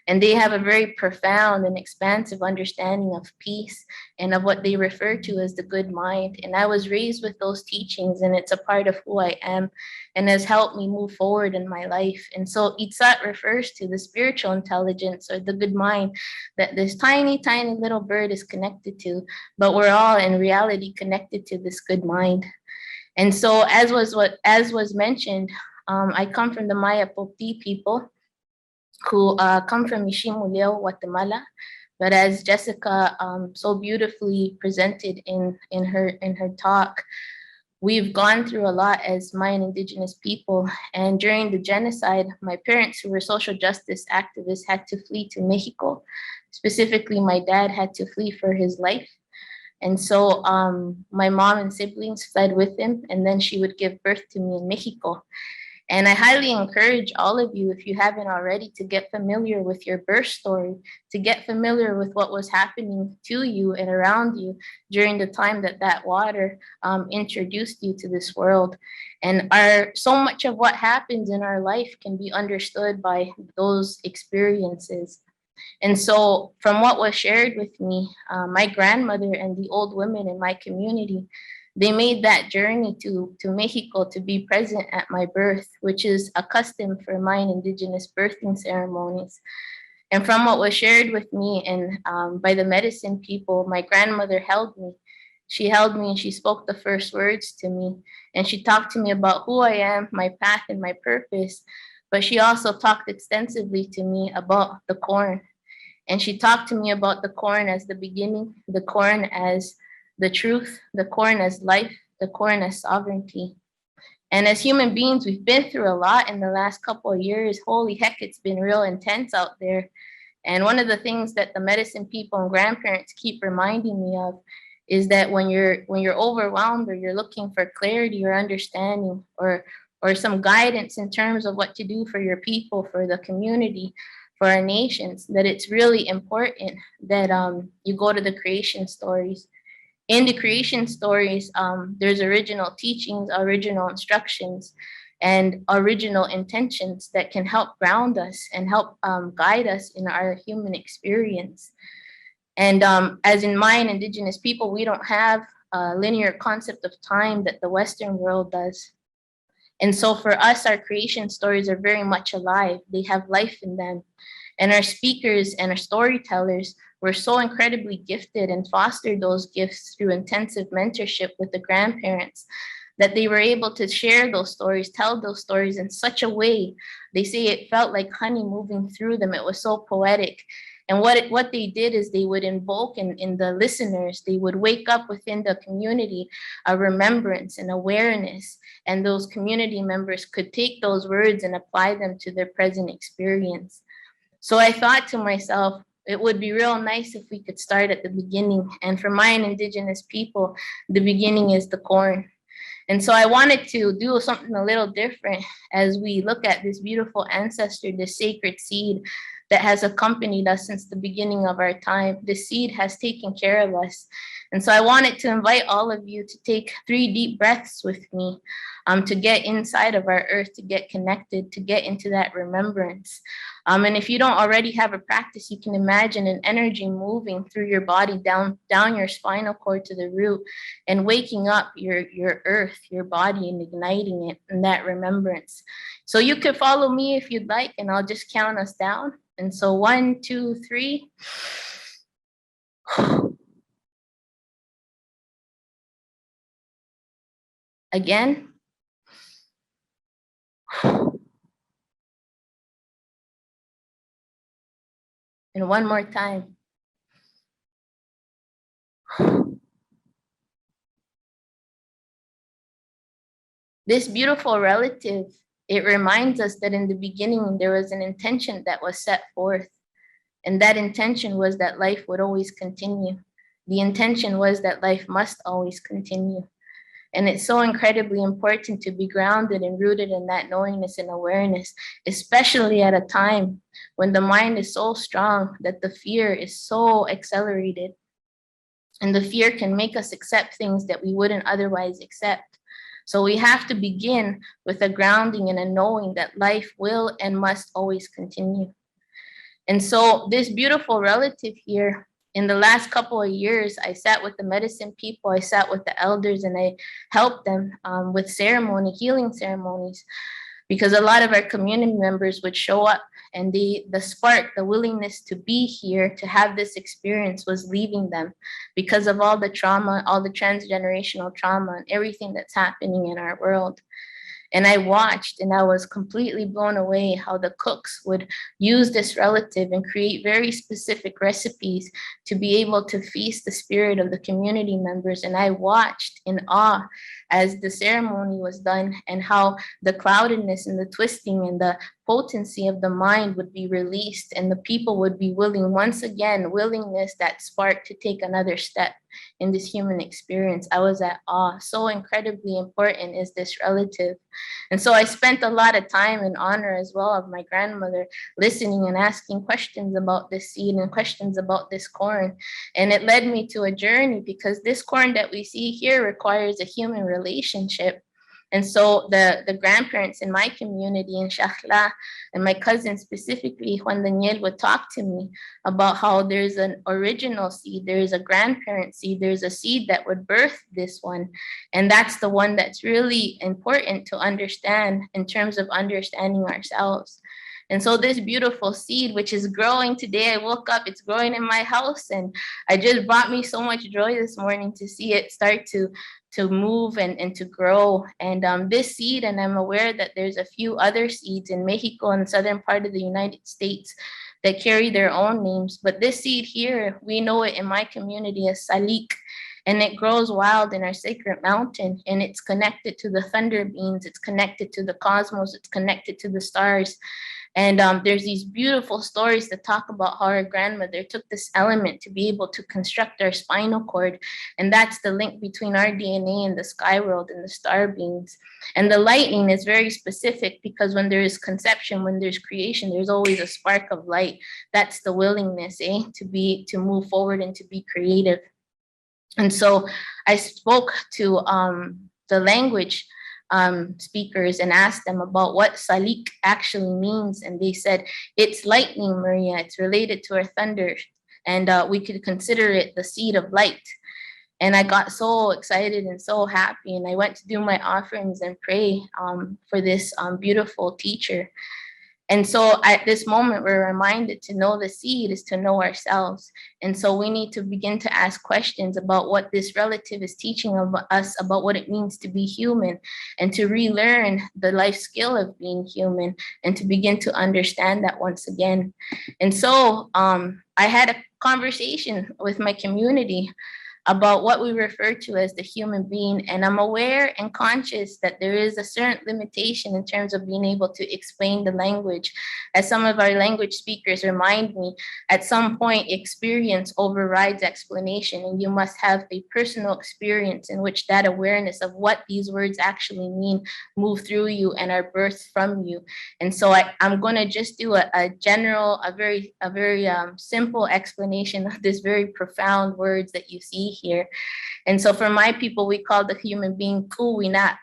And they have a very profound and expansive understanding of peace and of what they refer to as the good mind. And I was raised with those teachings, and it's a part of who I am and has helped me move forward in my life. And so Itzat refers to the spiritual intelligence or the good mind that this tiny, tiny little bird is connected to, but we're all in reality connected to this good mind. And so as was mentioned, I come from the Maya Popti people who come from Ishimuleo, Guatemala. But as Jessica so beautifully presented in her talk, we've gone through a lot as Mayan Indigenous people. And during the genocide, my parents, who were social justice activists, had to flee to Mexico. Specifically, my dad had to flee for his life. And so my mom and siblings fled with him, and then she would give birth to me in Mexico. And I highly encourage all of you, if you haven't already, to get familiar with your birth story, to get familiar with what was happening to you and around you during the time that that water introduced you to this world. And so much of what happens in our life can be understood by those experiences. And so from what was shared with me, my grandmother and the old women in my community, they made that journey to Mexico to be present at my birth, which is a custom for Mayan Indigenous birthing ceremonies. And from what was shared with me and by the medicine people, my grandmother held me. She held me and she spoke the first words to me. And she talked to me about who I am, my path, and my purpose. But she also talked extensively to me about the corn. And she talked to me about the corn as the beginning, the corn as the truth, the corn as life, the corn as sovereignty. And as human beings, we've been through a lot in the last couple of years. Holy heck, it's been real intense out there. And one of the things that the medicine people and grandparents keep reminding me of is that when you're overwhelmed or you're looking for clarity or understanding or some guidance in terms of what to do for your people, for the community, for our nations, that it's really important that you go to the creation stories. In the creation stories, there's original teachings, original instructions, and original intentions that can help ground us and help guide us in our human experience. And as in Mayan Indigenous people, we don't have a linear concept of time that the Western world does. And so for us, our creation stories are very much alive. They have life in them. And our speakers and our storytellers were so incredibly gifted and fostered those gifts through intensive mentorship with the grandparents that they were able to share those stories, tell those stories in such a way. They say it felt like honey moving through them. It was so poetic. And what they did is they would invoke in the listeners, they would wake up within the community a remembrance and awareness. And those community members could take those words and apply them to their present experience. So I thought to myself, it would be real nice if we could start at the beginning. And for Mayan Indigenous people, the beginning is the corn. And so I wanted to do something a little different as we look at this beautiful ancestor, this sacred seed that has accompanied us since the beginning of our time. The seed has taken care of us. And so I wanted to invite all of you to take 3 deep breaths with me, to get inside of our earth, to get connected, to get into that remembrance. And if you don't already have a practice, you can imagine an energy moving through your body down your spinal cord to the root and waking up your earth, your body, and igniting it in that remembrance. So you could follow me if you'd like, and I'll just count us down. And so 1, 2, 3. Again. And one more time. This beautiful relative, it reminds us that in the beginning, there was an intention that was set forth. And that intention was that life would always continue. The intention was that life must always continue. And it's so incredibly important to be grounded and rooted in that knowingness and awareness, especially at a time when the mind is so strong that the fear is so accelerated. And the fear can make us accept things that we wouldn't otherwise accept. So we have to begin with a grounding and a knowing that life will and must always continue. And so this beautiful relative here, in the last couple of years, I sat with the medicine people, I sat with the elders, and I helped them with ceremony, healing ceremonies, because a lot of our community members would show up, and the spark, the willingness to be here, to have this experience was leaving them because of all the trauma, all the transgenerational trauma and everything that's happening in our world. And I watched and I was completely blown away how the cooks would use this relative and create very specific recipes to be able to feast the spirit of the community members. And I watched in awe as the ceremony was done and how the cloudedness and the twisting and the potency of the mind would be released and the people would be willing, once again, willingness, that spark to take another step in this human experience. I was at awe. So incredibly important is this relative. And so I spent a lot of time in honor as well of my grandmother, listening and asking questions about this seed and questions about this corn. And it led me to a journey, because this corn that we see here requires a human relationship. And so the grandparents in my community in Shahla and my cousin specifically, Juan Daniel, would talk to me about how there's an original seed, there's a grandparent seed, there's a seed that would birth this one. And that's the one that's really important to understand in terms of understanding ourselves. And so this beautiful seed, which is growing today, I woke up, it's growing in my house, and it just brought me so much joy this morning to see it start to move and to grow. And this seed, and I'm aware that there's a few other seeds in Mexico and the southern part of the United States that carry their own names. But this seed here, we know it in my community as salik. And it grows wild in our sacred mountain, and it's connected to the thunder beings, it's connected to the cosmos, it's connected to the stars. And there's these beautiful stories that talk about how our grandmother took this element to be able to construct our spinal cord. And that's the link between our DNA and the sky world and the star beings. And the lightning is very specific, because when there is conception, when there's creation, there's always a spark of light. That's the willingness, to move forward and to be creative. And so I spoke to the language speakers and asked them about what salik actually means. And they said, it's lightning, Maria. It's related to our thunder. And we could consider it the seed of light. And I got so excited and so happy. And I went to do my offerings and pray for this beautiful teacher. And so at this moment, we're reminded to know the seed is to know ourselves. And so we need to begin to ask questions about what this relative is teaching us about what it means to be human, and to relearn the life skill of being human, and to begin to understand that once again. And so I had a conversation with my community about what we refer to as the human being. And I'm aware and conscious that there is a certain limitation in terms of being able to explain the language. As some of our language speakers remind me, at some point, experience overrides explanation, and you must have a personal experience in which that awareness of what these words actually mean move through you and are birthed from you. And so I'm going to just do a general, a very simple explanation of this very profound words that you see here. And so for my people, we call the human being kuwinak.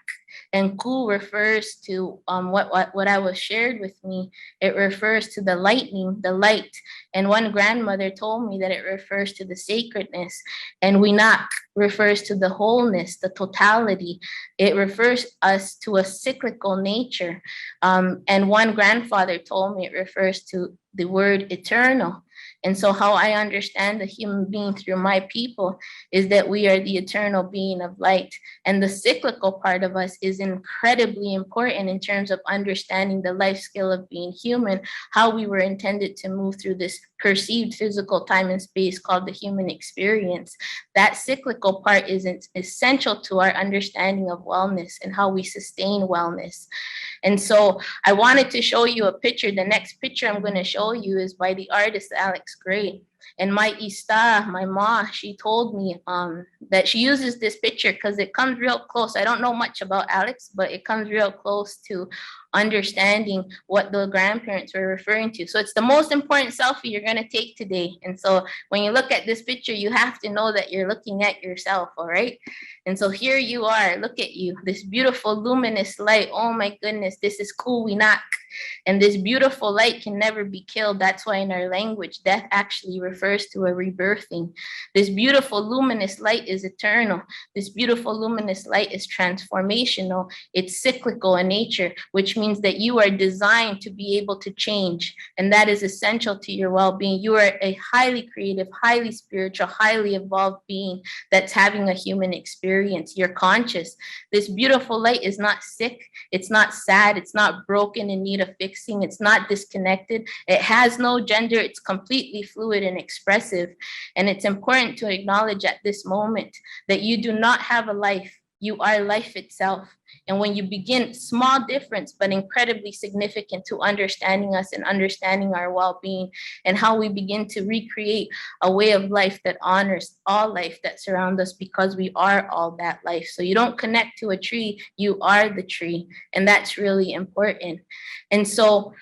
And ku refers to what I was shared with me. It refers to the lightning, the light. And one grandmother told me that it refers to the sacredness. And winak refers to the wholeness, the totality. It refers us to a cyclical nature. And one grandfather told me it refers to the word eternal. And so how I understand the human being through my people is that we are the eternal being of light. And the cyclical part of us is incredibly important in terms of understanding the life skill of being human, how we were intended to move through this perceived physical time and space called the human experience. That cyclical part is essential to our understanding of wellness and how we sustain wellness. And so I wanted to show you a picture. The next picture I'm going to show you is by the artist Alex Gray. And my ista, my ma, she told me that she uses this picture because it comes real close. I don't know much about Alex, but it comes real close to understanding what the grandparents were referring to. So it's the most important selfie you're going to take today. And so when you look at this picture, you have to know that you're looking at yourself, all right? And so here you are, look at you, this beautiful luminous light. Oh my goodness, this is Kuwinak. And this beautiful light can never be killed. That's why in our language, death actually refers to a rebirthing. This beautiful luminous light is eternal. This beautiful luminous light is transformational. It's cyclical in nature, which means that you are designed to be able to change. And that is essential to your well-being. You are a highly creative, highly spiritual, highly evolved being that's having a human experience. You're conscious. This beautiful light is not sick. It's not sad. It's not broken in need of fixing. It's not disconnected. It has no gender. It's completely fluid and expressive. And it's important to acknowledge at this moment that you do not have a life. You are life itself. And when you begin, small difference, but incredibly significant to understanding us and understanding our well-being, and how we begin to recreate a way of life that honors all life that surrounds us, because we are all that life. So you don't connect to a tree, you are the tree. And that's really important. And so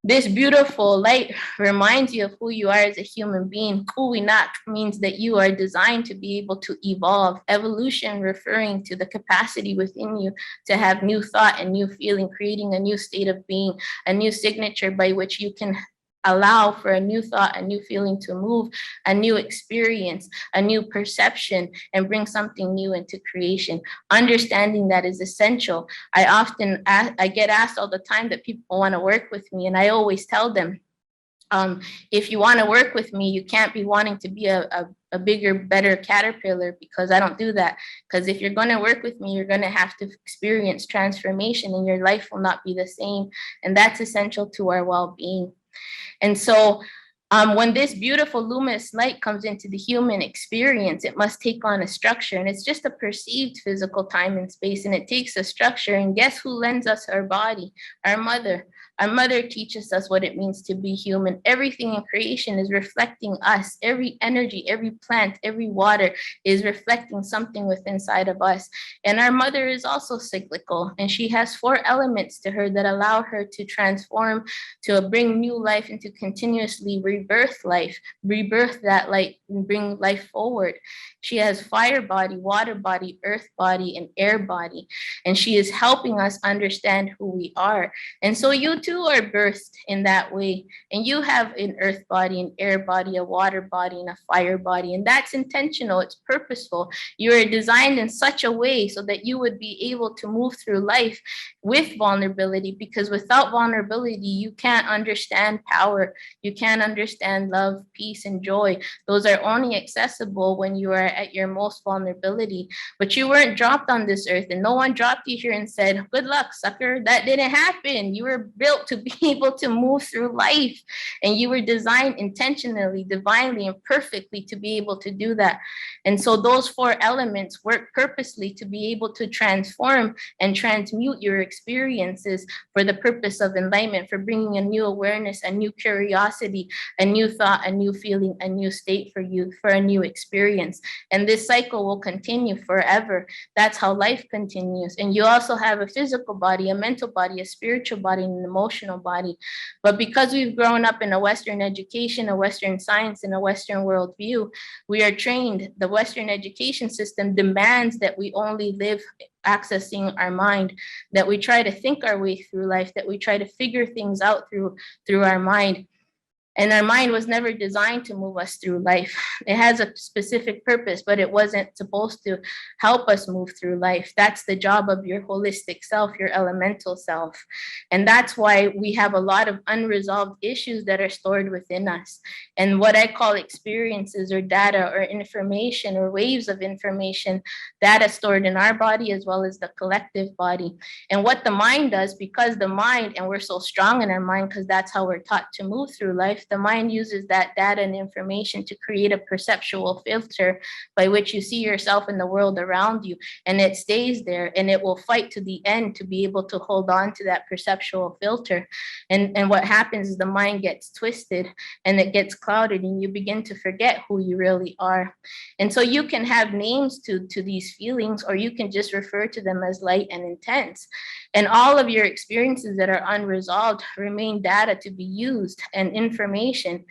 this beautiful light reminds you of who you are as a human being. Kuwinak means that you are designed to be able to evolve. Evolution referring to the capacity within you to have new thought and new feeling, creating a new state of being, a new signature by which you can allow for a new thought, a new feeling to move, a new experience, a new perception, and bring something new into creation. Understanding that is essential. I get asked all the time that people want to work with me, and I always tell them, if you want to work with me, you can't be wanting to be a bigger, better caterpillar, because I don't do that. Because if you're going to work with me, you're going to have to experience transformation, and your life will not be the same. And that's essential to our well-being. And so when this beautiful luminous light comes into the human experience, it must take on a structure. And it's just a perceived physical time and space. And it takes a structure. And guess who lends us our body? Our mother. Our mother teaches us what it means to be human. Everything in creation is reflecting us. Every energy, every plant, every water is reflecting something within inside of us. And our mother is also cyclical. And she has 4 elements to her that allow her to transform, to bring new life, and to continuously rebirth life, rebirth that light, and bring life forward. She has fire body, water body, earth body, and air body. And she is helping us understand who we are. And so you too are birthed in that way. And you have an earth body, an air body, a water body, and a fire body. And that's intentional. It's purposeful. You are designed in such a way so that you would be able to move through life with vulnerability, because without vulnerability, you can't understand power. You can't understand love, peace, and joy. Those are only accessible when you are at your most vulnerability. But you weren't dropped on this earth, and no one dropped you here and said, good luck, sucker. That didn't happen. You were built to be able to move through life, and you were designed intentionally, divinely, and perfectly to be able to do that. And so those 4 elements work purposely to be able to transform and transmute your experiences for the purpose of enlightenment, for bringing a new awareness, a new curiosity, a new thought, a new feeling, a new state for you, for a new experience. And this cycle will continue forever. That's how life continues. And you also have a physical body, a mental body, a spiritual body, and an emotional body. But because we've grown up in a Western education, a Western science, and a Western worldview, we are trained. The Western education system demands that we only live accessing our mind, that we try to think our way through life, that we try to figure things out through our mind. And our mind was never designed to move us through life. It has a specific purpose, but it wasn't supposed to help us move through life. That's the job of your holistic self, your elemental self. And that's why we have a lot of unresolved issues that are stored within us. And what I call experiences or data or information or waves of information, data stored in our body as well as the collective body. And what the mind does, because the mind, and we're so strong in our mind because that's how we're taught to move through life, if the mind uses that data and information to create a perceptual filter by which you see yourself in the world around you, and it stays there, and it will fight to the end to be able to hold on to that perceptual filter. And what happens is the mind gets twisted and it gets clouded, and you begin to forget who you really are. And so you can have names to these feelings, or you can just refer to them as light and intense. And all of your experiences that are unresolved remain data to be used and information.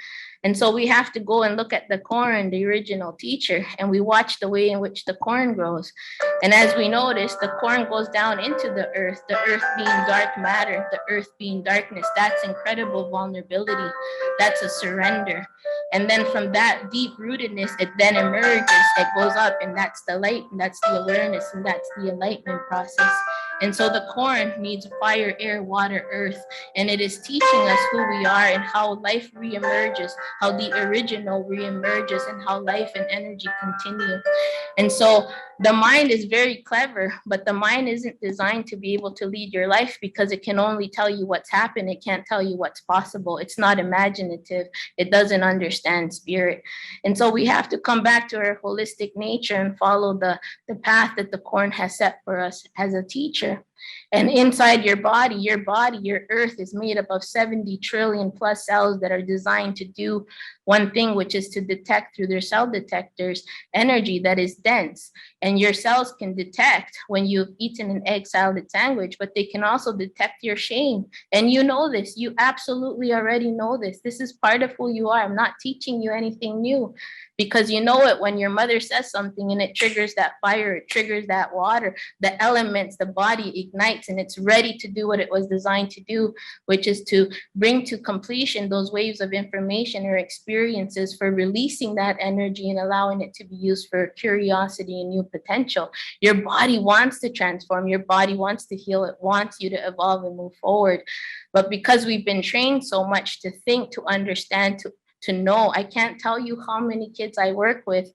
And so we have to go and look at the corn, the original teacher, and we watch the way in which the corn grows. And as we notice, the corn goes down into the earth being dark matter, the earth being darkness. That's incredible vulnerability. That's a surrender. And then from that deep rootedness, it then emerges, it goes up, and that's the light, and that's the awareness, and that's the enlightenment process. And so the corn needs fire, air, water, earth, and it is teaching us who we are and how life reemerges, how the original reemerges, and how life and energy continue. And so the mind is very clever, but the mind isn't designed to be able to lead your life, because it can only tell you what's happened. It can't tell you what's possible. It's not imaginative. It doesn't understand spirit. And so we have to come back to our holistic nature and follow the path that the corn has set for us as a teacher. And inside your body, your earth is made up of 70 trillion plus cells that are designed to do one thing, which is to detect through their cell detectors energy that is dense. And your cells can detect when you've eaten an egg salad sandwich, but they can also detect your shame. And you know this, you absolutely already know this. This is part of who you are. I'm not teaching you anything new, because you know it when your mother says something and it triggers that fire, it triggers that water, the elements, the body ignites, and it's ready to do what it was designed to do, which is to bring to completion those waves of information or experiences for releasing that energy and allowing it to be used for curiosity and new potential. Your body wants to transform, your body wants to heal, it wants you to evolve and move forward. But because we've been trained so much to think, to understand, to know, I can't tell you how many kids I work with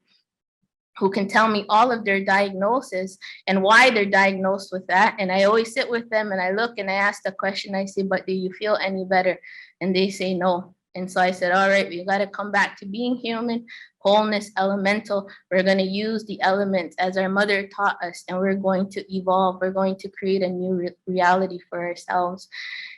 who can tell me all of their diagnosis and why they're diagnosed with that. And I always sit with them and I look and I ask the question, I say, but do you feel any better? And they say no. And so I said, all right, we got to come back to being human, wholeness, elemental. We're going to use the elements as our mother taught us, and we're going to evolve. We're going to create a new reality for ourselves.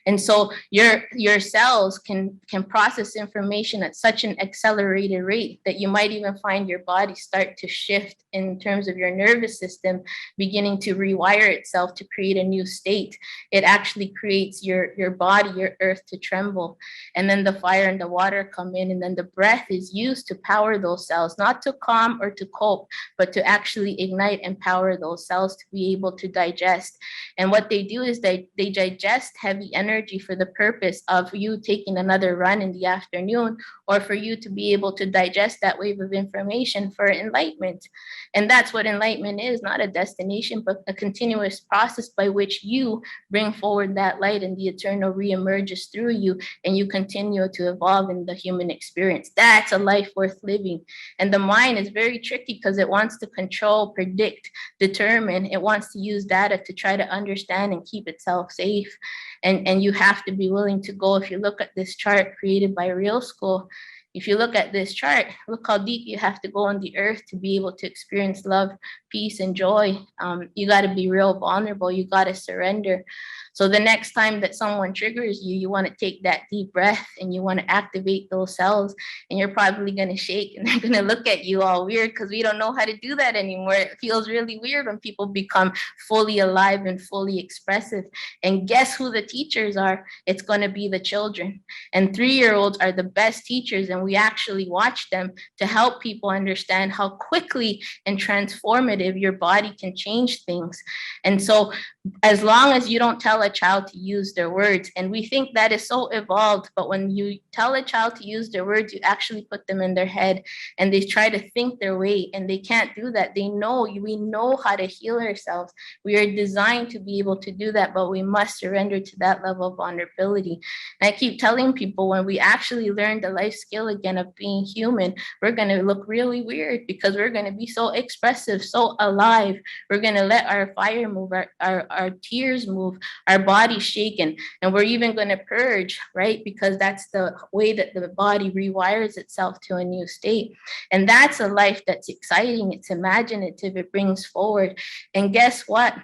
And so your cells can process information at such an accelerated rate that you might even find your body start to shift in terms of your nervous system beginning to rewire itself to create a new state. It actually creates your body, your earth to tremble. And then the fire and the water come in, and then the breath is used to power those cells, not to calm or to cope, but to actually ignite and power those cells to be able to digest. And what they do is they digest heavy energy for the purpose of you taking another run in the afternoon, or for you to be able to digest that wave of information for enlightenment. And that's what enlightenment is, not a destination, but a continuous process by which you bring forward that light and the eternal reemerges through you, and you continue to evolve in the human experience. That's a life worth living. And the mind is very tricky because it wants to control, predict, determine. It wants to use data to try to understand and keep itself safe. And you have to be willing to go. If you look at this chart created by Real School, if you look at this chart, look how deep you have to go on the earth to be able to experience love, peace, and joy. You got to be real vulnerable. You got to surrender. So the next time that someone triggers you, you want to take that deep breath and you want to activate those cells, and you're probably going to shake and they're going to look at you all weird because we don't know how to do that anymore. It feels really weird when people become fully alive and fully expressive. And guess who the teachers are? It's going to be the children. And 3-year-olds are the best teachers, and we actually watch them to help people understand how quickly and transformative your body can change things. And so as long as you don't tell a child to use their words, and we think that is so evolved, but when you tell a child to use their words, you actually put them in their head and they try to think their way, and they can't do that. We know how to heal ourselves. We are designed to be able to do that, but we must surrender to that level of vulnerability. And I keep telling people, when we actually learn the life skill again of being human, we're going to look really weird because we're going to be so expressive, so alive. We're going to let our fire move, our tears move, our body's shaken, and we're even going to purge, right? Because that's the way that the body rewires itself to a new state. And that's a life that's exciting, it's imaginative, it brings forward. And guess what?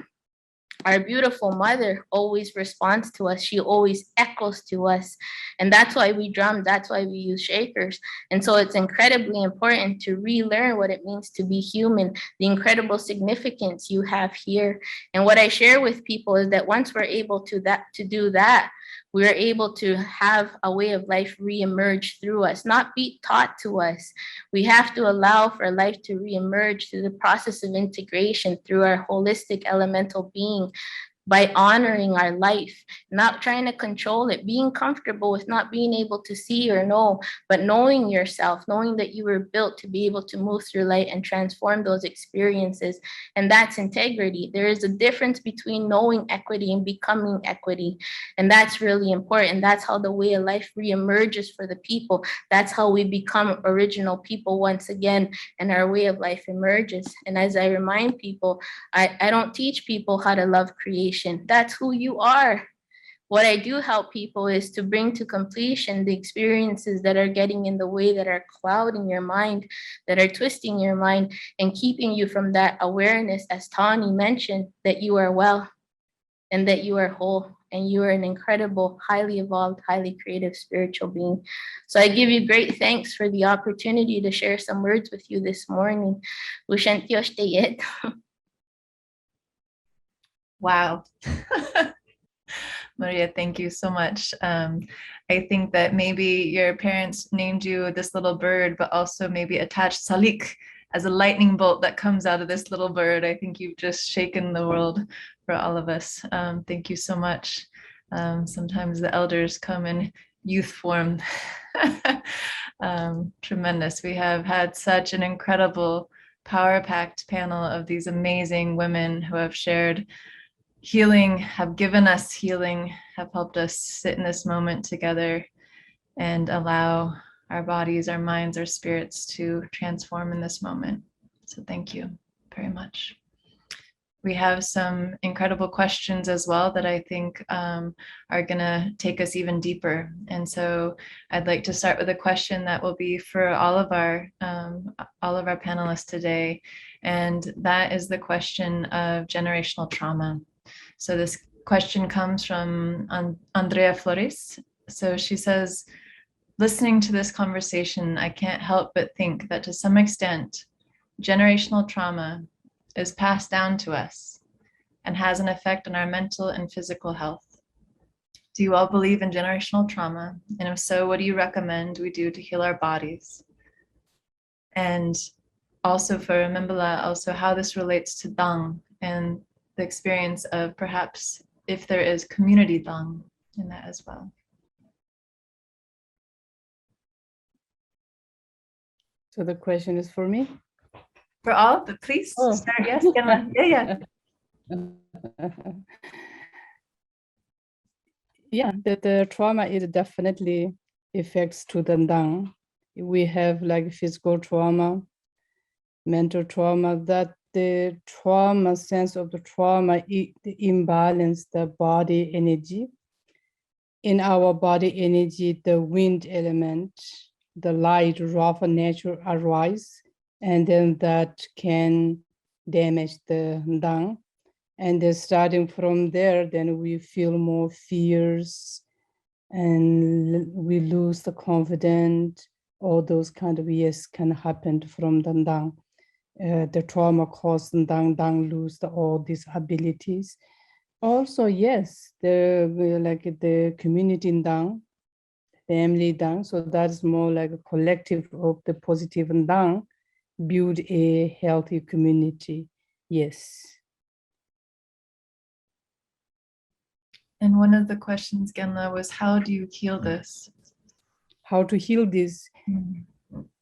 Our beautiful mother always responds to us. She always echoes to us. And that's why we drum. That's why we use shakers. And so it's incredibly important to relearn what it means to be human, the incredible significance you have here. And what I share with people is that once we're able to do that, we are able to have a way of life reemerge through us, not be taught to us. We have to allow for life to reemerge through the process of integration through our holistic elemental being, by honoring our life, not trying to control it, being comfortable with not being able to see or know, but knowing yourself, knowing that you were built to be able to move through light and transform those experiences. And that's integrity. There is a difference between knowing equity and becoming equity. And that's really important. That's how the way of life reemerges for the people. That's how we become original people once again, and our way of life emerges. And as I remind people, I don't teach people how to love creation. That's who you are. What I do help people is to bring to completion the experiences that are getting in the way, that are clouding your mind, that are twisting your mind and keeping you from that awareness, as Tani mentioned, that you are well and that you are whole and you are an incredible, highly evolved, highly creative spiritual being. So I give you great thanks for the opportunity to share some words with you this morning. Wow. Maria, thank you so much. I think that maybe your parents named you this little bird, but also maybe attached Salik as a lightning bolt that comes out of this little bird. I think you've just shaken the world for all of us. Thank you so much. Sometimes the elders come in youth form. Tremendous. We have had such an incredible, power-packed panel of these amazing women who have shared healing, have given us healing, have helped us sit in this moment together and allow our bodies, our minds, our spirits to transform in this moment. So thank you very much. We have some incredible questions as well that I think are going to take us even deeper. And so I'd like to start with a question that will be for all of our panelists today. And that is the question of generational trauma. So this question comes from Andrea Flores. So she says, listening to this conversation, I can't help but think that to some extent, generational trauma is passed down to us and has an effect on our mental and physical health. Do you all believe in generational trauma? And if so, what do you recommend we do to heal our bodies? And also for Mimbala, also how this relates to Dang and the experience of perhaps if there is community Dang in that as well. So the question is for me? For all, but please start. Yes, Gemma. Yeah. Yeah, the trauma is definitely affects to the Dang. We have like physical trauma, mental trauma, that the trauma, sense of the trauma, the imbalance, the body energy. In our body energy, the wind element, the light, rough nature arise, and then that can damage the Dang. And then starting from there, then we feel more fears and we lose the confidence. All those kind of yes can happen from the Dang. The trauma caused Dang lose all these abilities. Also, yes, the community Dang, family Dang. So that's more like a collective of the positive Dang, build a healthy community. Yes. And one of the questions, Genla, was how do you heal this? How to heal this?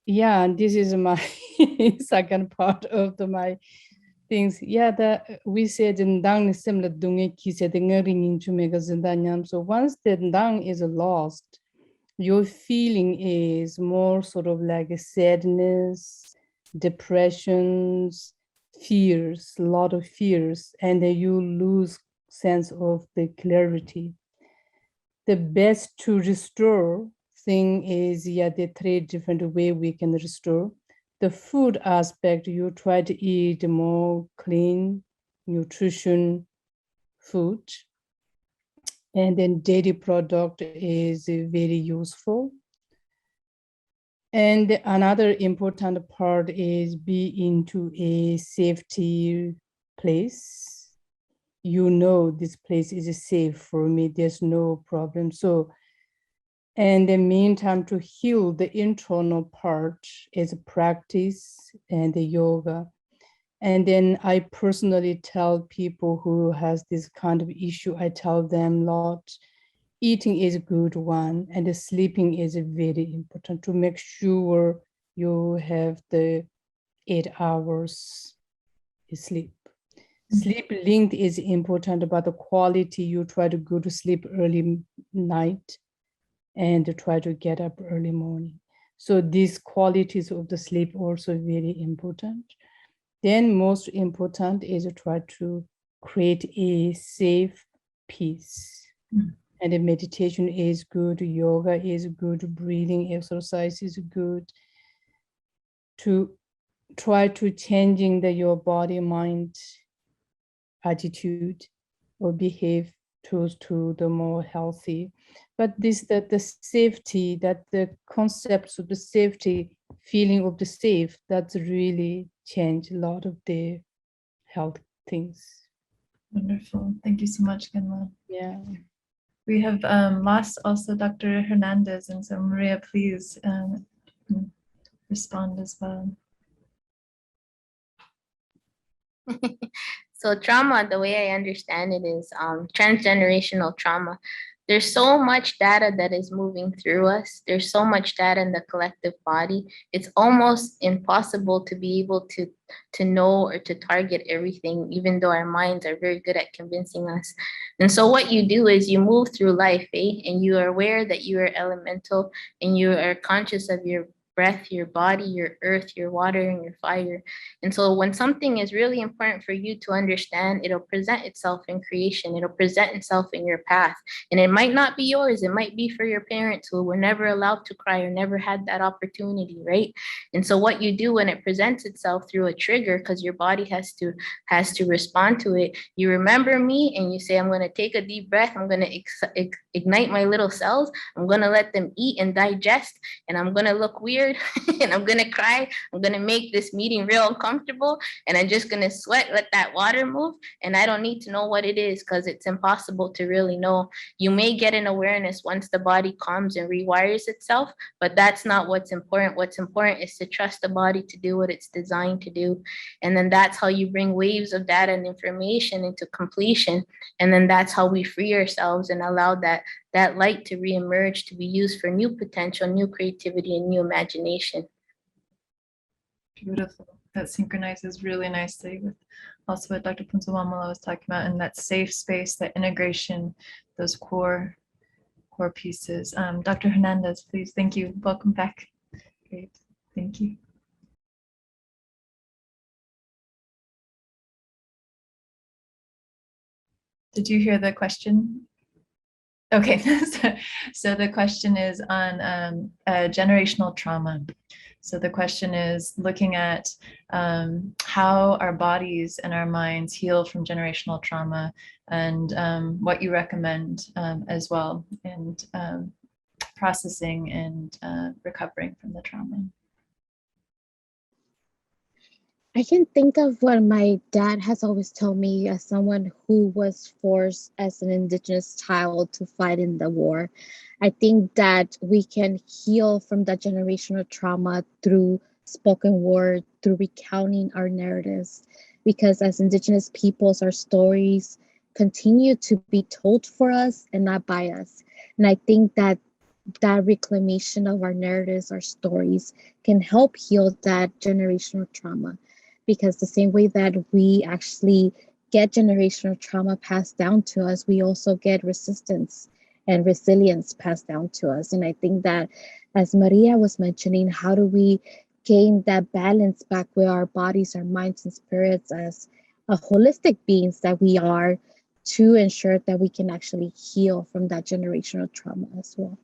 Yeah, this is my second part of my things. Yeah, we said in Dang similar dunge ki said into megazindanyam. So once the Dang is lost, your feeling is more sort of like a sadness, depressions, fears, a lot of fears, and then you lose sense of the clarity. The best to restore thing is, the 3 different way we can restore. The food aspect, you try to eat more clean, nutrition food. And then dairy product is very useful. And another important part is be into a safety place. You know, this place is safe for me, there's no problem. So, in the meantime, to heal the internal part is a practice and the yoga. And then I personally tell people who has this kind of issue, I tell them, Lord, eating is a good one, and the sleeping is very important to make sure you have the 8 hours sleep. Sleep length is important, but the quality, you try to go to sleep early night and try to get up early morning. So these qualities of the sleep also very important. Then most important is to try to create a safe peace. And the meditation is good, yoga is good, breathing exercise is good. To try to changing your body, mind, attitude, or behave to the more healthy. But that the safety, that the concepts of the safety, feeling of the safe, that's really changed a lot of the health things. Wonderful. Thank you so much, Genma. Yeah. We have lost also Dr. Hernandez, and so Maria, please respond as well. So trauma, the way I understand it, is transgenerational trauma. There's so much data that is moving through us. There's so much data in the collective body. It's almost impossible to be able to know or to target everything, even though our minds are very good at convincing us. And so what you do is you move through life, and you are aware that you are elemental, and you are conscious of your breath, your body, your earth, your water, and your fire. And so when something is really important for you to understand, it'll present itself in creation. It'll present itself in your path. And it might not be yours. It might be for your parents who were never allowed to cry or never had that opportunity, right? And so what you do when it presents itself through a trigger, because your body has to respond to it, you remember me and you say, I'm going to take a deep breath. I'm going to ignite my little cells. I'm going to let them eat and digest, and I'm going to look weird and I'm going to cry. I'm going to make this meeting real uncomfortable, and I'm just going to sweat, let that water move. And I don't need to know what it is, because it's impossible to really know. You may get an awareness once the body calms and rewires itself, but that's not what's important. What's important is to trust the body to do what it's designed to do. And then that's how you bring waves of data and information into completion. And then that's how we free ourselves and allow that light to reemerge, to be used for new potential, new creativity, and new imagination. Beautiful. That synchronizes really nicely with also what Dr. Punzawamala was talking about, and that safe space, that integration, those core pieces. Dr. Hernandez, please. Thank you. Welcome back. Great. Thank you. Did you hear the question? Okay, so the question is on generational trauma. So the question is looking at how our bodies and our minds heal from generational trauma, and what you recommend as well, and processing and recovering from the trauma. I can think of what my dad has always told me as someone who was forced as an Indigenous child to fight in the war. I think that we can heal from that generational trauma through spoken word, through recounting our narratives, because as Indigenous peoples, our stories continue to be told for us and not by us. And I think that reclamation of our narratives, our stories, can help heal that generational trauma. Because the same way that we actually get generational trauma passed down to us, we also get resistance and resilience passed down to us. And I think that, as Maria was mentioning, how do we gain that balance back where our bodies, our minds, and spirits, as a holistic beings that we are, to ensure that we can actually heal from that generational trauma as well.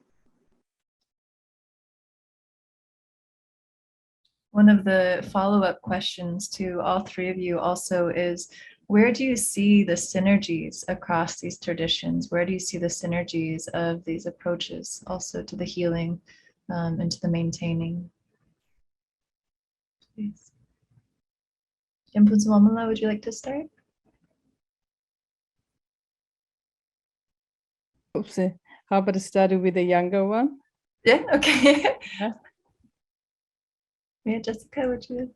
One of the follow-up questions to all three of you also is, where do you see the synergies across these traditions? Where do you see the synergies of these approaches also to the healing and to the maintaining? Please. Wamala, would you like to start? Oops. How about starting with the younger one? Yeah, okay. Yeah. Yeah, Jessica, would you?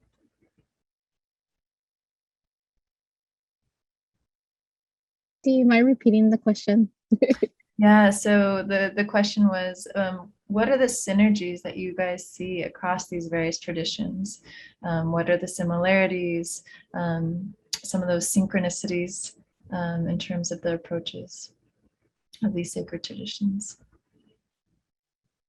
Do you mind repeating the question? Yeah, so the question was, what are the synergies that you guys see across these various traditions? What are the similarities, some of those synchronicities in terms of the approaches of these sacred traditions?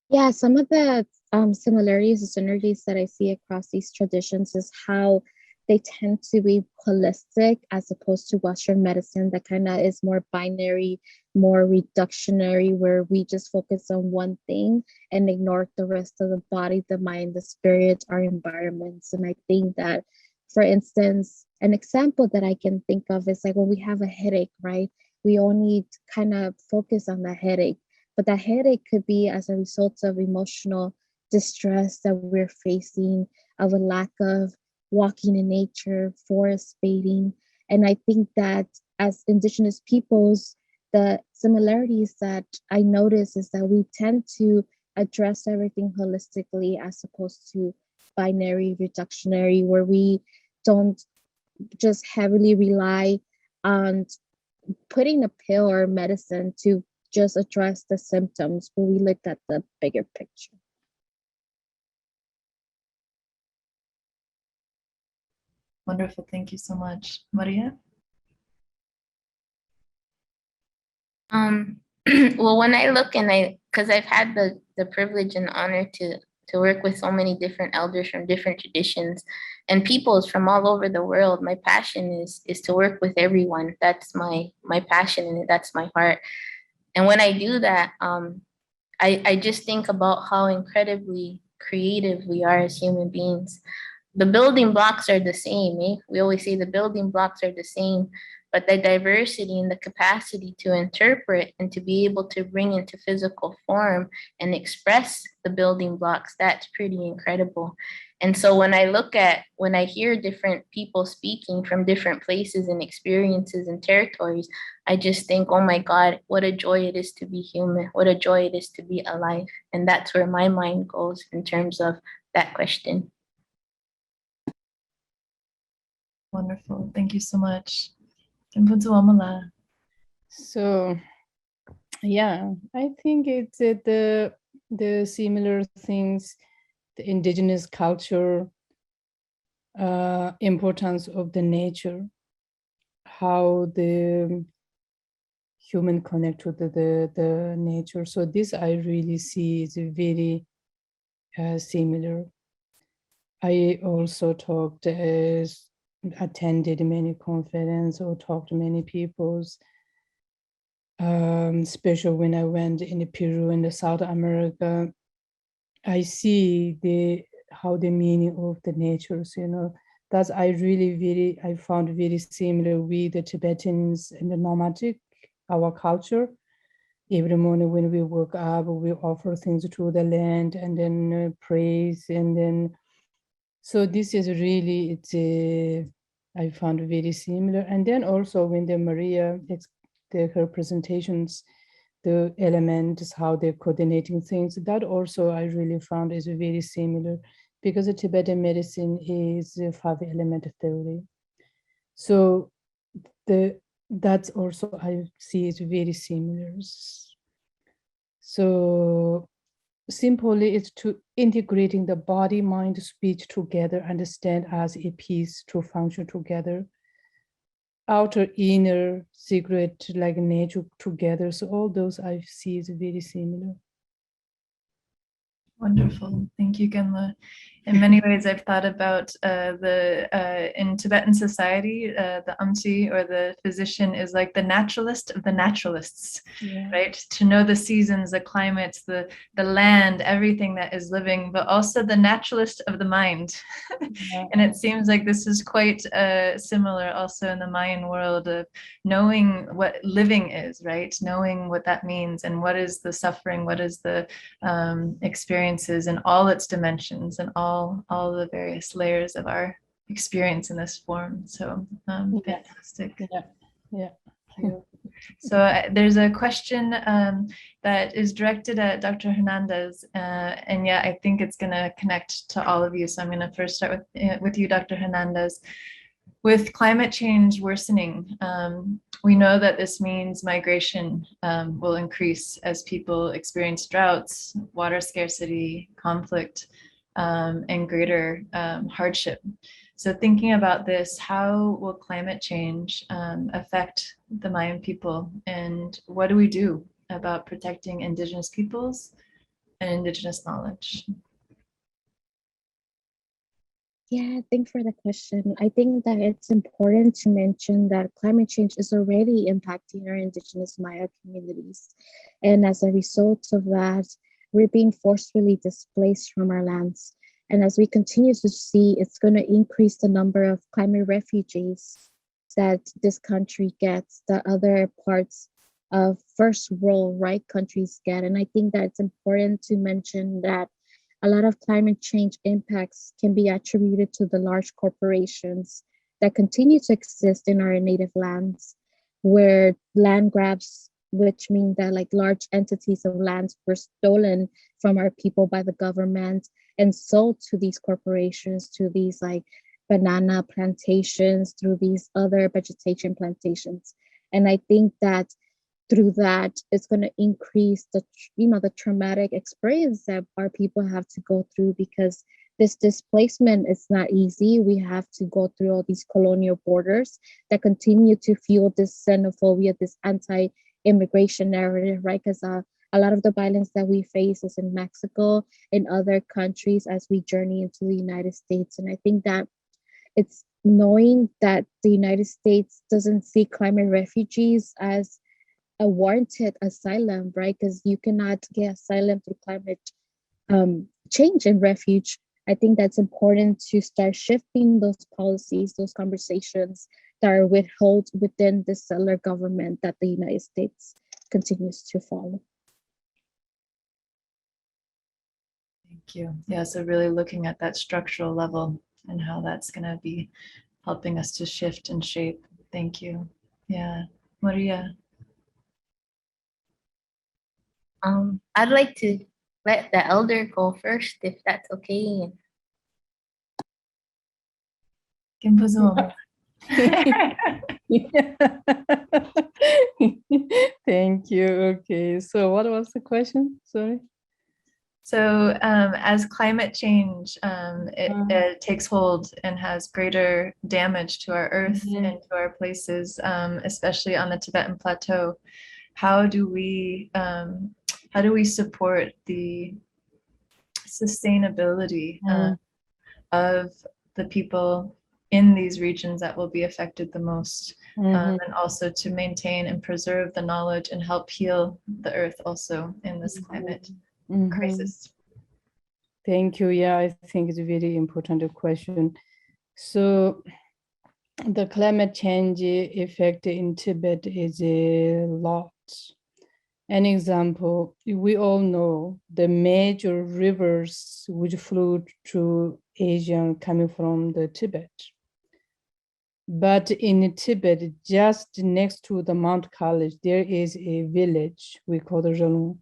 Yeah, some of the similarities and synergies that I see across these traditions is how they tend to be holistic as opposed to Western medicine that kind of is more binary, more reductionary, where we just focus on one thing and ignore the rest of the body, the mind, the spirit, our environments. And I think that, for instance, an example that I can think of is like when we have a headache, right? We only kind of focus on the headache, but that headache could be as a result of emotional distress that we're facing, of a lack of walking in nature, forest bathing. And I think that as Indigenous peoples, the similarities that I notice is that we tend to address everything holistically as opposed to binary, reductionary, where we don't just heavily rely on putting a pill or medicine to just address the symptoms, but we look at the bigger picture. Wonderful, thank you so much. Maria? Well, when I look and because I've had the privilege and honor to work with so many different elders from different traditions and peoples from all over the world, my passion is to work with everyone. That's my passion and that's my heart. And when I do that, I just think about how incredibly creative we are as human beings. The building blocks are the same, eh? We always say the building blocks are the same, but the diversity and the capacity to interpret and to be able to bring into physical form and express the building blocks, that's pretty incredible. And so when I hear different people speaking from different places and experiences and territories, I just think, oh my God, what a joy it is to be human. What a joy it is to be alive. And that's where my mind goes in terms of that question. Wonderful, thank you so much. Wamala. So, yeah, I think it's the similar things, the indigenous culture, importance of the nature, how the human connect with the nature. So this I really see is very similar. I also attended many conferences or talked to many peoples, especially when I went in Peru and South America. I see how the meaning of the natures, that's I found very similar with the Tibetans and the nomadic, our culture. Every morning when we wake up, we offer things to the land and then praise, and then, so this is really, I found very similar. And then also when the Maria, her presentations, the elements, how they're coordinating things, that also I really found is very similar, because the Tibetan medicine is a 5-element theory. So that's also I see is very similar. So simply it's to integrating the body, mind, speech together, understand as a piece to function together. Outer, inner, secret, like nature together. So all those I see is very similar. Wonderful. Thank you, Genla. In many ways, I've thought about in Tibetan society, the amti or the physician is like the naturalist of the naturalists, right? To know the seasons, the climates, the land, everything that is living, but also the naturalist of the mind. And it seems like this is quite similar also in the Mayan world of knowing what living is, right? Knowing what that means and what is the suffering, what is the experiences in all its dimensions and all the various layers of our experience in this form. So fantastic. Yeah. So there's a question that is directed at Dr. Hernandez, and yeah, I think it's going to connect to all of you. So I'm going to first start with you, Dr. Hernandez. With climate change worsening, we know that this means migration will increase as people experience droughts, water scarcity, conflict, and greater hardship. So thinking about this, how will climate change affect the Mayan people, and what do we do about protecting Indigenous peoples and Indigenous knowledge? Yeah, thanks for the question. I think that it's important to mention that climate change is already impacting our Indigenous Maya communities. And as a result of that, we're being forcefully displaced from our lands. And as we continue to see, it's going to increase the number of climate refugees that this country gets, that other parts of first world right countries get. And I think that it's important to mention that a lot of climate change impacts can be attributed to the large corporations that continue to exist in our native lands, where land grabs, which mean that like large entities of lands were stolen from our people by the government and sold to these corporations, to these like banana plantations, through these other vegetation plantations. And I think that through that, it's going to increase the traumatic experience that our people have to go through, because this displacement is not easy. We have to go through all these colonial borders that continue to fuel this xenophobia, this anti-immigration narrative, right? Because a lot of the violence that we face is in Mexico and other countries as we journey into the United States. And I think that it's knowing that the United States doesn't see climate refugees as a warranted asylum, right? Because you cannot get asylum through climate change and refuge. I think that's important to start shifting those policies, those conversations that are withheld within the settler government that the United States continues to follow. Thank you. Yeah, so really looking at that structural level and how that's going to be helping us to shift and shape. Thank you. Yeah, Maria. I'd like to let the elder go first, if that's okay. Thank you. Okay, so what was the question? Sorry. So as climate change it takes hold and has greater damage to our earth and to our places, especially on the Tibetan Plateau, how do we support the sustainability of the people in these regions that will be affected the most, and also to maintain and preserve the knowledge and help heal the earth also in this climate crisis? Thank you. Yeah, I think it's a very important question. So the climate change effect in Tibet is a lot. An example, we all know the major rivers which flow through Asia coming from the Tibet. But in Tibet, just next to the Mount College, there is a village we call the Zhelong.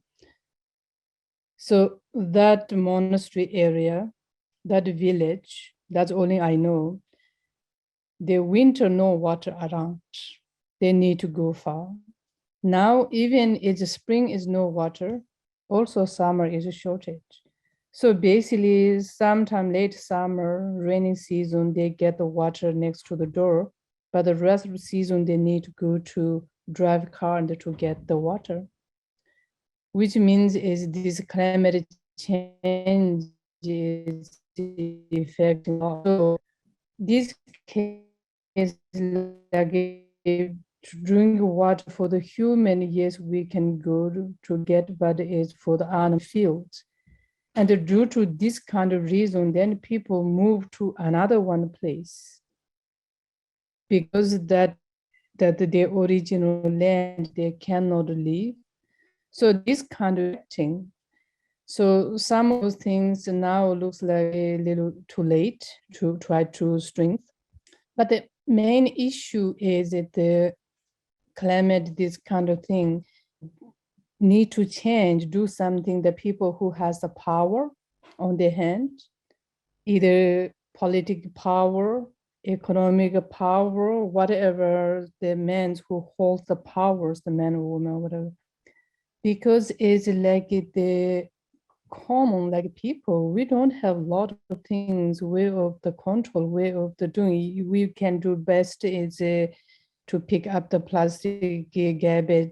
So that monastery area, that village, that's only I know, the winter no water around. They need to go far. Now, even if the spring is no water, also summer is a shortage. So basically, sometime late summer, rainy season, they get the water next to the door, but the rest of the season, they need to go to drive car and to get the water, which means is this climate change is affecting. So this case like drinking water for the human, yes, we can go to get, but it's for the animal fields. And due to this kind of reason, then people move to another one place because that the original land they cannot live. So this kind of thing. So some of those things now looks like a little too late to try to strengthen. But the main issue is that the climate, this kind of thing, need to change, do something. The people who has the power on their hand, either political power, economic power, whatever the men who hold the powers, the man or woman, whatever. Because it's like the common, like people, we don't have a lot of things, way of the control, way of the doing. We can do best is to pick up the plastic garbage,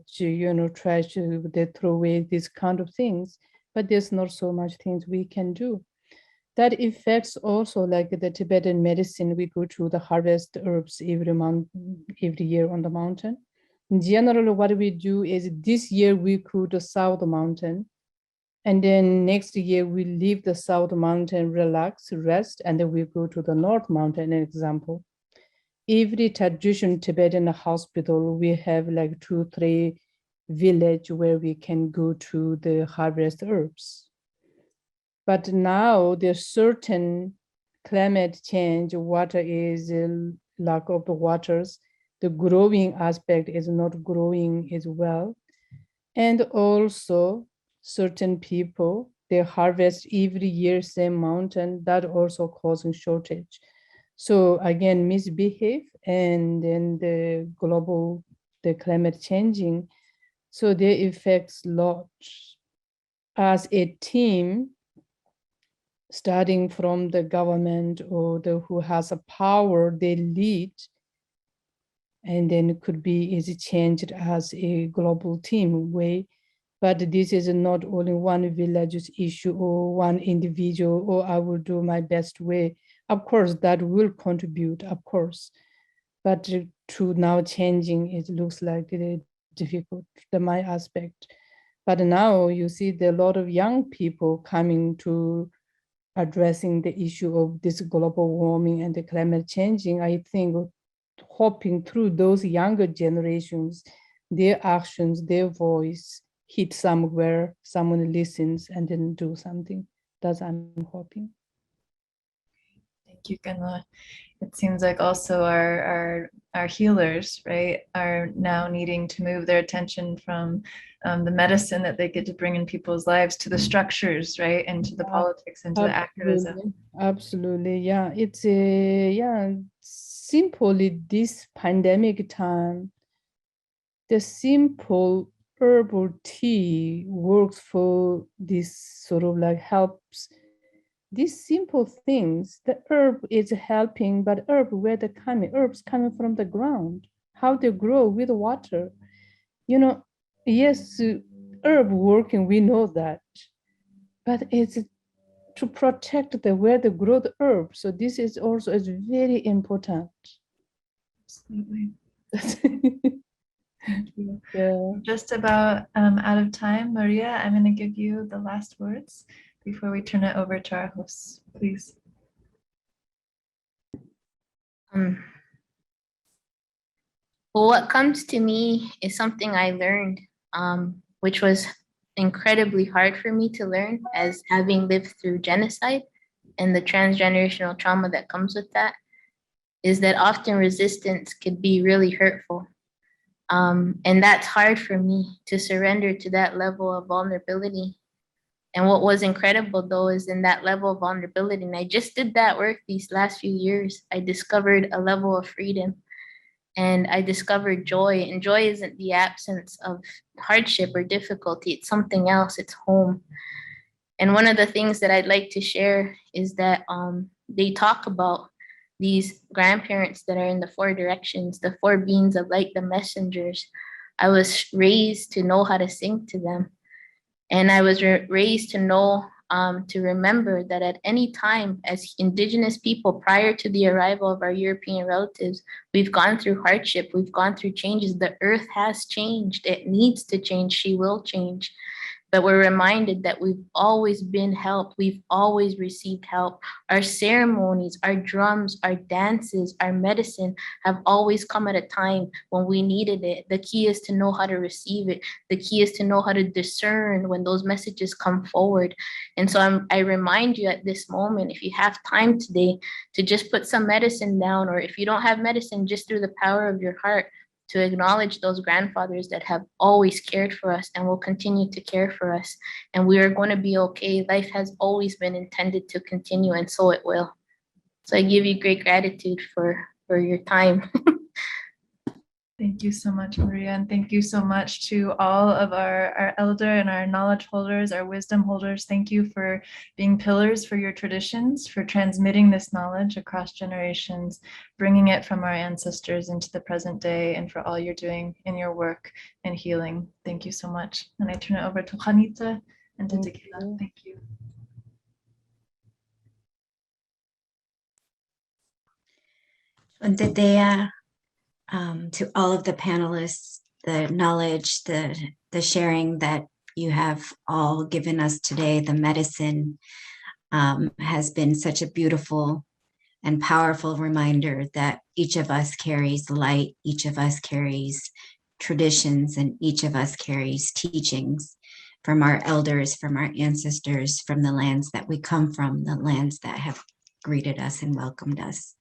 trash, they throw away, these kind of things. But there's not so much things we can do. That affects also like the Tibetan medicine. We go to the harvest herbs every month, every year on the mountain. In general, what we do is this year we go to South Mountain. And then next year we leave the South Mountain, relax, rest, and then we go to the North Mountain, an example. Every traditional Tibetan hospital, we have like 2-3 village where we can go to the harvest herbs. But now there's certain climate change, water is lack of the waters, the growing aspect is not growing as well. And also certain people, they harvest every year same mountain, that also causing shortage. So again, misbehave, and then the global, the climate changing. So they affects lot. As a team, starting from the government or the who has a power, they lead, and then it could be is changed as a global team way. But this is not only one village's issue or one individual, or I will do my best way. Of course, that will contribute, of course. But to now changing, it looks like difficult, my aspect. But now you see a lot of young people coming to addressing the issue of this global warming and the climate changing. I think hopping through those younger generations, their actions, their voice hit somewhere, someone listens and then do something. That's I'm hoping. Thank you, Kanla. It seems like also our healers, right, are now needing to move their attention from the medicine that they get to bring in people's lives to the structures, right, and to the politics and to the activism. Absolutely, yeah. It's simply this pandemic time, the simple herbal tea works for this sort of like helps. These simple things, the herb is helping, but herb, where they're coming, herbs coming from the ground, how they grow with water. Yes, herb working, we know that, but it's to protect where they grow the herb. So this is also is very important. Absolutely. Thank you. Yeah. Just about out of time. Maria, I'm going to give you the last words before we turn it over to our hosts, please. Well, what comes to me is something I learned, which was incredibly hard for me to learn, as having lived through genocide and the transgenerational trauma that comes with that, is that often resistance could be really hurtful. And that's hard for me to surrender to that level of vulnerability. And what was incredible, though, is in that level of vulnerability, and I just did that work these last few years, I discovered a level of freedom, and I discovered joy. And joy isn't the absence of hardship or difficulty. It's something else. It's home. And one of the things that I'd like to share is that they talk about these grandparents that are in the 4 directions, the 4 beings of light, the messengers. I was raised to know how to sing to them. And I was raised to know to remember that at any time, as Indigenous people, prior to the arrival of our European relatives, we've gone through hardship, we've gone through changes. The earth has changed. It needs to change. She will change. But we're reminded that we've always been helped. We've always received help. Our ceremonies, our drums, our dances, our medicine have always come at a time when we needed it. The key is to know how to receive it. The key is to know how to discern when those messages come forward. And so I remind you at this moment, if you have time today, to just put some medicine down, or if you don't have medicine, just through the power of your heart, to acknowledge those grandfathers that have always cared for us and will continue to care for us. And we are going to be okay. Life has always been intended to continue, and so it will. So I give you great gratitude for your time. Thank you so much, Maria, and thank you so much to all of our elder and our knowledge holders, our wisdom holders. Thank you for being pillars for your traditions, for transmitting this knowledge across generations, bringing it from our ancestors into the present day, and for all you're doing in your work and healing. Thank you so much. And I turn it over to Juanita and to Tequila. Thank you. To all of the panelists, the knowledge, the sharing that you have all given us today, the medicine has been such a beautiful and powerful reminder that each of us carries light, each of us carries traditions, and each of us carries teachings from our elders, from our ancestors, from the lands that we come from, the lands that have greeted us and welcomed us.